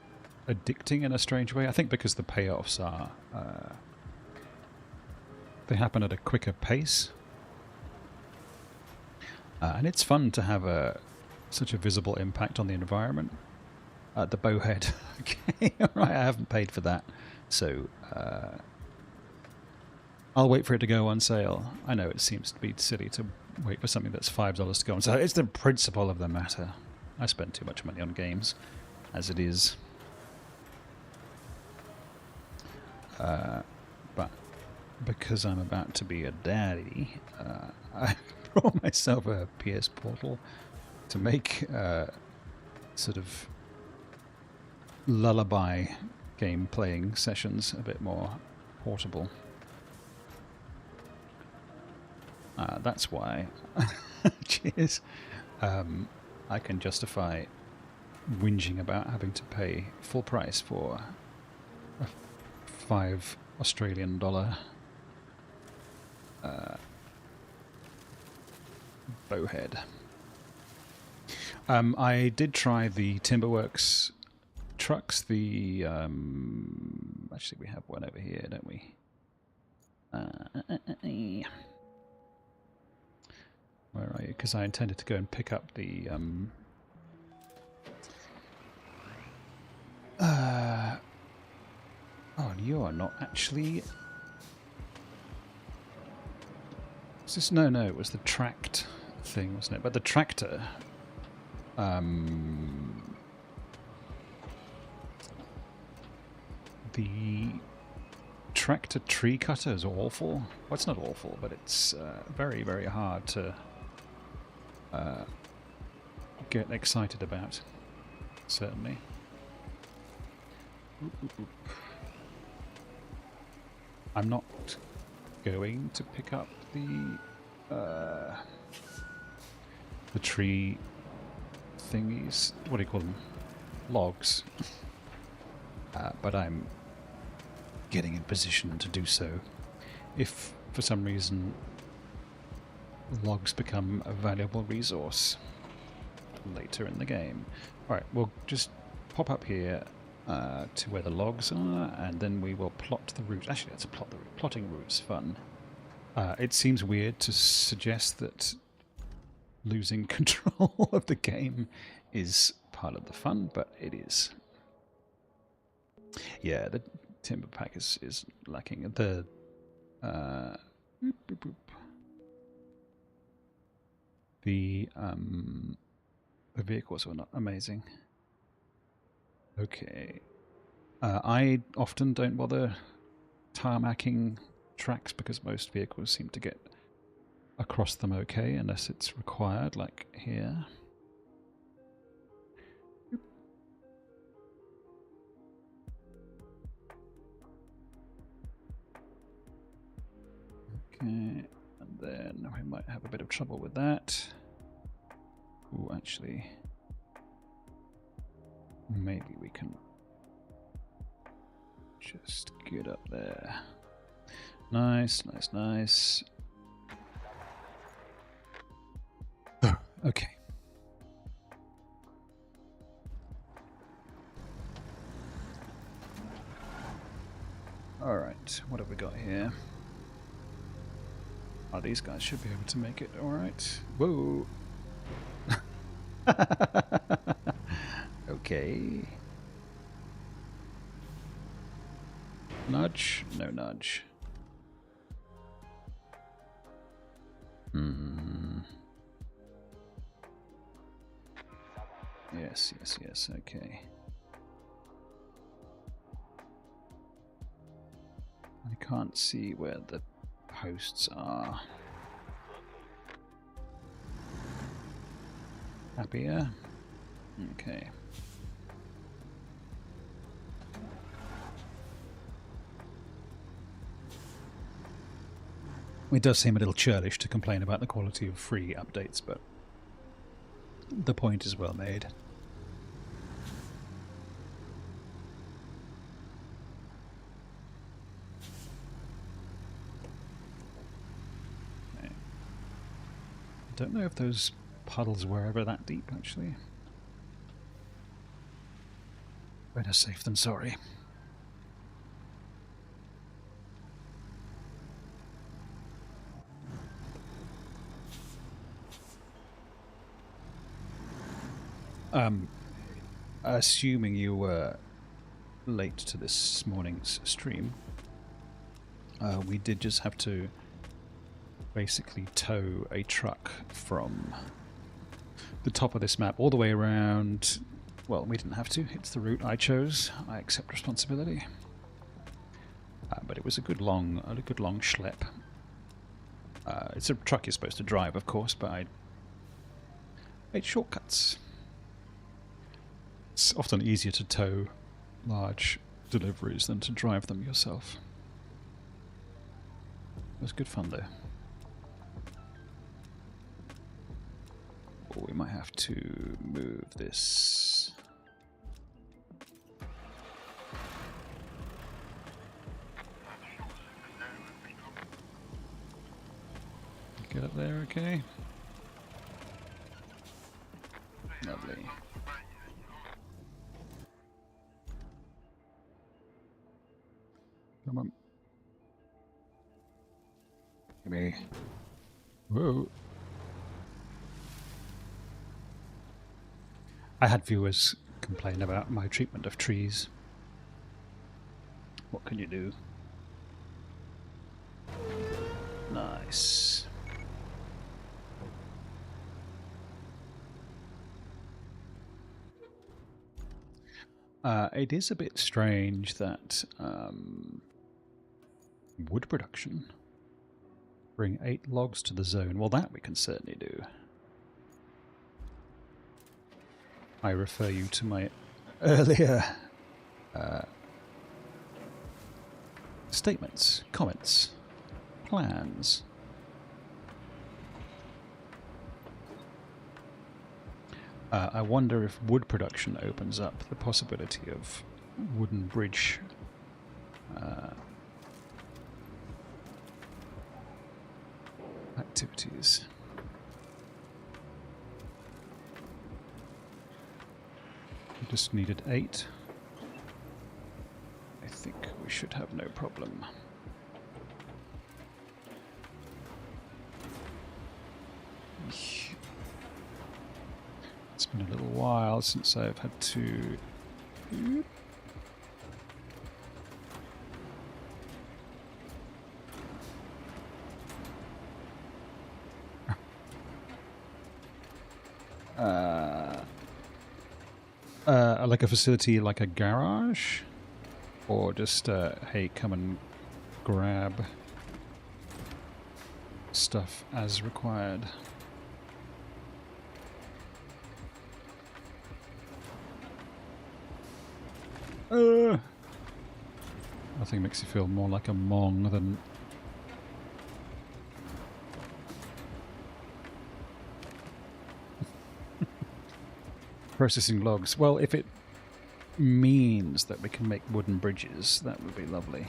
Speaker 1: addicting in a strange way. I think because the payoffs are they happen at a quicker pace, and it's fun to have such a visible impact on the environment. The bowhead. Okay, alright, I haven't paid for that, so I'll wait for it to go on sale. I know it seems to be silly to wait for something that's $5 to go on sale. It's the principle of the matter. I spend too much money on games, as it is. But because I'm about to be a daddy, I brought myself a PS Portal to make sort of lullaby game playing sessions a bit more portable. That's why, cheers, I can justify whinging about having to pay full price for a $5 Australian bowhead. I did try the Timberworks trucks. The actually, we have one over here, don't we? Where are you? Because I intended to go and pick up the oh, and you are not actually. Is this no? It was the tracked thing, wasn't it? But the tractor. The tractor tree cutter is awful. Well, it's not awful, but it's very, very hard to get excited about, certainly. Oop, oop, oop. I'm not going to pick up the tree thingies. What do you call them? Logs. But I'm getting in position to do so. If for some reason logs become a valuable resource later in the game. Alright, we'll just pop up here to where the logs are, and then we will plot the route. Actually, let's plot the route. Plotting route's fun. It seems weird to suggest that losing control of the game is part of the fun, but it is. Yeah, the timber pack is lacking. The vehicles were not amazing. Okay. I often don't bother tarmacking tracks because most vehicles seem to get across them okay unless it's required, like here. Okay, and then we might have a bit of trouble with that. Ooh, actually, Maybe we can just get up there. Nice, nice, nice. Oh, okay. Alright, what have we got here? Oh, these guys should be able to make it, alright. Whoa! Okay. Nudge? No nudge. Yes, yes, yes, okay. I can't see where the posts are. Happier? Okay. It does seem a little churlish to complain about the quality of free updates, but the point is well made. Okay. I don't know if those puddles were ever that deep, actually. Better safe than sorry. Assuming you were late to this morning's stream, we did just have to basically tow a truck from the top of this map all the way around. Well, we didn't have to. It's the route I chose. I accept responsibility. But it was a good long schlep. It's a truck you're supposed to drive, of course, but I made shortcuts. It's often easier to tow large deliveries than to drive them yourself. It was good fun, though. Or we might have to move this. Get up there, okay? Lovely. Come on. Give me. Whoa. I had viewers complain about my treatment of trees. What can you do? Nice. It is a bit strange that wood production bring 8 logs to the zone. Well, that we can certainly do. I refer you to my earlier statements, comments, plans. I wonder if wood production opens up the possibility of wooden bridge activities. We just needed 8. I think we should have no problem. It's been a little while since I've had to... like a facility like a garage? Or just, hey, come and grab stuff as required? Nothing makes you feel more like a Mong than... processing logs. Well, if it means that we can make wooden bridges, that would be lovely.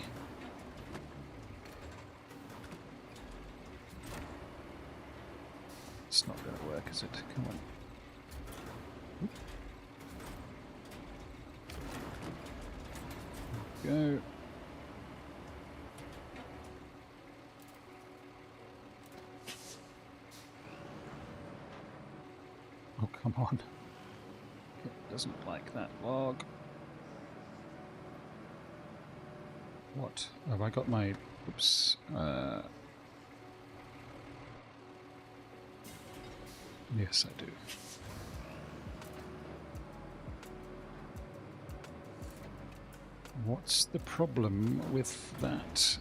Speaker 1: It's not going to work, is it? Come on. Go. Oh, come on. It doesn't like that log. What? Have I got my... Oops. Yes, I do. What's the problem with that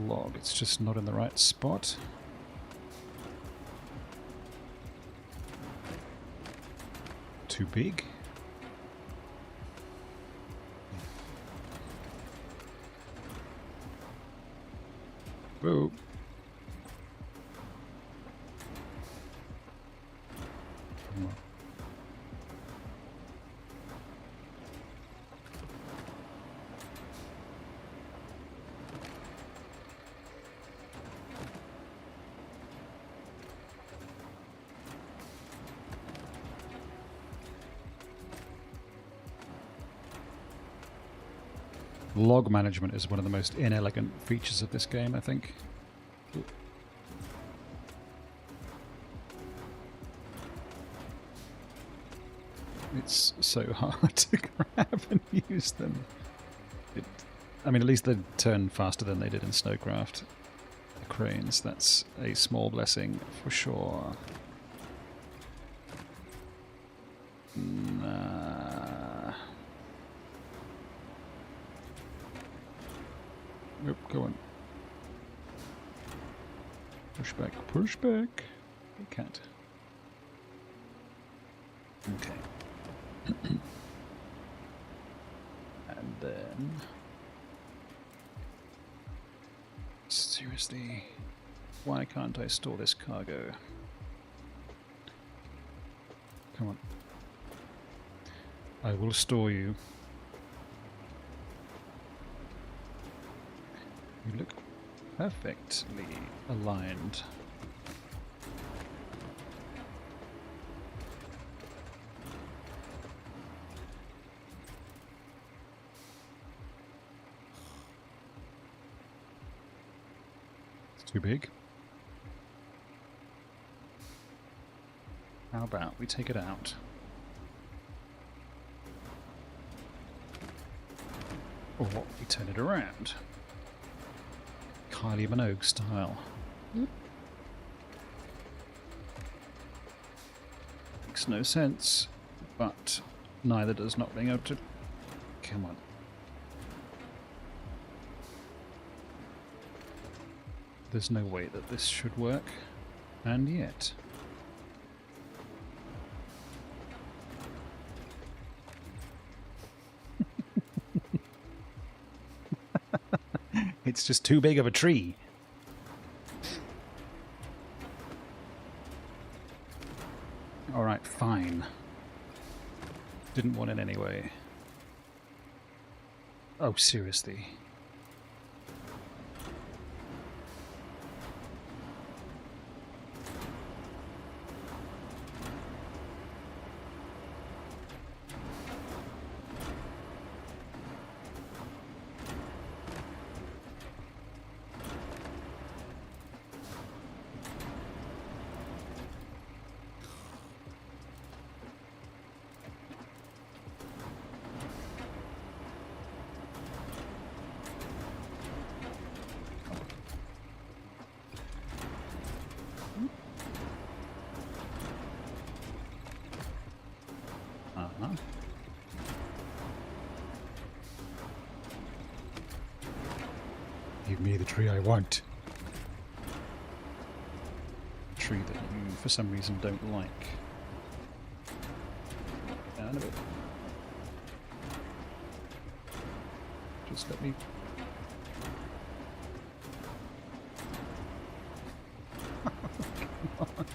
Speaker 1: log? It's just not in the right spot. Too big? Whoa. Come on. Log management is one of the most inelegant features of this game, I think. It's so hard to grab and use them. I mean, at least they turn faster than they did in SnowCraft. The cranes, that's a small blessing for sure. Nah. Nope, go on. Push back, push back. You can't. Okay. And then... Seriously, why can't I store this cargo? Come on. I will store you. You look perfectly aligned. It's too big. How about we take it out? Or we turn it around. Kylie Minogue style. Makes no sense, but neither does not being able to... Come on. There's no way that this should work, and yet... It's just too big of a tree. Alright, fine. Didn't want it anyway. Oh, seriously. Give me the tree I want. A tree that you, for some reason, don't like. Down a bit. Just let me... Come on.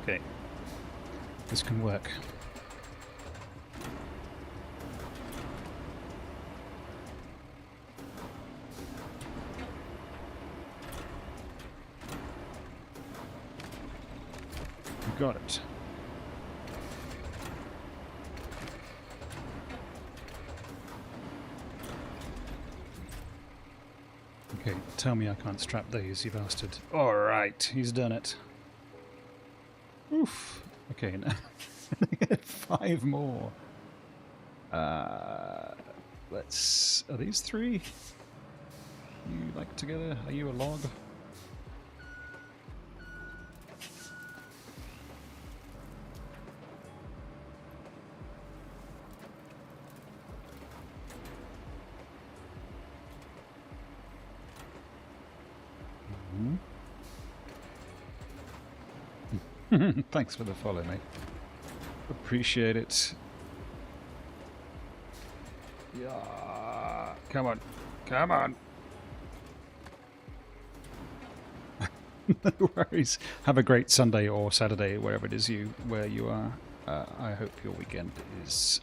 Speaker 1: Okay. This can work. You got it. Okay, tell me I can't strap these, you bastard. Alright, he's done it. Oof. Okay, now 5 more. Let's... Are these 3? You like together? Are you a log? Thanks for the follow, mate. Appreciate it. Yeah. Come on. Come on. No worries. Have a great Sunday or Saturday, wherever it is where you are. I hope your weekend is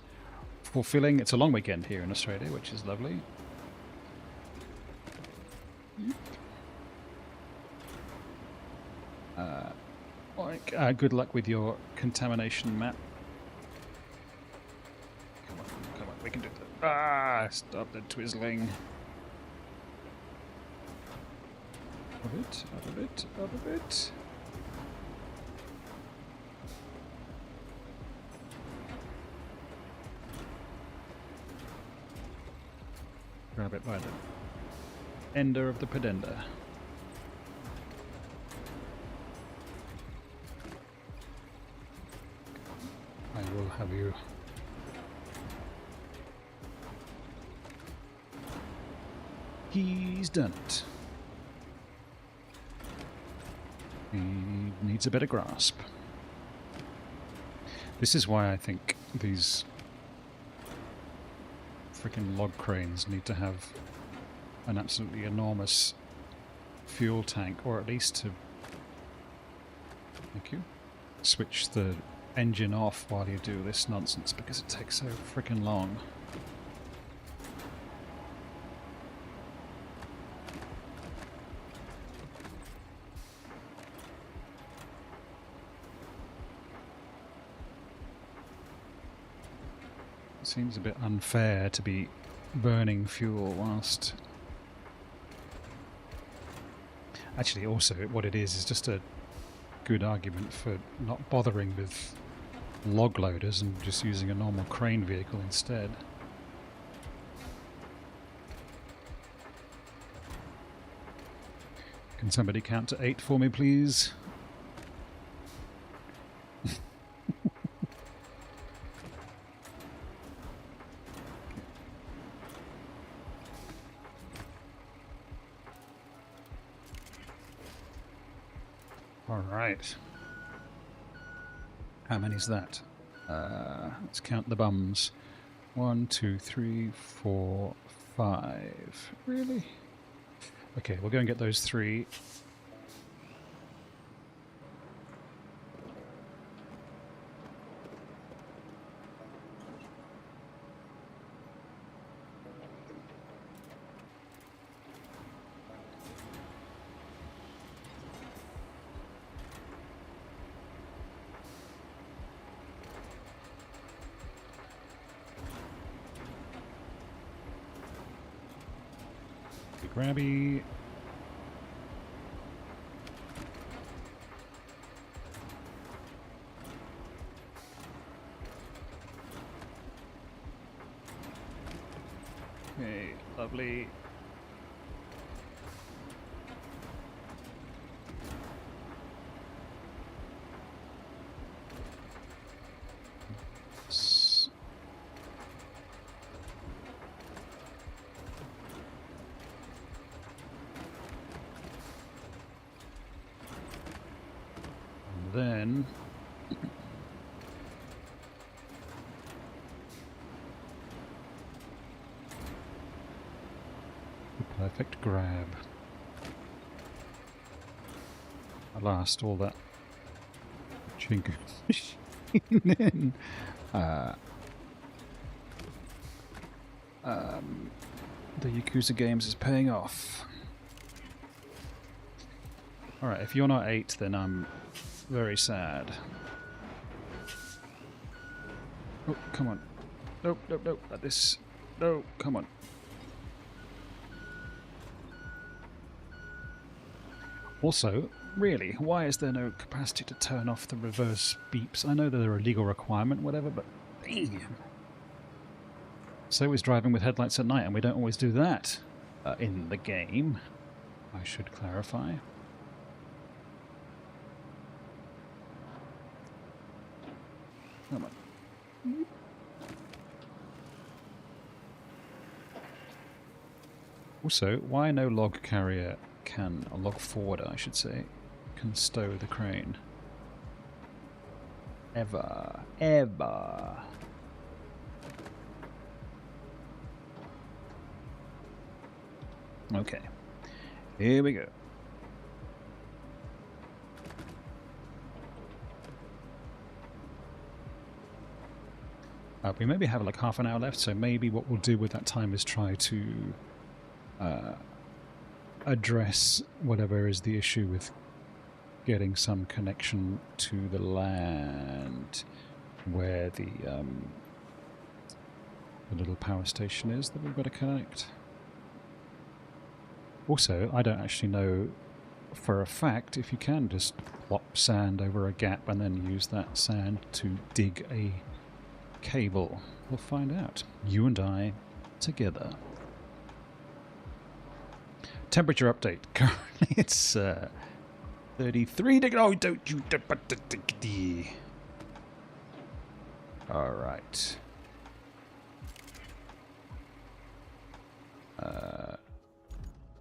Speaker 1: fulfilling. It's a long weekend here in Australia, which is lovely. Good luck with your contamination map. Come on, we can do that. Ah, stop the twizzling. Up a bit, up a bit, up a bit. Grab it by the ender of the pedenda. I will have you. He's done it. He needs a better grasp. This is why I think these freaking log cranes need to have an absolutely enormous fuel tank, or at least to, thank you, switch the engine off while you do this nonsense, because it takes so freaking long. It seems a bit unfair to be burning fuel whilst... Actually, also, what it is just a good argument for not bothering with log loaders and just using a normal crane vehicle instead. Can somebody count to 8 for me, please? All right. How many's that? Let's count the bums. 1, 2, 3, 4, 5. Really? Okay, we'll go and get those 3. Grabby. Okay, lovely. Then the perfect grab. At last, all that machine in. The Yakuza games is paying off. Alright, if you're not 8, then I'm very sad. Oh, come on. Nope, nope, nope. Like this. No, come on. Also, really, why is there no capacity to turn off the reverse beeps? I know that they're a legal requirement, whatever, but damn. So is driving with headlights at night, and we don't always do that in the game. I should clarify. Come on. Also, why no log carrier can, a log forwarder I should say, can stow the crane? Ever. Ever. Okay. Here we go. We maybe have like half an hour left, so maybe what we'll do with that time is try to address whatever is the issue with getting some connection to the land where the little power station is that we've got to connect. Also, I don't actually know for a fact if you can just plop sand over a gap and then use that sand to dig a cable. We'll find out. You and I together. Temperature update. Currently it's 33 degrees. Oh, don't you... Alright.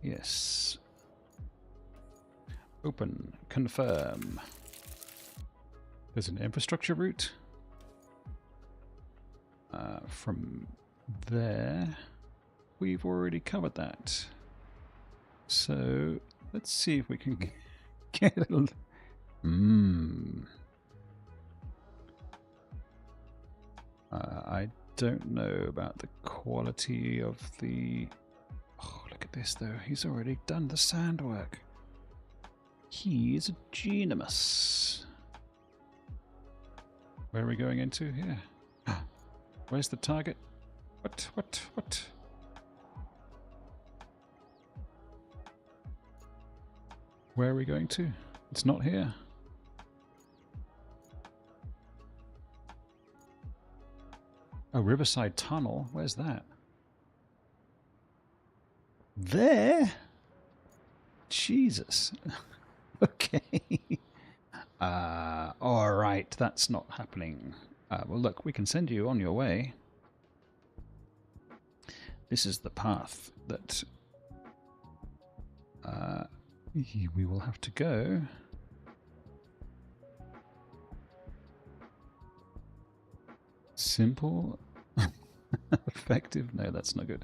Speaker 1: Yes. Open. Confirm. There's an infrastructure route. From there, we've already covered that. So let's see if we can get a... I don't know about the quality of the... Oh, look at this though. He's already done the sand work. He is a genius. Where are we going into here? Where's the target? What? Where are we going to? It's not here. Oh, Riverside Tunnel. Where's that? There? Jesus. Okay. Alright, that's not happening. Well, look, we can send you on your way. This is the path that we will have to go. Simple. Effective? No, that's not good.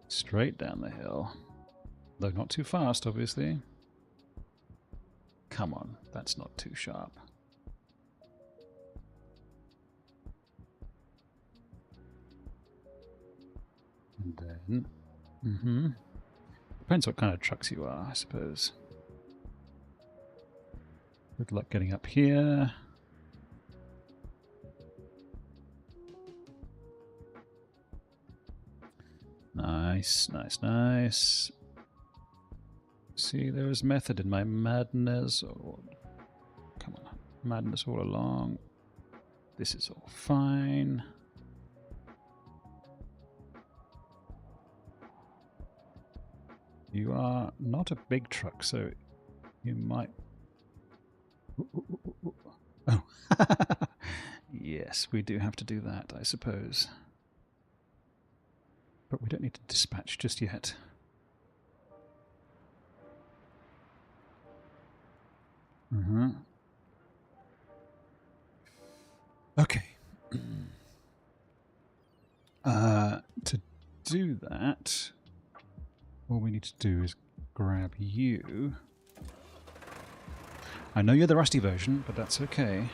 Speaker 1: Straight down the hill. Though not too fast, obviously. Come on, that's not too sharp. And then... Depends what kind of trucks you are, I suppose. Good luck getting up here. Nice, nice, nice. See, there was method in my madness. Oh, come on, madness all along. This is all fine. You are not a big truck, so you might... Oh, yes, we do have to do that, I suppose. But we don't need to dispatch just yet. Okay. To do that, all we need to do is grab you I know you're the rusty version, but that's okay.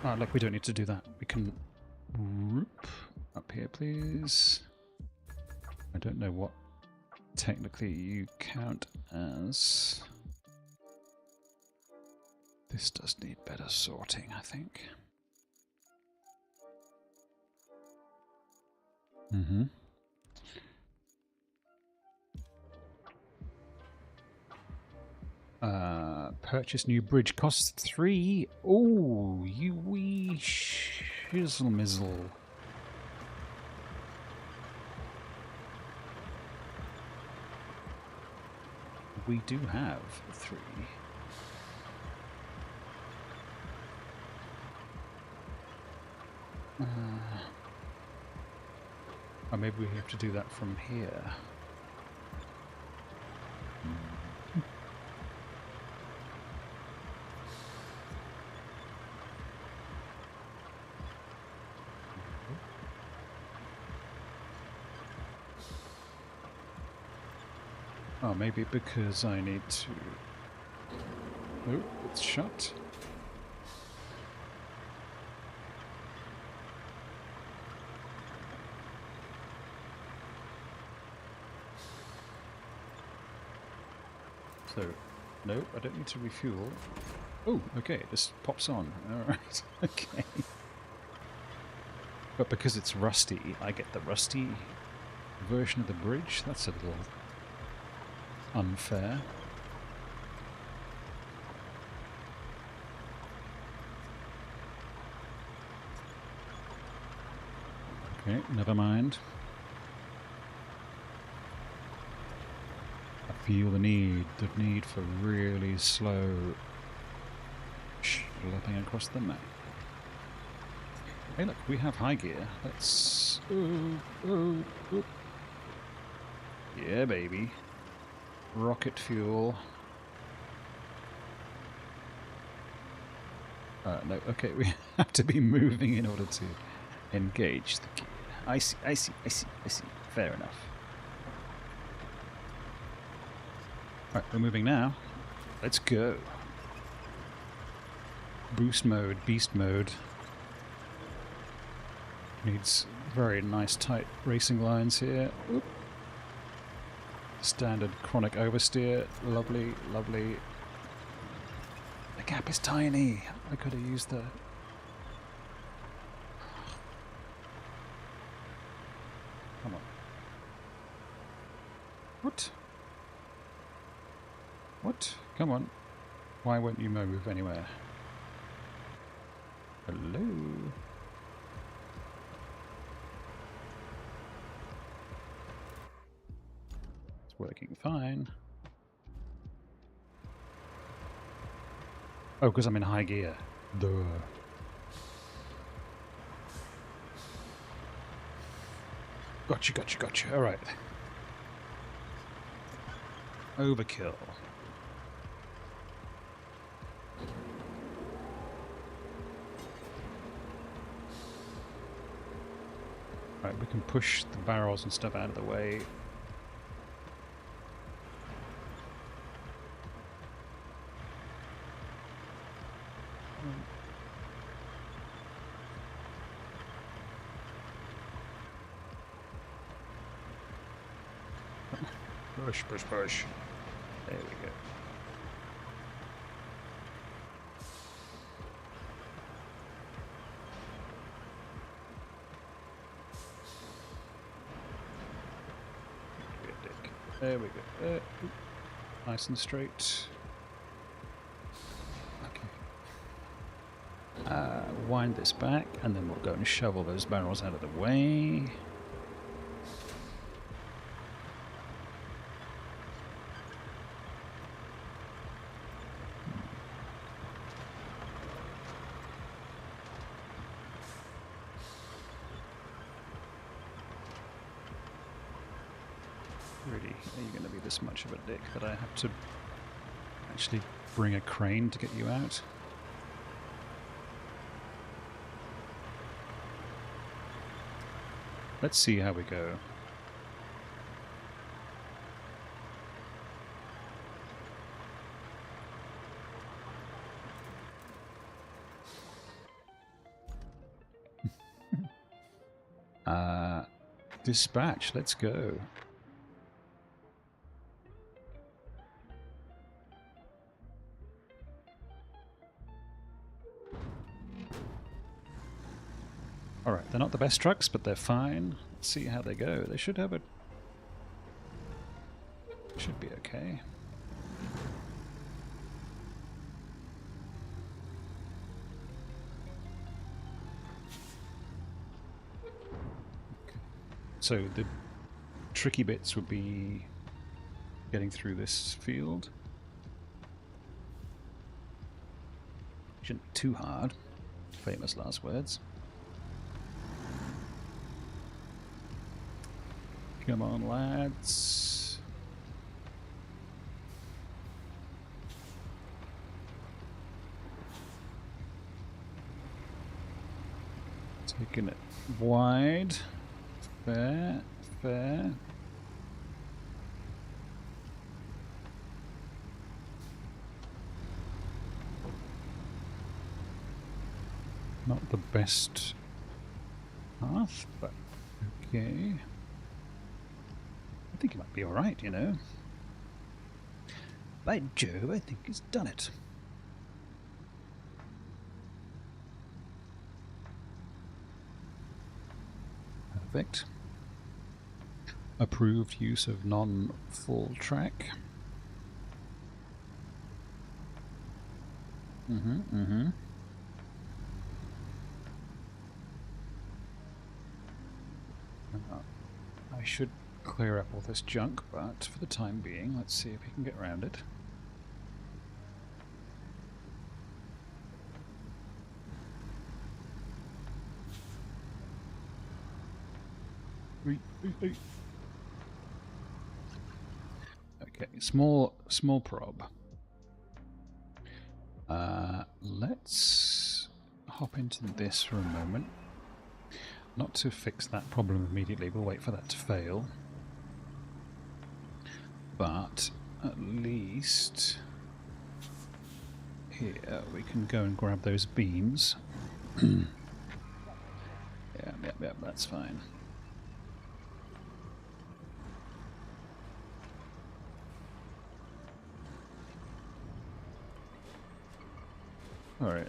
Speaker 1: Oh, look, we don't need to do that. We can... Whoop. Up here, please. I don't know what technically you count as. This does need better sorting, I think. Mm-hmm. Purchase new bridge costs 3. Oh, you wee shizzle mizzle. We do have 3. Or maybe we have to do that from here. Oh, maybe because I need to... Oh, it's shut. So, no, I don't need to refuel. Oh, okay, this pops on. Alright, okay. But because it's rusty, I get the rusty version of the bridge? That's a little unfair. Okay, never mind. I feel the need for really slow schlepping across the map. Hey look, we have high gear. Let's... Yeah, baby. Rocket fuel. No, okay, we have to be moving in order to engage the gear. I see. Fair enough. Alright, we're moving now. Let's go. Boost mode, beast mode. Needs very nice tight racing lines here. Oop. Standard chronic oversteer. Lovely, lovely. The gap is tiny. I could have used the... Come on. What? What? Come on. Why won't you move anywhere? Hello? It's working fine. Oh, because I'm in high gear. Duh. Gotcha. Alright. Overkill. Right, we can push the barrels and stuff out of the way. Push. There we go. There we go. Nice and straight. Okay. Wind this back, and then we'll go and shovel those barrels out of the way. Really, are you going to be this much of a dick that I have to actually bring a crane to get you out? Let's see how we go. Dispatch, let's go. Alright, they're not the best trucks, but they're fine. Let's see how they go. They should have a... should be okay. So the tricky bits would be getting through this field. Shouldn't be too hard. Famous last words. Come on, lads. Taking it wide. Fair, fair. Not the best path, but okay. I think it might be alright, you know. By Jove, I think he's done it. Perfect. Approved use of non-full track. I should clear up all this junk, but for the time being, let's see if we can get around it. Okay, small prob. Let's hop into this for a moment. Not to fix that problem immediately, we'll wait for that to fail. But at least here we can go and grab those beams. Yep, that's fine.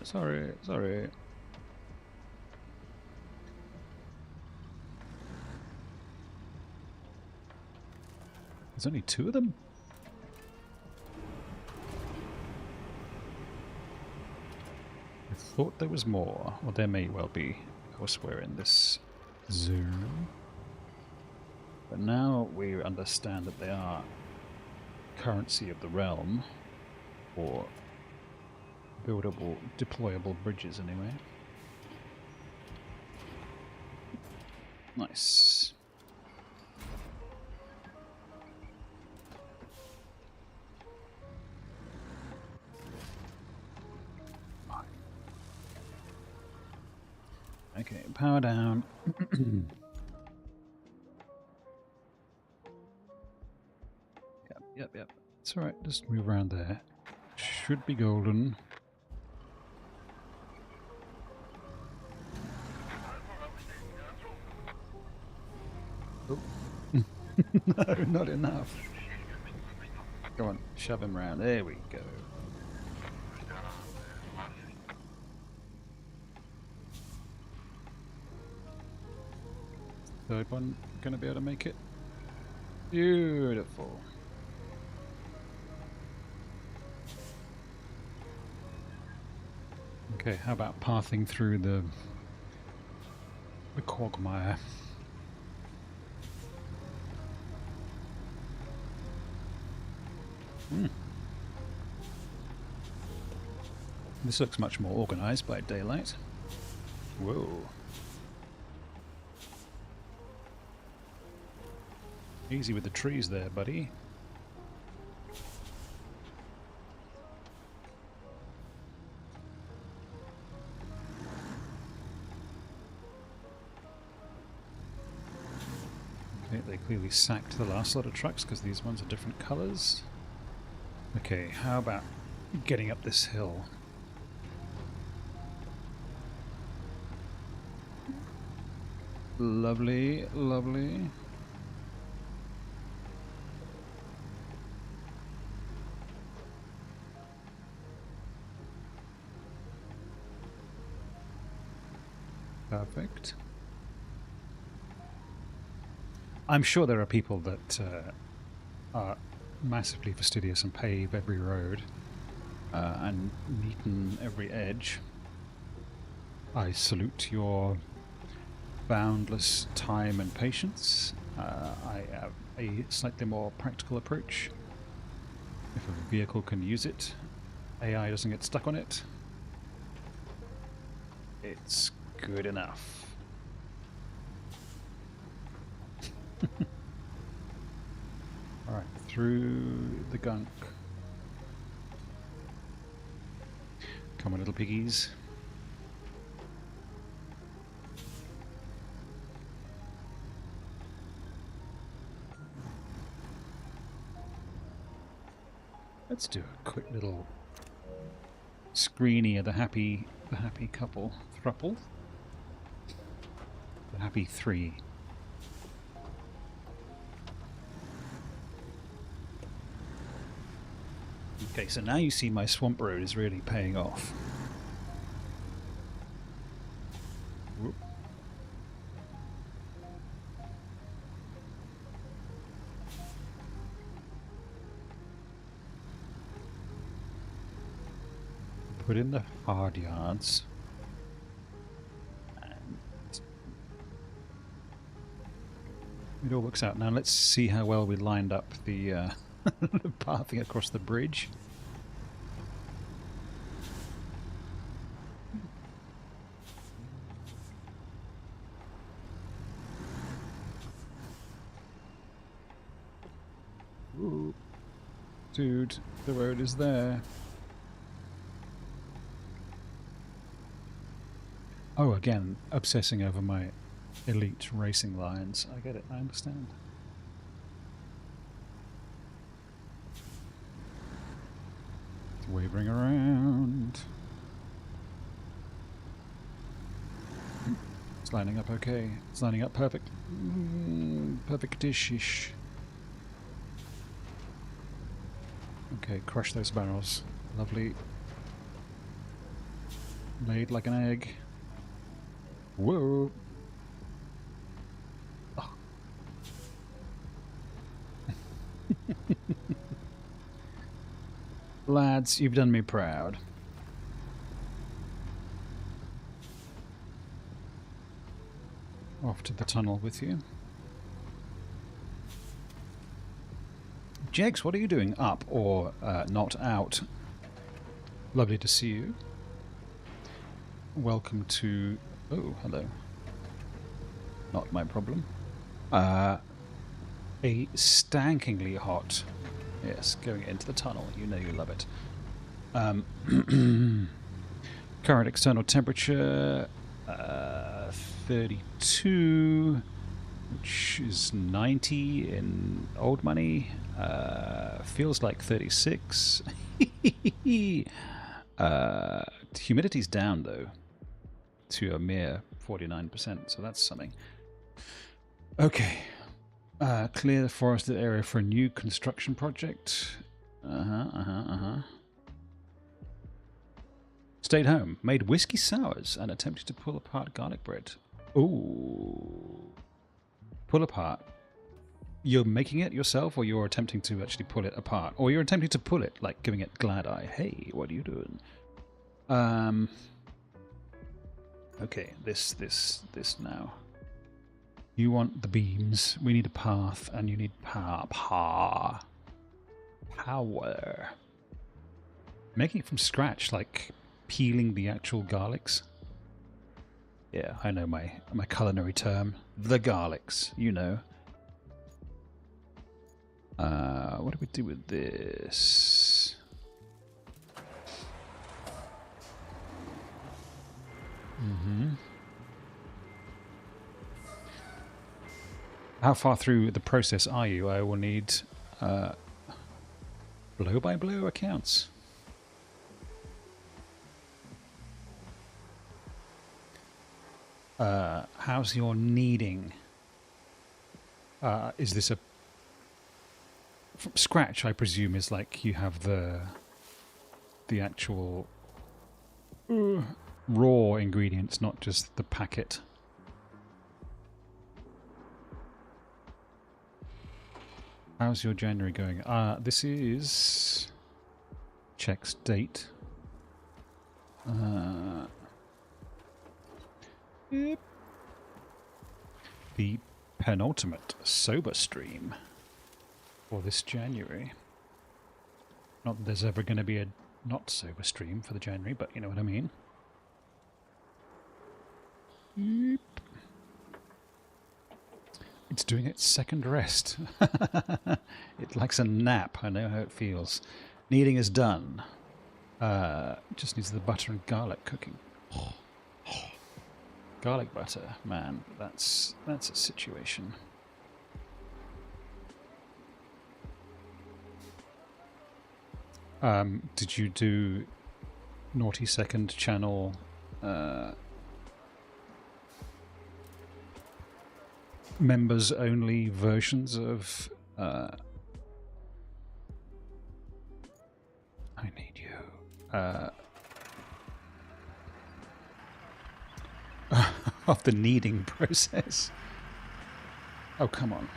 Speaker 1: Sorry. There's only 2 of them? I thought there was more, or there may well be elsewhere in this zone. But now we understand that they are currency of the realm, or buildable, deployable bridges anyway. Nice. Okay, power down. Yep. It's alright, just move around there. Should be golden. Oh. No, not enough. Go on, shove him round. There we go. Third one gonna be able to make it. Beautiful. Okay, how about pathing through the quagmire? This looks much more organized by daylight. Whoa. Easy with the trees there, buddy. Okay, they clearly sacked the last lot of trucks because these ones are different colours. Okay, how about getting up this hill? Lovely, lovely. Perfect. I'm sure there are people that are massively fastidious and pave every road and neaten every edge. I salute your boundless time and patience. I have a slightly more practical approach. If a vehicle can use it, AI doesn't get stuck on it, it's good enough. Alright, through the gunk. Come on, little piggies. Let's do a quick little screeny of the happy couple, thruple, the happy three. Okay, so now you see my swamp road is really paying off. Whoop. Put in the hard yards. And it all works out. Now let's see how well we lined up the pathing across the bridge. Ooh. Dude, the road is there. Oh, again, obsessing over my elite racing lines. I get it, I understand. It's wavering around. It's lining up okay. It's lining up perfect. Perfect-ish. Okay, crush those barrels. Lovely. Laid like an egg. Whoa! Oh. Lads, you've done me proud. Off to the tunnel with you. Jegs, what are you doing? Up or not out? Lovely to see you. Welcome to... Oh, hello. Not my problem. A stankingly hot... Yes, going into the tunnel. You know you love it. Current external temperature... 32... which is 90 in old money. Feels like 36. Humidity's down, though, to a mere 49%, so that's something. Okay. Clear the forested area for a new construction project. Stayed home, made whiskey sours, and attempted to pull apart garlic bread. Ooh. Pull apart. You're making it yourself, or you're attempting to actually pull it apart? Or you're attempting to pull it, like giving it glad eye. Hey, what are you doing? Okay, this now. You want the beams. We need a path, and you need power. Making it from scratch, like peeling the actual garlics. Yeah, I know my culinary term. The garlics, you know. What do we do with this? How far through the process are you? I will need blow-by-blow accounts. How's your kneading? Is this a... From scratch, I presume, is like you have the actual raw ingredients, not just the packet. How's your January going? This is... Checks date. Yep. The penultimate sober stream for this January. Not that there's ever going to be a not sober stream for the January, but you know what I mean. Yep. It's doing its second rest. It likes a nap. I know how it feels. Kneading is done. Just needs the butter and garlic cooking. Garlic butter, man, that's a situation. Did you do Naughty Second channel members only versions of I need you of the kneading process? Oh, come on.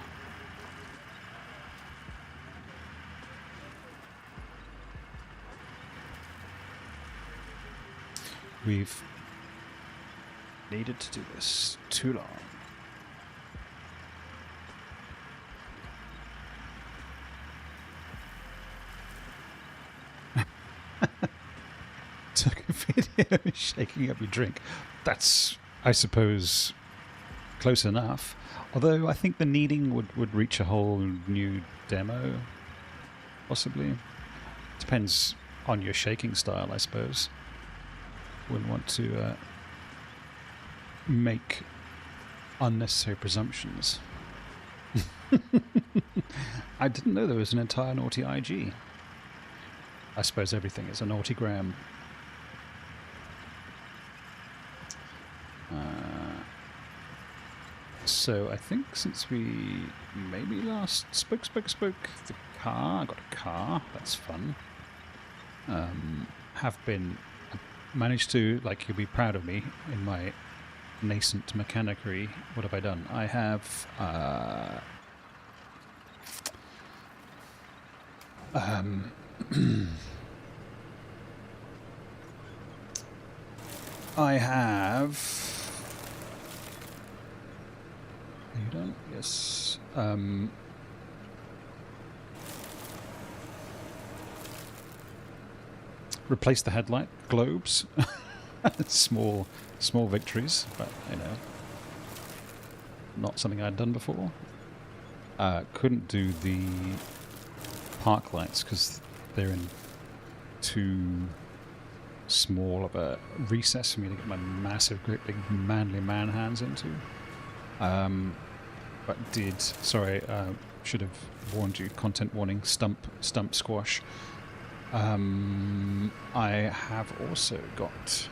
Speaker 1: We've needed to do this too long. Took a video shaking up your drink. That's, I suppose, close enough. Although I think the kneading would reach a whole new demo, possibly. Depends on your shaking style, I suppose. Wouldn't want to make unnecessary presumptions. I didn't know there was an entire naughty IG. I suppose everything is a naughtygram. So I think since we maybe last spoke the car, I got a car, that's fun. Managed to, like, you'll be proud of me in my nascent mechanicry. What have I done? I have I have... Are you done? Yes. Replace the headlight globes. small victories, but you know, not something I'd done before. Couldn't do the park lights because they're in too small of a recess for me to get my massive, great big manly man hands into. But should have warned you, content warning, stump squash. I have also got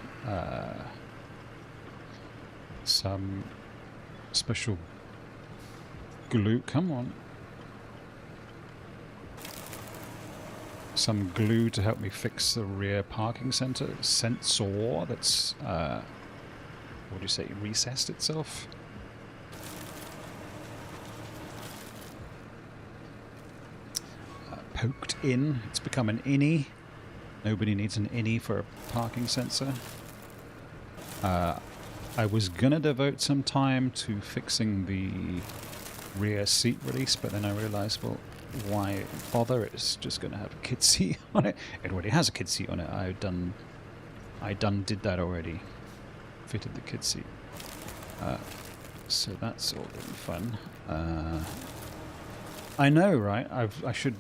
Speaker 1: some special glue, come on. Some glue to help me fix the rear parking sensor that's, what do you say, recessed itself? Poked in. It's become an innie. Nobody needs an innie for a parking sensor. I was gonna devote some time to fixing the rear seat release, but then I realized, well, why bother? It's just gonna have a kid seat on it. It already has a kid seat on it. I did that already. Fitted the kid seat. So that's all been fun. I know, right? I should...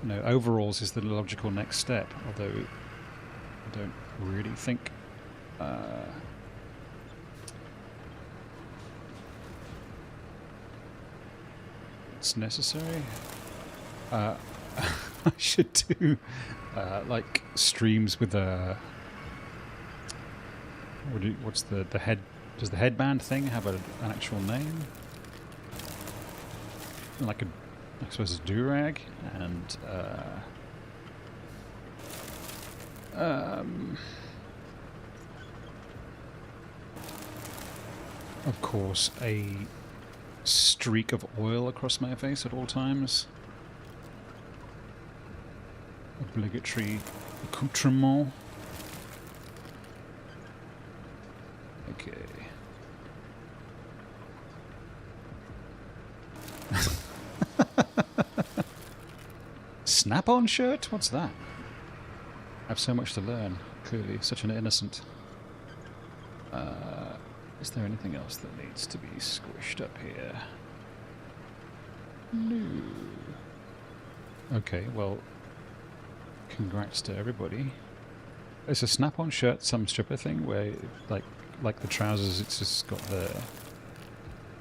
Speaker 1: No, overalls is the logical next step, although I don't really think it's necessary. I should do like streams with a what's the Does the headband thing have an actual name? Like a, I suppose it's do-rag, and of course, a streak of oil across my face at all times. Obligatory accoutrement. Okay. Snap-on shirt? What's that? I have so much to learn. Clearly, such an innocent. Is there anything else that needs to be squished up here? No. Okay, well, congrats to everybody. It's a snap-on shirt, some stripper thing where, like the trousers, it's just got the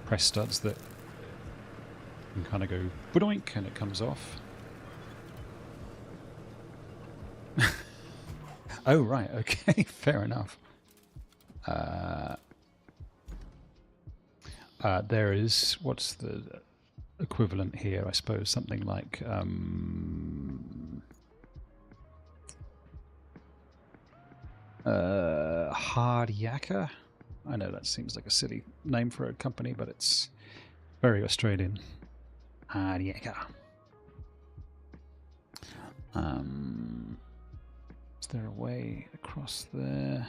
Speaker 1: press studs that you can kind of go boink and it comes off. Oh, right, okay, fair enough. There is, what's the equivalent here, I suppose, something like hard yakka. I know that seems like a silly name for a company, but it's very Australian. Hard yakka. Is there a way across there?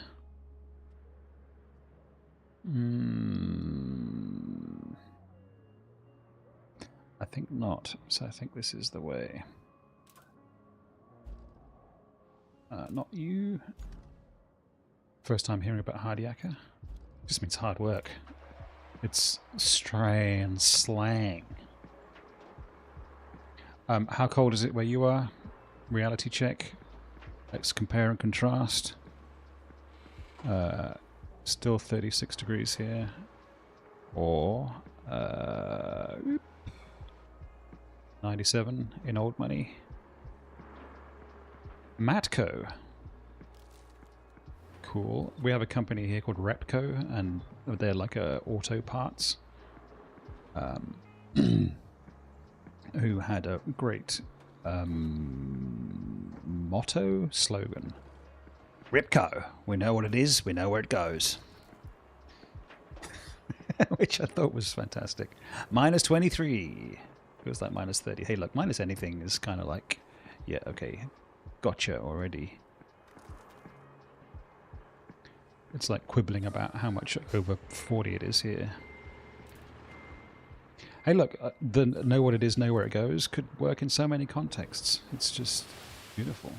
Speaker 1: I think not, so I think this is the way. Not you. First time hearing about hard yakka. Just means hard work. It's Australian slang. How cold is it where you are? Reality check. Let's compare and contrast. Still 36 degrees here. Or 97 in old money. Matco. Cool. We have a company here called Repco, and they're like auto parts. Who had a great motto, slogan. Ripco, we know what it is, we know where it goes. Which I thought was fantastic. Minus 23. Feels like minus 30. Hey, look, minus anything is kind of like, yeah, okay, gotcha already. It's like quibbling about how much over 40 it is here. Hey, look, the know what it is, know where it goes could work in so many contexts. It's just beautiful.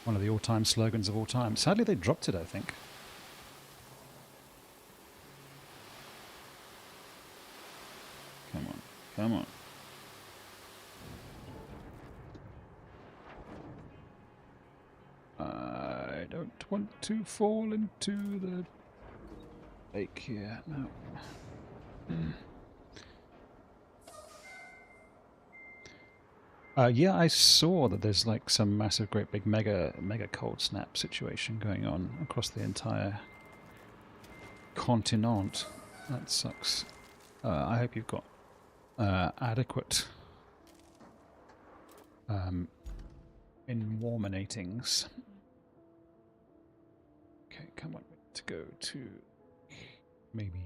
Speaker 1: One of the all-time slogans of all time. Sadly, they dropped it, I think. Come on, come on. I don't want to fall into the lake here. No. Yeah, I saw that there's like some massive, great big mega cold snap situation going on across the entire continent. That sucks. I hope you've got adequate enwarminatings. Okay, come on, to go to maybe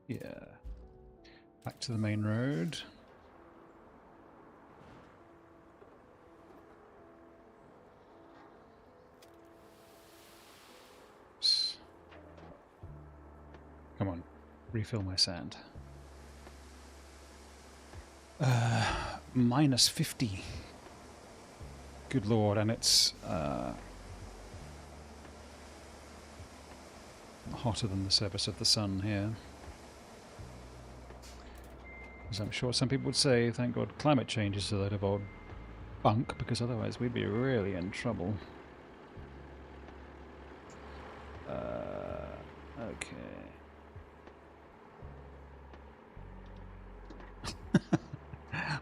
Speaker 1: here. Back to the main road. Come on, refill my sand. Minus 50. Good lord, and it's hotter than the surface of the sun here. As I'm sure some people would say, thank God climate change is a load of old bunk, because otherwise we'd be really in trouble. Okay.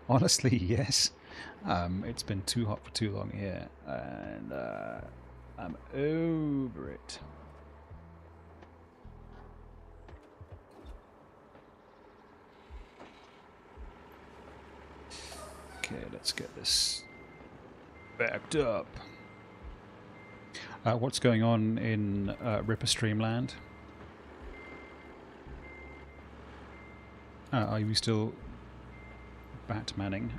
Speaker 1: Honestly, yes. It's been too hot for too long here, and I'm over it. Okay, let's get this backed up. What's going on in Ripper Streamland? Are you still Batmaning?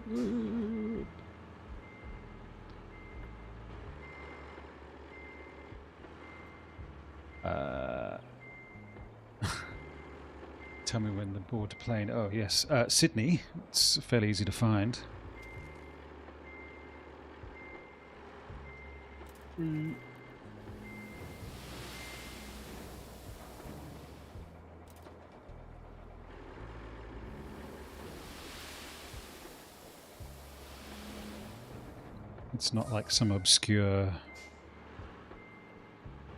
Speaker 1: Tell me when the board to plane. Oh yes, Sydney. It's fairly easy to find. It's not like some obscure...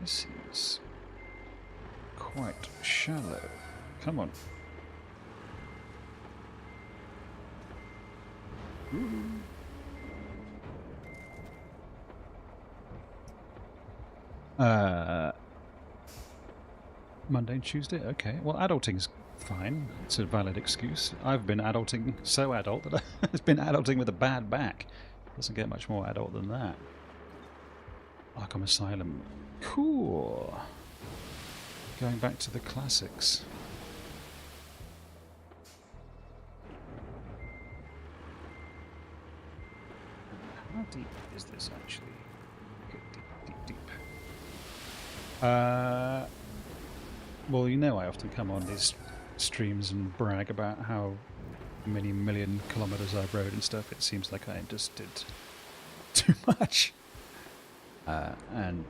Speaker 1: This is quite shallow. Come on. Monday and Tuesday? Okay. Well, adulting's fine. It's a valid excuse. I've been adulting so adult that I've been adulting with a bad back. Doesn't get much more adult than that. Arkham Asylum. Cool. Going back to the classics. How deep is this actually? Okay, deep. Well, you know I often come on these streams and brag about how many million kilometers I've rode and stuff. It seems like I just did too much. And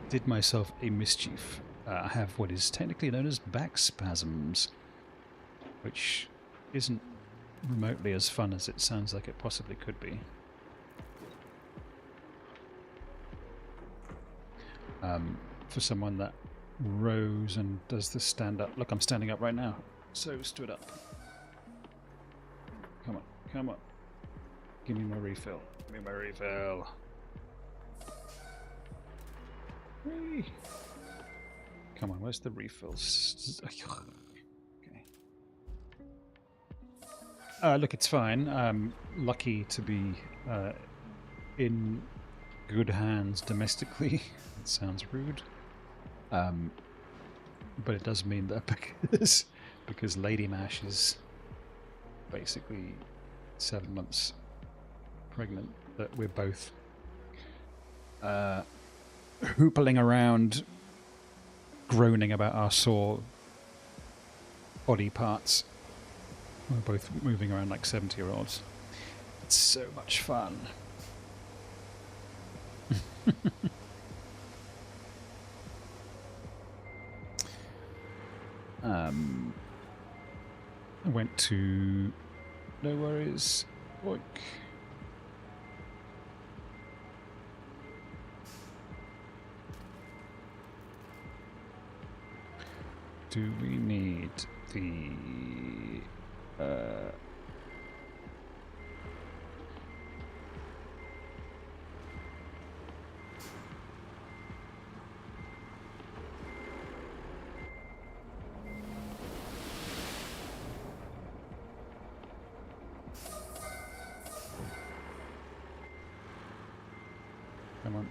Speaker 1: did myself a mischief. I have what is technically known as back spasms, which isn't remotely as fun as it sounds like it possibly could be. For someone that rows and does the stand-up. Look, I'm standing up right now. So stood up. Come on, come on. Give me my refill. Give me my refill. Whee! Come on, where's the refills? Okay. Look, it's fine. I'm lucky to be in good hands domestically. It sounds rude. But it does mean that because Lady Mash is basically 7 months pregnant, that we're both hoopling around, groaning about our sore body parts. We're both moving around like 70-year-olds. It's so much fun. I went to No Worries. Oink. Do we need the come on.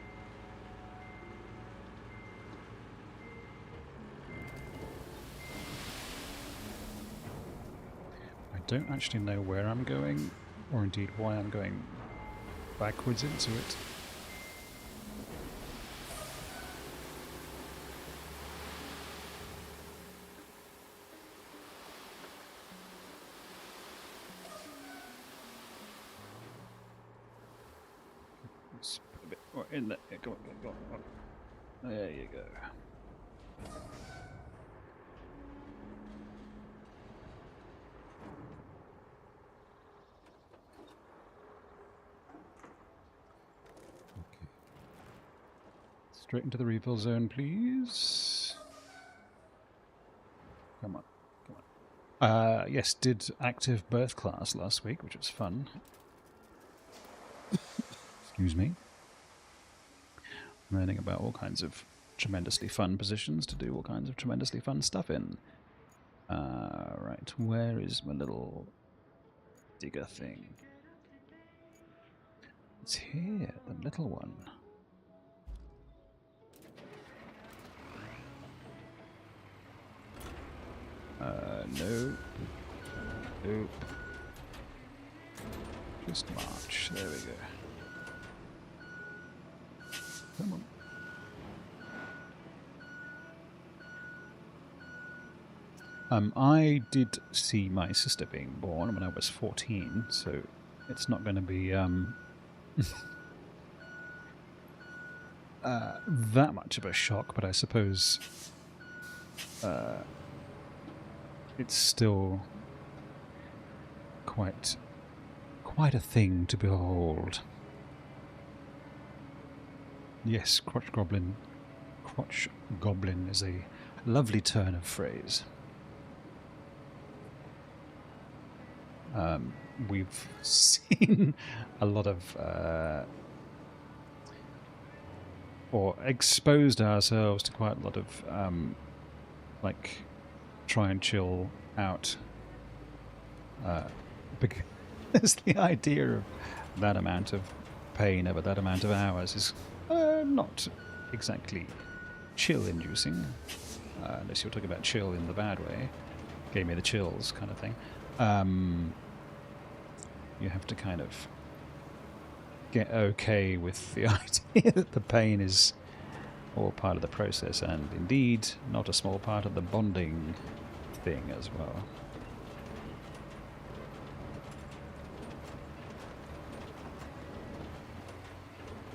Speaker 1: I don't actually know where I'm going, or indeed why I'm going backwards into it. Let's put a bit more in there. Yeah, go on. There you go. Straight into the refill zone, please. Come on, come on. Yes, did active birth class last week, which was fun. Excuse me. Learning about all kinds of tremendously fun positions to do all kinds of tremendously fun stuff in. Right, where is my little digger thing? It's here, the little one. No. Nope. Just march. There we go. Come on. I did see my sister being born when I was 14, so it's not going to be that much of a shock, but I suppose it's still quite a thing to behold. Yes, crotch goblin is a lovely turn of phrase. We've seen a lot of or exposed ourselves to quite a lot of like try and chill out because the idea of that amount of pain over that amount of hours is not exactly chill inducing, unless you're talking about chill in the bad way, gave me the chills kind of thing. You have to kind of get okay with the idea that the pain is all part of the process, and indeed not a small part of the bonding thing as well.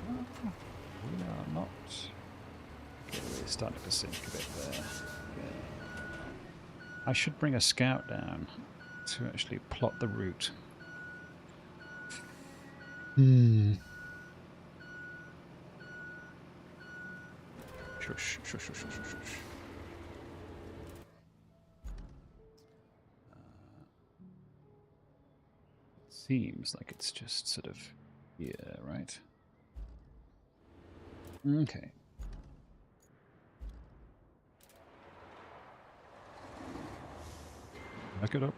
Speaker 1: We are not... Okay, we're starting to sink a bit there. Yeah. I should bring a scout down to actually plot the route. Shush, shush, shush, shush, shush. Seems like it's just sort of here, right? Okay. Back it up.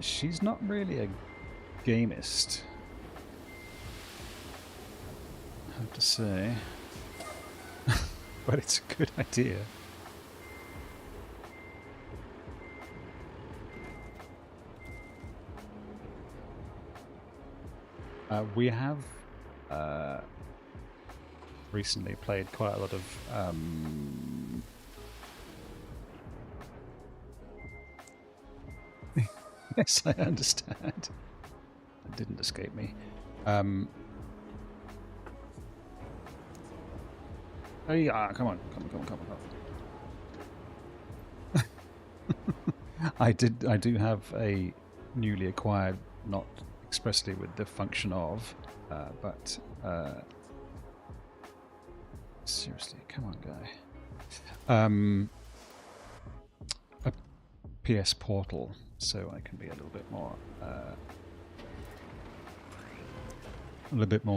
Speaker 1: She's not really a gamist, I have to say, but it's a good idea. We have recently played quite a lot of yes, I understand. It didn't escape me. Oh yeah, come on. I do have a newly acquired, not expressly with the function of, but seriously, come on, guy. A PS Portal, so I can be a little bit more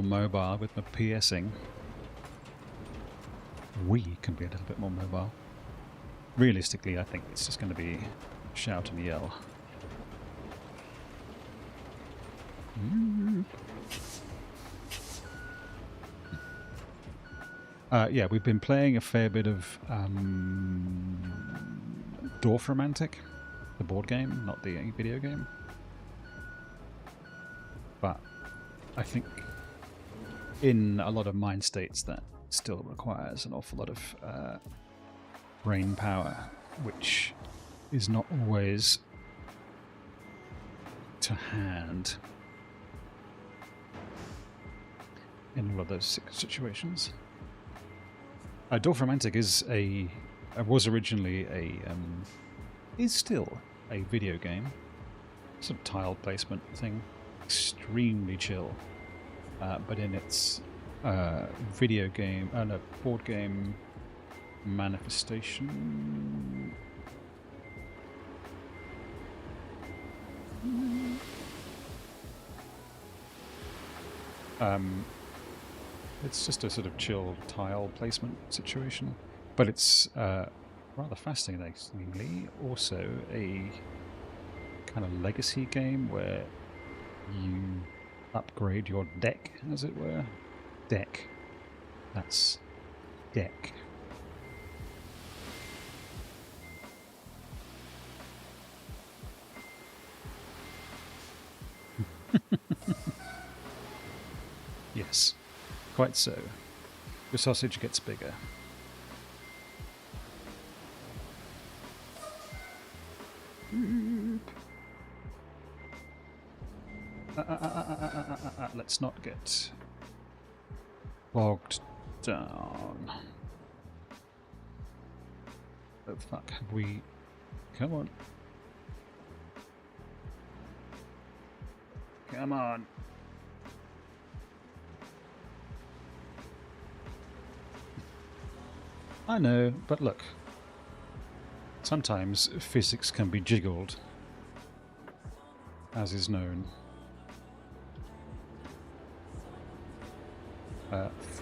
Speaker 1: mobile with my PSing. We can be a little bit more mobile. Realistically, I think it's just going to be shout and yell. Yeah, we've been playing a fair bit of Dwarf Romantic, the board game, not the video game. But I think in a lot of mind states that still requires an awful lot of brain power, which is not always to hand in a lot of those situations. Dwarf Romantic is was originally is still a video game, sort of tile placement thing. Extremely chill. But in its video game, no, board game manifestation. It's just a sort of chill tile placement situation, but it's rather fascinatingly also a kind of legacy game where you upgrade your deck, as it were. Deck. That's deck. Yes, quite so. Your sausage gets bigger. Let's not get bogged down. Oh fuck, have we... Come on. Come on. I know, but look. Sometimes physics can be jiggled, as is known.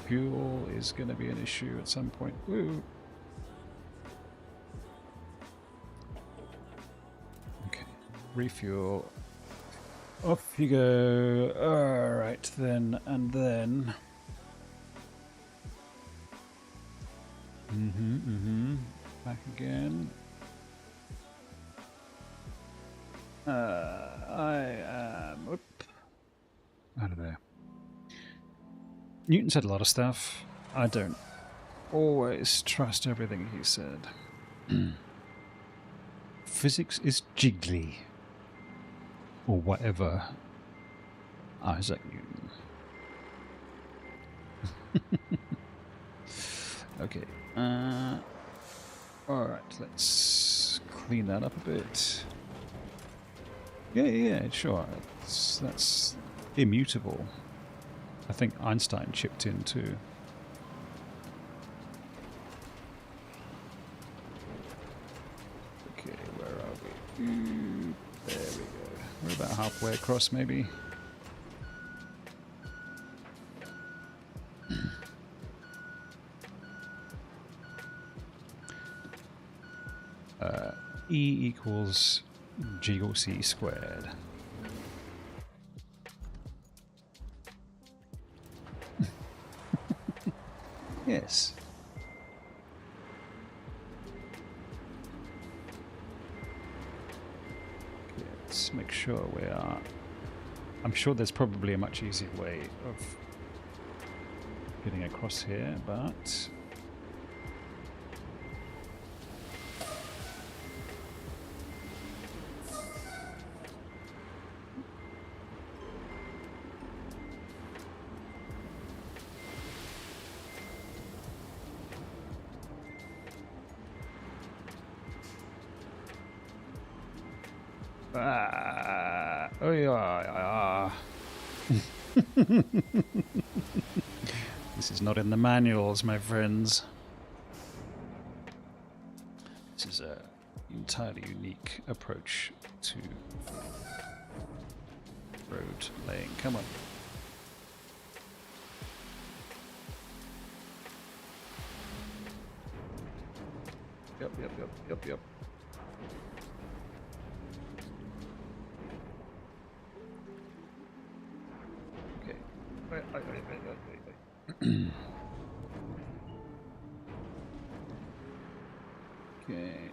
Speaker 1: Fuel is going to be an issue at some point. Woo! Okay, refuel. Off you go. Alright then, and then... Back again. I am... out of there. Newton said a lot of stuff. I don't always trust everything he said. Physics is jiggly. Or whatever. Isaac Newton. Okay. Alright, let's clean that up a bit. Yeah, sure. That's immutable. I think Einstein chipped in too. Okay, where are we? There we go. We're about halfway across, maybe. E equals GOC squared. Yes. Okay, let's make sure we are... I'm sure there's probably a much easier way of getting across here, but... oh yeah. This is not in the manuals, my friends. This is an entirely unique approach to road laying. Come on. Yep. Okay. Wait. Okay.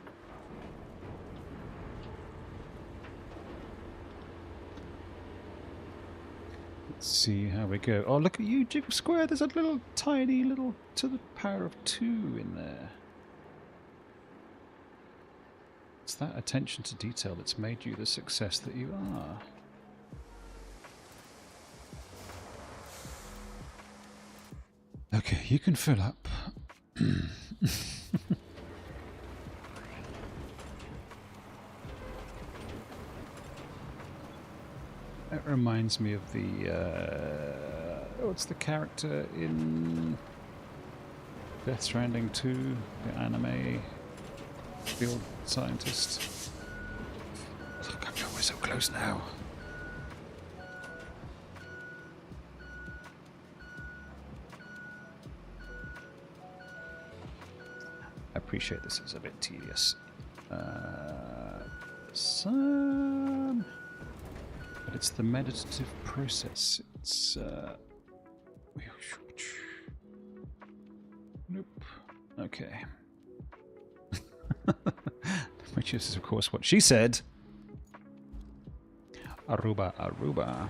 Speaker 1: Let's see how we go. Oh, look at you, Jiggle Square. There's a little tiny little to the power of 2 in there. It's that attention to detail that's made you the success that you are. Okay, you can fill up. It reminds me of the... what's the character in Death Stranding 2? The anime field scientist. Look, we're so close now. I appreciate this is a bit tedious. Sun... But it's the meditative process. It's... Nope. Okay. Which is, of course, what she said. Aruba, Aruba.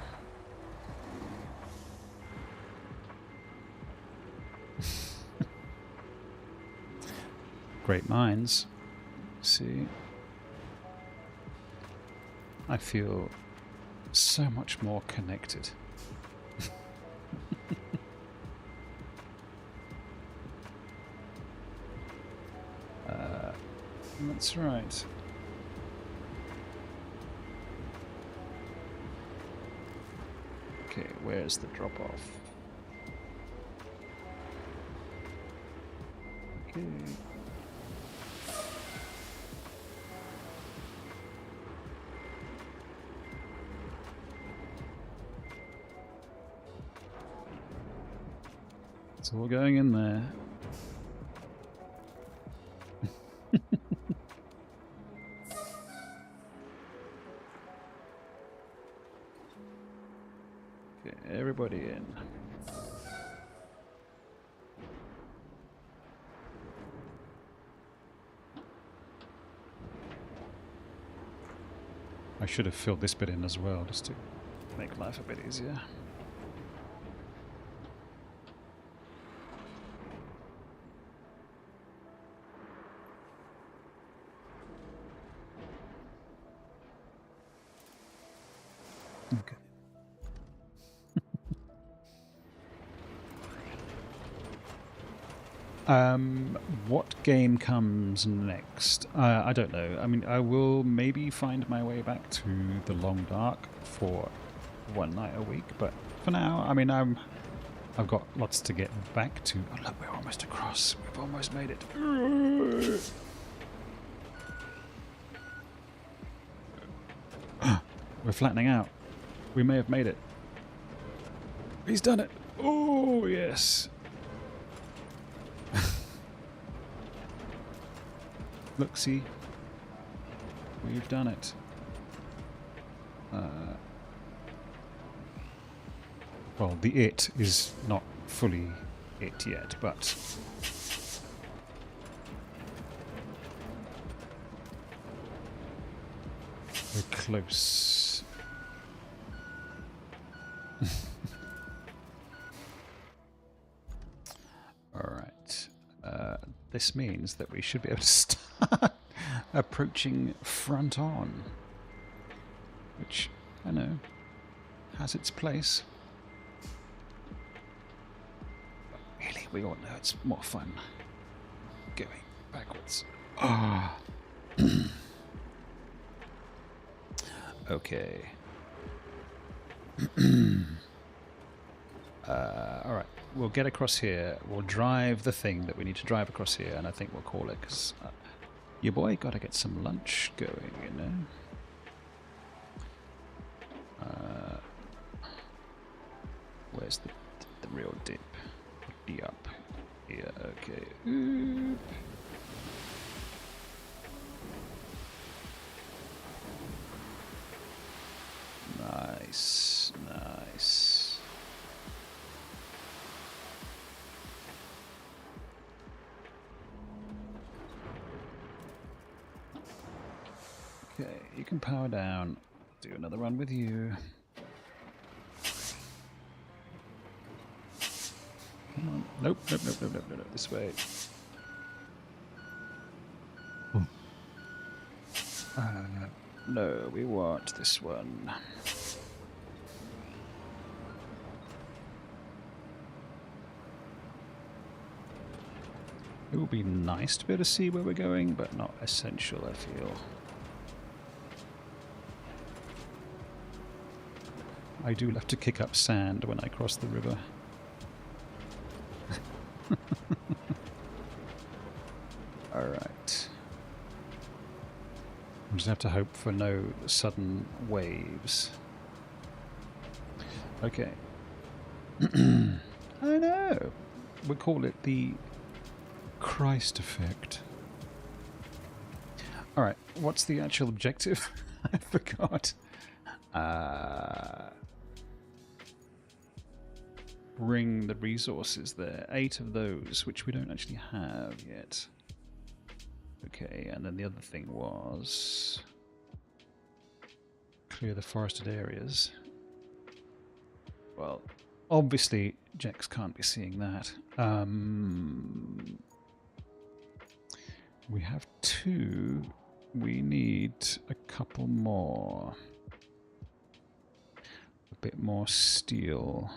Speaker 1: Great minds. See? I feel so much more connected. That's right. Okay, where's the drop-off? Okay. It's all going in there. Okay, everybody in. I should have filled this bit in as well, just to make life a bit easier. Okay. What game comes next? I don't know. I mean, I will maybe find my way back to the Long Dark for one night a week, but for now, I mean, I've got lots to get back to. Oh look, we're almost across. We've almost made it. We're flattening out. We may have made it. He's done it. Oh, yes. Look, see? We've done it. Well, the it is not fully it yet, but... we're close. Alright. This means that we should be able to start approaching front on. Which, I know, has its place. But really, we all know it's more fun going backwards. Ah. Okay. Alright, we'll get across here. We'll drive the thing that we need to drive across here, and I think we'll call it, because your boy got to get some lunch going, you know? Where's the real dip? Yup. Yeah, okay. Oop. Nice, nice. Okay, you can power down. Do another run with you. Come on. Nope, nope, nope, nope, nope, nope, nope. This way. No, we want this one. It would be nice to be able to see where we're going, but not essential, I feel. I do love to kick up sand when I cross the river. Alright. We'll just have to hope for no sudden waves. Okay. I know. We call it the Christ effect. Alright, what's the actual objective? I forgot. Bring the resources there. 8 of those, which we don't actually have yet. Okay, and then the other thing was clear the forested areas. Well, obviously Jex can't be seeing that. We have 2. We need a couple more. A bit more steel.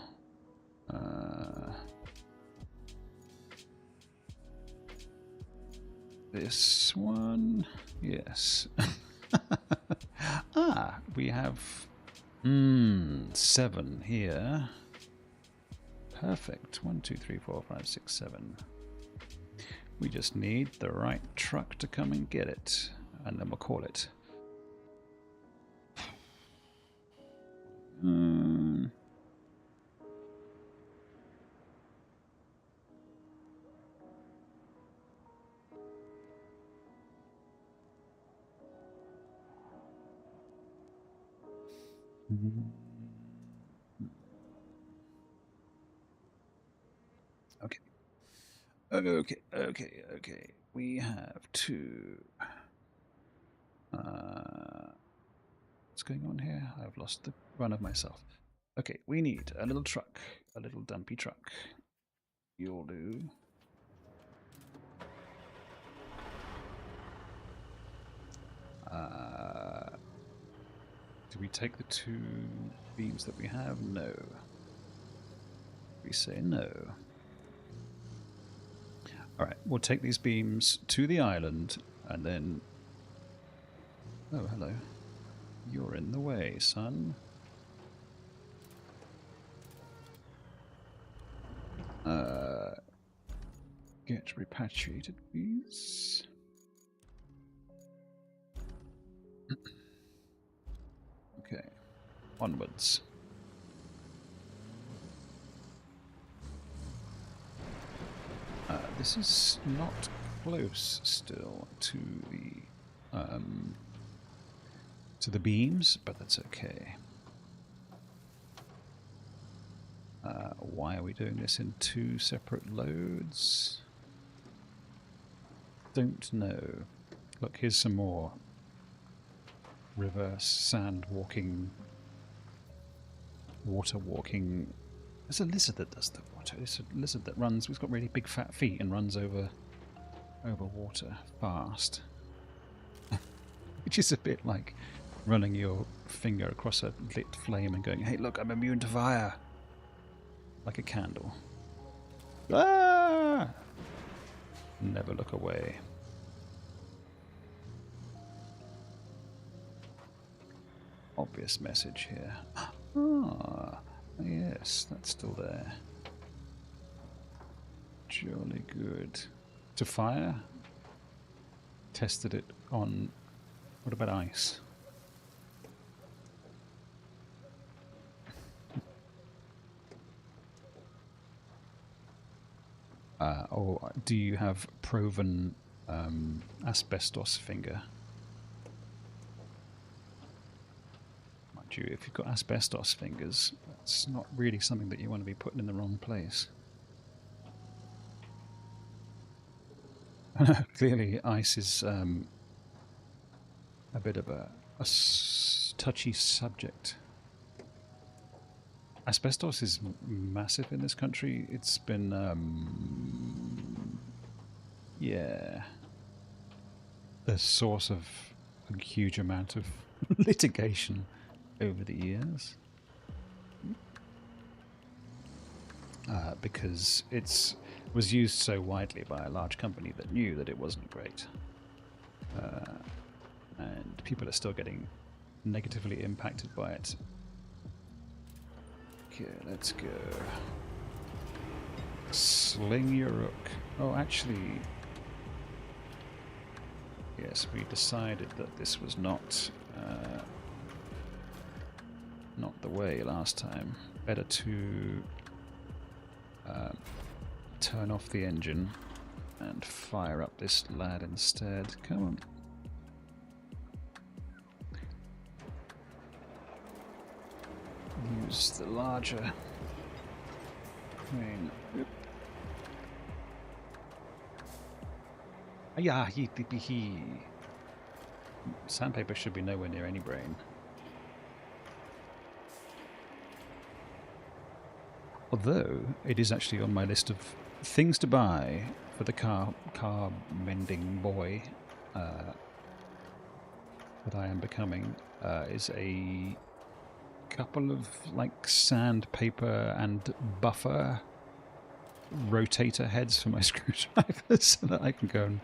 Speaker 1: This one, yes. We have 7 here. Perfect. 1, 2, 3, 4, 5, 6, 7. We just need the right truck to come and get it, and then we'll call it. Okay. We have 2. What's going on here? I've lost the run of myself. Okay, we need a little truck, a little dumpy truck. You'll do. Do we take the 2 beams that we have? No. We say no. Alright, we'll take these beams to the island, and then... Oh, hello. You're in the way, son. Get repatriated, please. Okay, onwards. This is not close still to the beams, but that's okay. Why are we doing this in 2 separate loads? Don't know. Look, here's some more river sand walking, water walking. There's a lizard that does the water. It's a lizard that runs. It's got really big fat feet and runs over water fast, which is a bit like running your finger across a lit flame and going, "Hey, look, I'm immune to fire," like a candle. Ah! Never look away. Obvious message here. Ah, yes, that's still there. Jolly good. To fire? Tested it on... What about ice? Or do you have proven asbestos finger? Mind you, if you've got asbestos fingers, that's not really something that you want to be putting in the wrong place. Clearly, ice is a bit of a touchy subject. Asbestos is massive in this country. It's been, yeah, the source of a huge amount of litigation over the years. Because it was used so widely by a large company that knew that it wasn't great. And people are still getting negatively impacted by it. Okay, let's go. Sling your rook. Oh, actually... Yes, we decided that this was not the way last time. Better to turn off the engine and fire up this lad instead. Come on. Use the larger crane. Yeah, he. Sandpaper should be nowhere near any brain. Although it is actually on my list of things to buy for the car mending boy that I am becoming, is a couple of like sandpaper and buffer rotator heads for my screwdrivers so that I can go and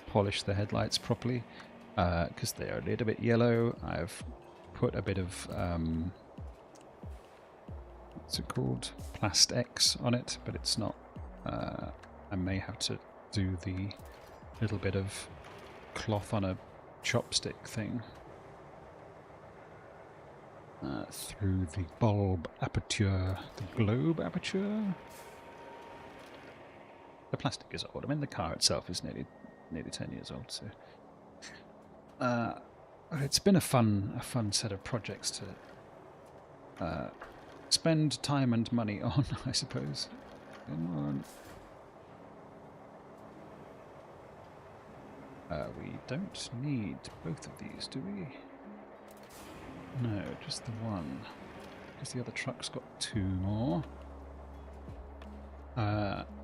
Speaker 1: polish the headlights properly, because they are a little bit yellow. I've put a bit of what's it called, Plastex on it, but it's not. I may have to do the little bit of cloth on a chopstick thing through the bulb aperture, the globe aperture. The plastic is old. I mean, the car itself is nearly 10 years old, so it's been a fun set of projects to spend time and money on, I suppose. We don't need both of these, do we? No, just the one. Because the other truck's got two more.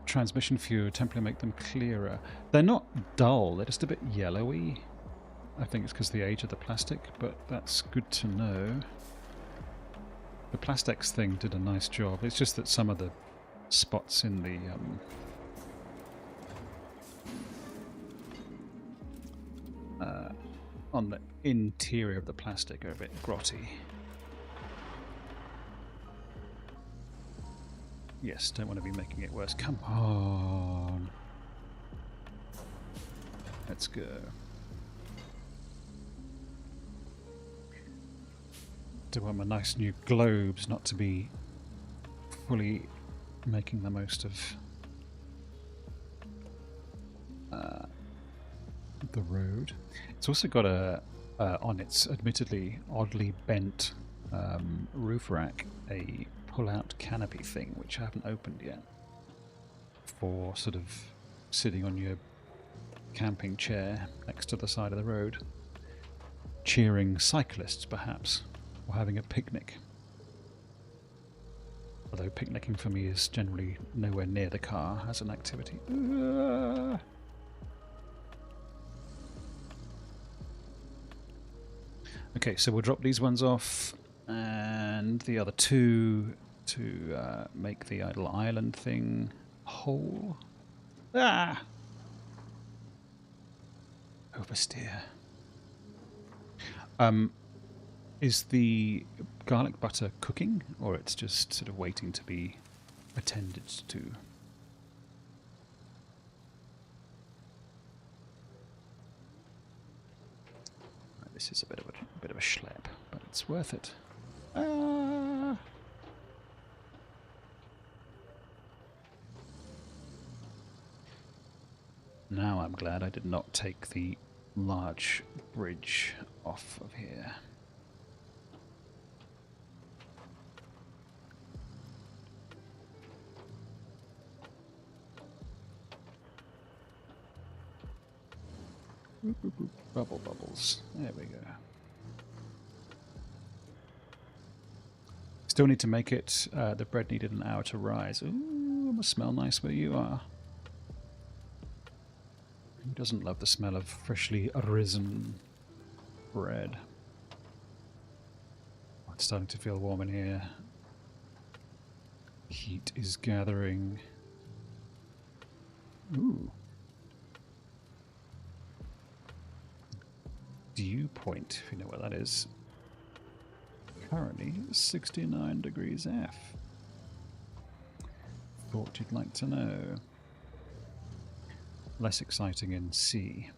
Speaker 1: Transmission fluid, temporarily make them clearer. They're not dull, they're just a bit yellowy. I think it's because of the age of the plastic, but that's good to know. The Plastex thing did a nice job. It's just that some of the spots in the on the interior of the plastic are a bit grotty. Yes, don't want to be making it worse. Come on. Let's go. Do want my nice new globes not to be fully making the most of the road. It's also got a on its admittedly oddly bent roof rack, a pull-out canopy thing, which I haven't opened yet, for sort of sitting on your camping chair next to the side of the road, cheering cyclists perhaps, or having a picnic. Although picnicking for me is generally nowhere near the car as an activity. Okay, so we'll drop these ones off, and the other two to make the idle island thing whole. Ah! Oversteer. Is the garlic butter cooking, or it's just sort of waiting to be attended to? This is a bit of a schlep, but it's worth it. Ah! Now I'm glad I did not take the large bridge off of here. Bubble bubbles. There we go. Still need to make it. The bread needed an hour to rise. Ooh, it must smell nice where you are. Who doesn't love the smell of freshly risen bread? Oh, it's starting to feel warm in here. Heat is gathering. Ooh. Dew point, if you know what that is. Currently 69 degrees F. thought you'd like to know. Less exciting in C.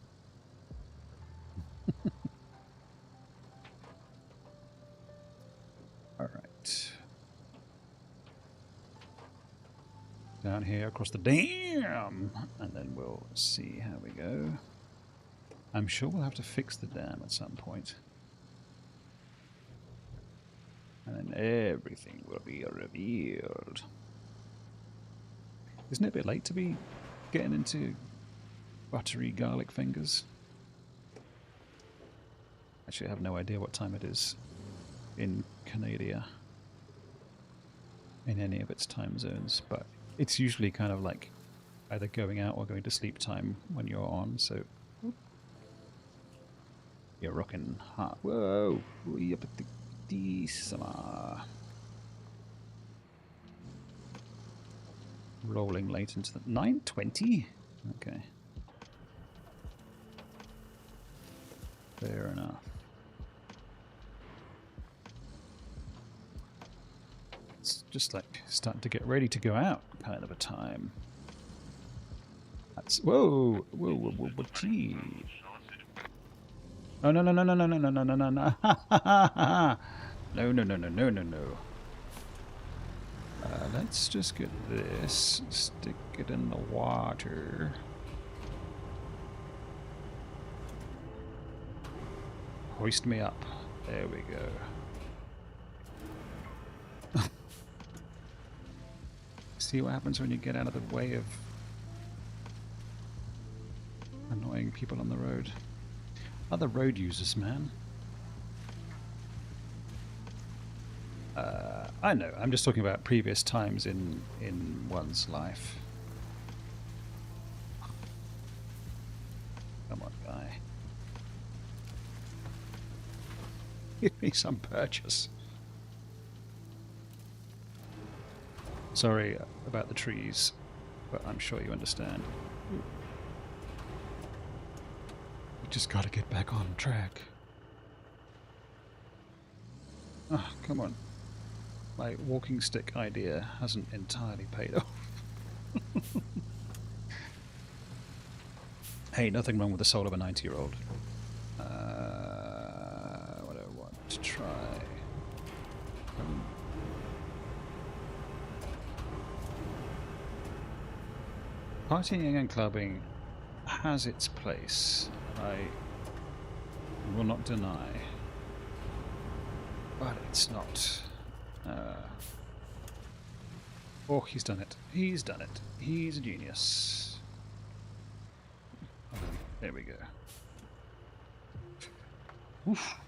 Speaker 1: Alright. Down here across the dam! And then we'll see how we go. I'm sure we'll have to fix the dam at some point. And then everything will be revealed. Isn't it a bit late to be getting into buttery garlic fingers? Actually, I have no idea what time it is in Canada, in any of its time zones, but it's usually kind of like either going out or going to sleep time when you're on, so you're rocking hard. Whoa! Rolling late into the 9:20? Okay. Fair enough. It's just like starting to get ready to go out kind of a time. That's whoa, whoa, whoa, whoa, whoa, gee. Oh no no no no no no no no no no no no no no no no no no. Let's just get this, stick it in the water. Hoist me up. There we go. See what happens when you get out of the way of annoying people on the road. Other road users, man. I know, I'm just talking about previous times in one's life. Come on, guy. Give me some purchase. Sorry about the trees, but I'm sure you understand. We just gotta get back on track. Oh, come on. My walking stick idea hasn't entirely paid off. Hey, nothing wrong with the soul of a 90-year-old. What do I want to try? Partying and clubbing has its place, I will not deny. But it's not. Oh, he's done it. He's done it. He's a genius. There we go. Oof.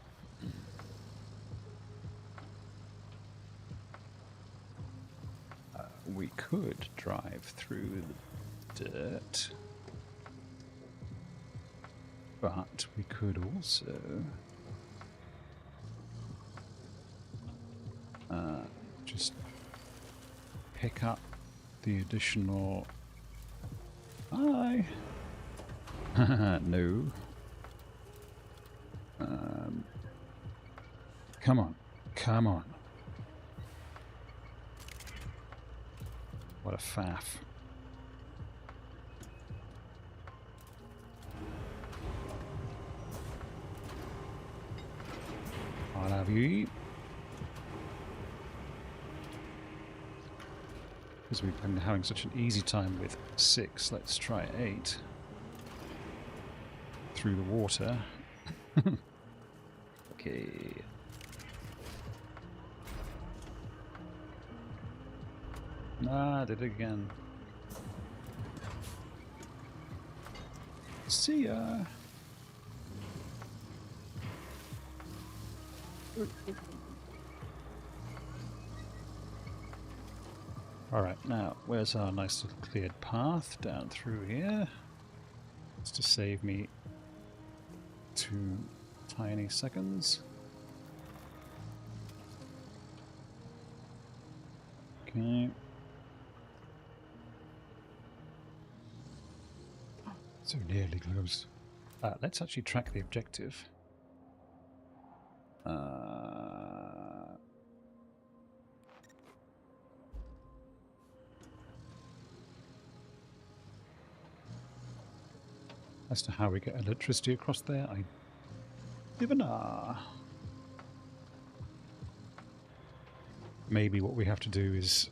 Speaker 1: We could drive through the dirt. But we could also just pick up the additional... Hi! No. Come on. Come on. What a faff. I love you. Because we've been having such an easy time with 6, let's try 8. Through the water. Okay. Ah, I did it again. See ya. Alright, now, where's our nice little cleared path down through here? It's to save me 2 tiny seconds. Okay. So nearly close. Let's actually track the objective. As to how we get electricity across there, I even maybe what we have to do is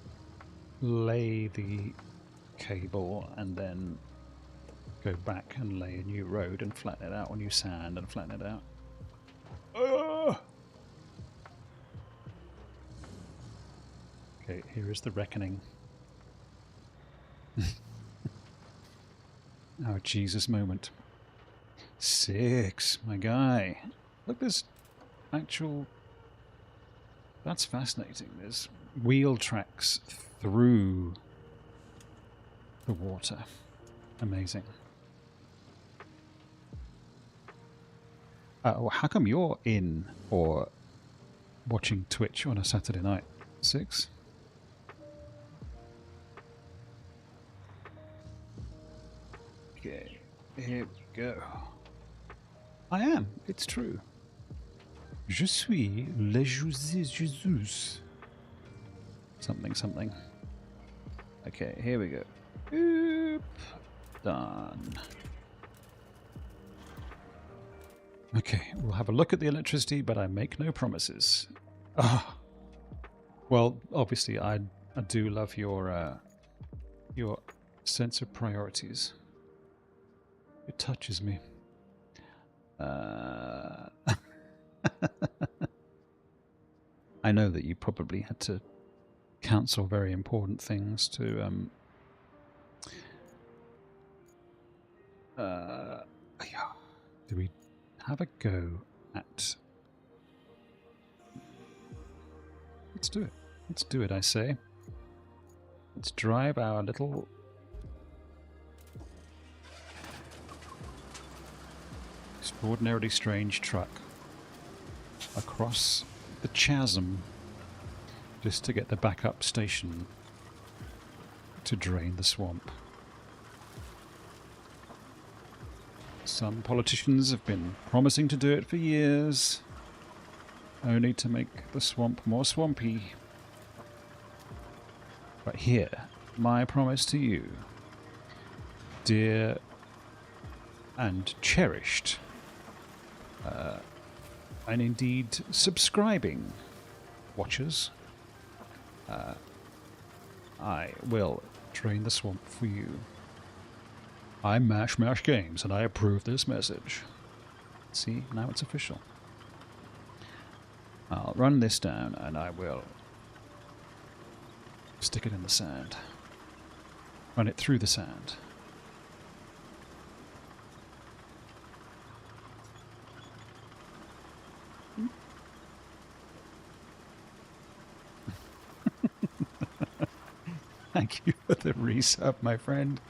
Speaker 1: lay the cable and then go back and lay a new road and flatten it out, or new sand and flatten it out. Okay, here is the reckoning. Our Jesus moment. 6, my guy. Look, there's actual... That's fascinating. There's wheel tracks through the water. Amazing. How come you're in or watching Twitch on a Saturday night? 6? Okay, here we go. I am. It's true. Je suis le Jésus. Something, something. Okay, here we go. Oop. Done. Okay, we'll have a look at the electricity, but I make no promises. Ah. Well, obviously, I do love your sense of priorities. It touches me. I know that you probably had to cancel very important things to do we have a go at... Let's do it. Let's do it, I say. Let's drive our little... extraordinarily strange truck across the chasm just to get the backup station to drain the swamp. Some politicians have been promising to do it for years, only to make the swamp more swampy. But here, my promise to you, dear and cherished, and indeed subscribing watchers, I will drain the swamp for you. I'm Mash Games, and I approve this message. See, now it's official. I'll run this down, and I will stick it in the sand. Run it through the sand. Thank you for the resub, my friend.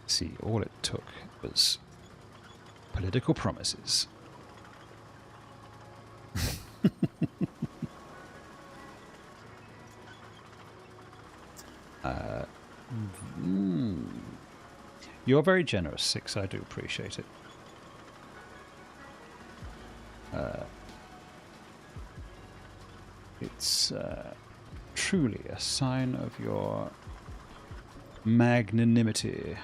Speaker 1: See, all it took was political promises. You're very generous, 6. I do appreciate it. It's truly a sign of your magnanimity.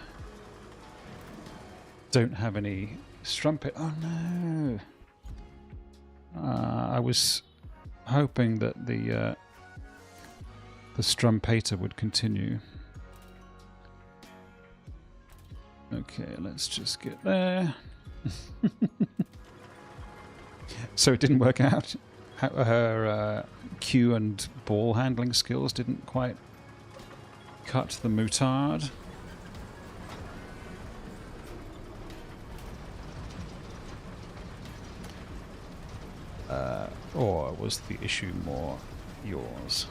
Speaker 1: Don't have any strumpet. Oh no! I was hoping that the strumpator would continue. Okay, let's just get there. So it didn't work out. Her cue and ball handling skills didn't quite cut the mutard. Or was the issue more yours?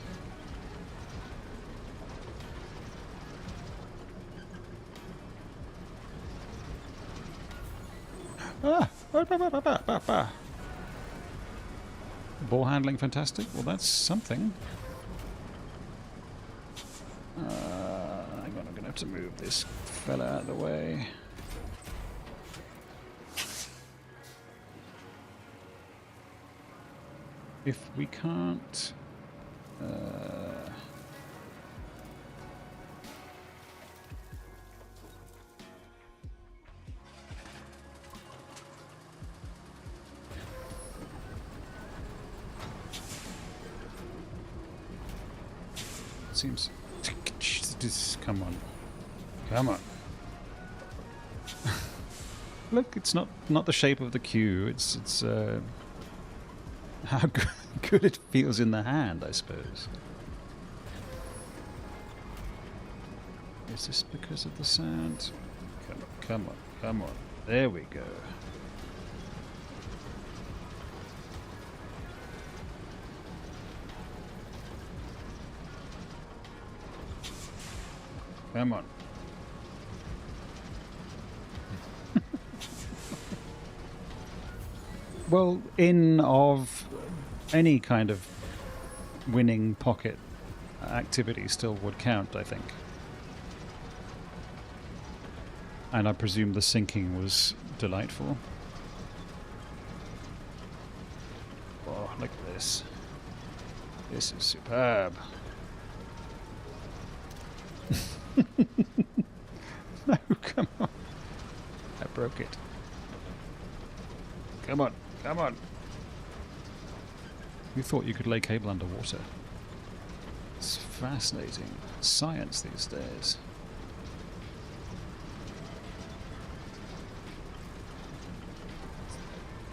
Speaker 1: Ball handling fantastic. Well, that's something. Hang on, I'm going to have to move this fella out of the way. If we can't... it seems. Just, come on. Come on. Look, it's not the shape of the cue. It's how good it feels in the hand, I suppose. Is this because of the sound? Come on, come on, come on. There we go. Come on. Well, of any kind of winning pocket activity still would count, I think. And I presume the sinking was delightful. Oh, look at this. This is superb. No, come on. I broke it. Come on, come on. You thought you could lay cable underwater. It's fascinating. Science these days.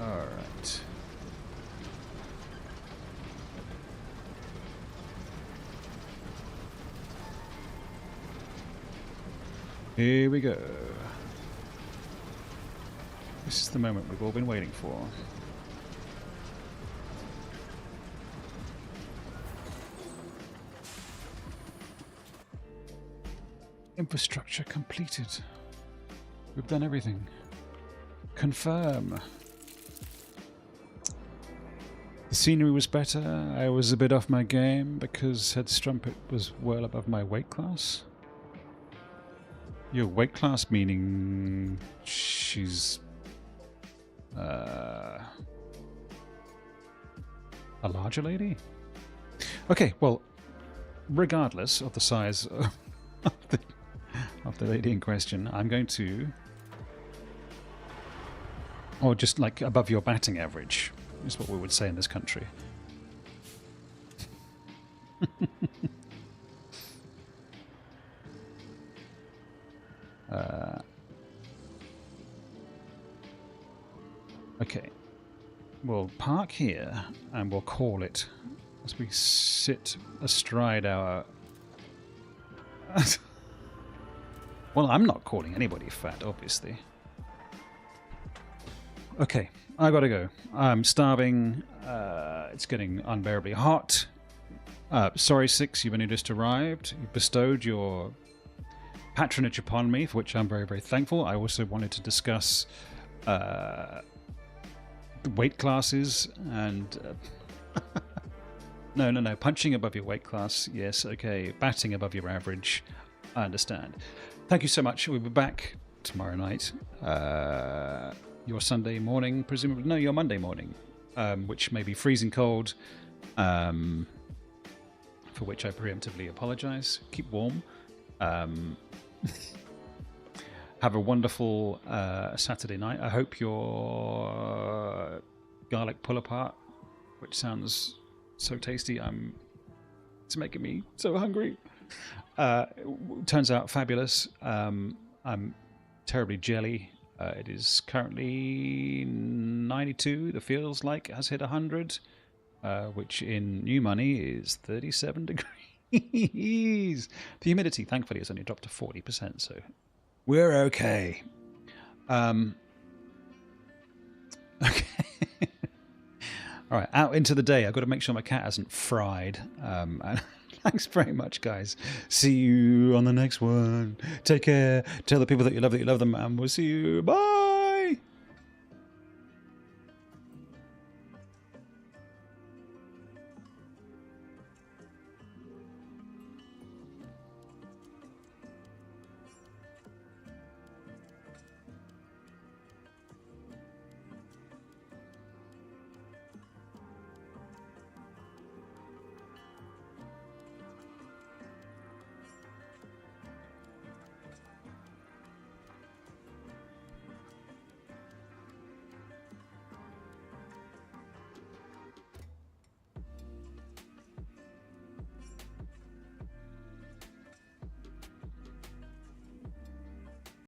Speaker 1: Alright. Here we go. This is the moment we've all been waiting for. Infrastructure completed. We've done everything. Confirm. The scenery was better. I was a bit off my game because Head Strumpet was well above my weight class. Your weight class meaning she's a larger lady? Okay, well, regardless of the size of the lady in question, I'm going to... Or just like above your batting average, is what we would say in this country. Okay, we'll park here and we'll call it as we sit astride our... Well, I'm not calling anybody fat, obviously. Okay, I gotta go. I'm starving. It's getting unbearably hot. Sorry, Six, you've only just arrived. You bestowed your patronage upon me, for which I'm very, very thankful. I also wanted to discuss the weight classes and... No. Punching above your weight class, yes, okay. Batting above your average, I understand. Thank you so much. We'll be back tomorrow night. Your Sunday morning, presumably. No, your Monday morning, which may be freezing cold, for which I preemptively apologize. Keep warm. Have a wonderful Saturday night. I hope your garlic pull-apart, which sounds so tasty, it's making me so hungry, turns out fabulous. I'm terribly jelly. It is currently 92. The feels like it has hit 100, which in new money is 37 degrees. The humidity, thankfully, has only dropped to 40%, so we're okay. Okay. All right, out into the day. I've got to make sure my cat hasn't fried. And thanks very much, guys. See you on the next one. Take care. Tell the people that you love them, and we'll see you. Bye.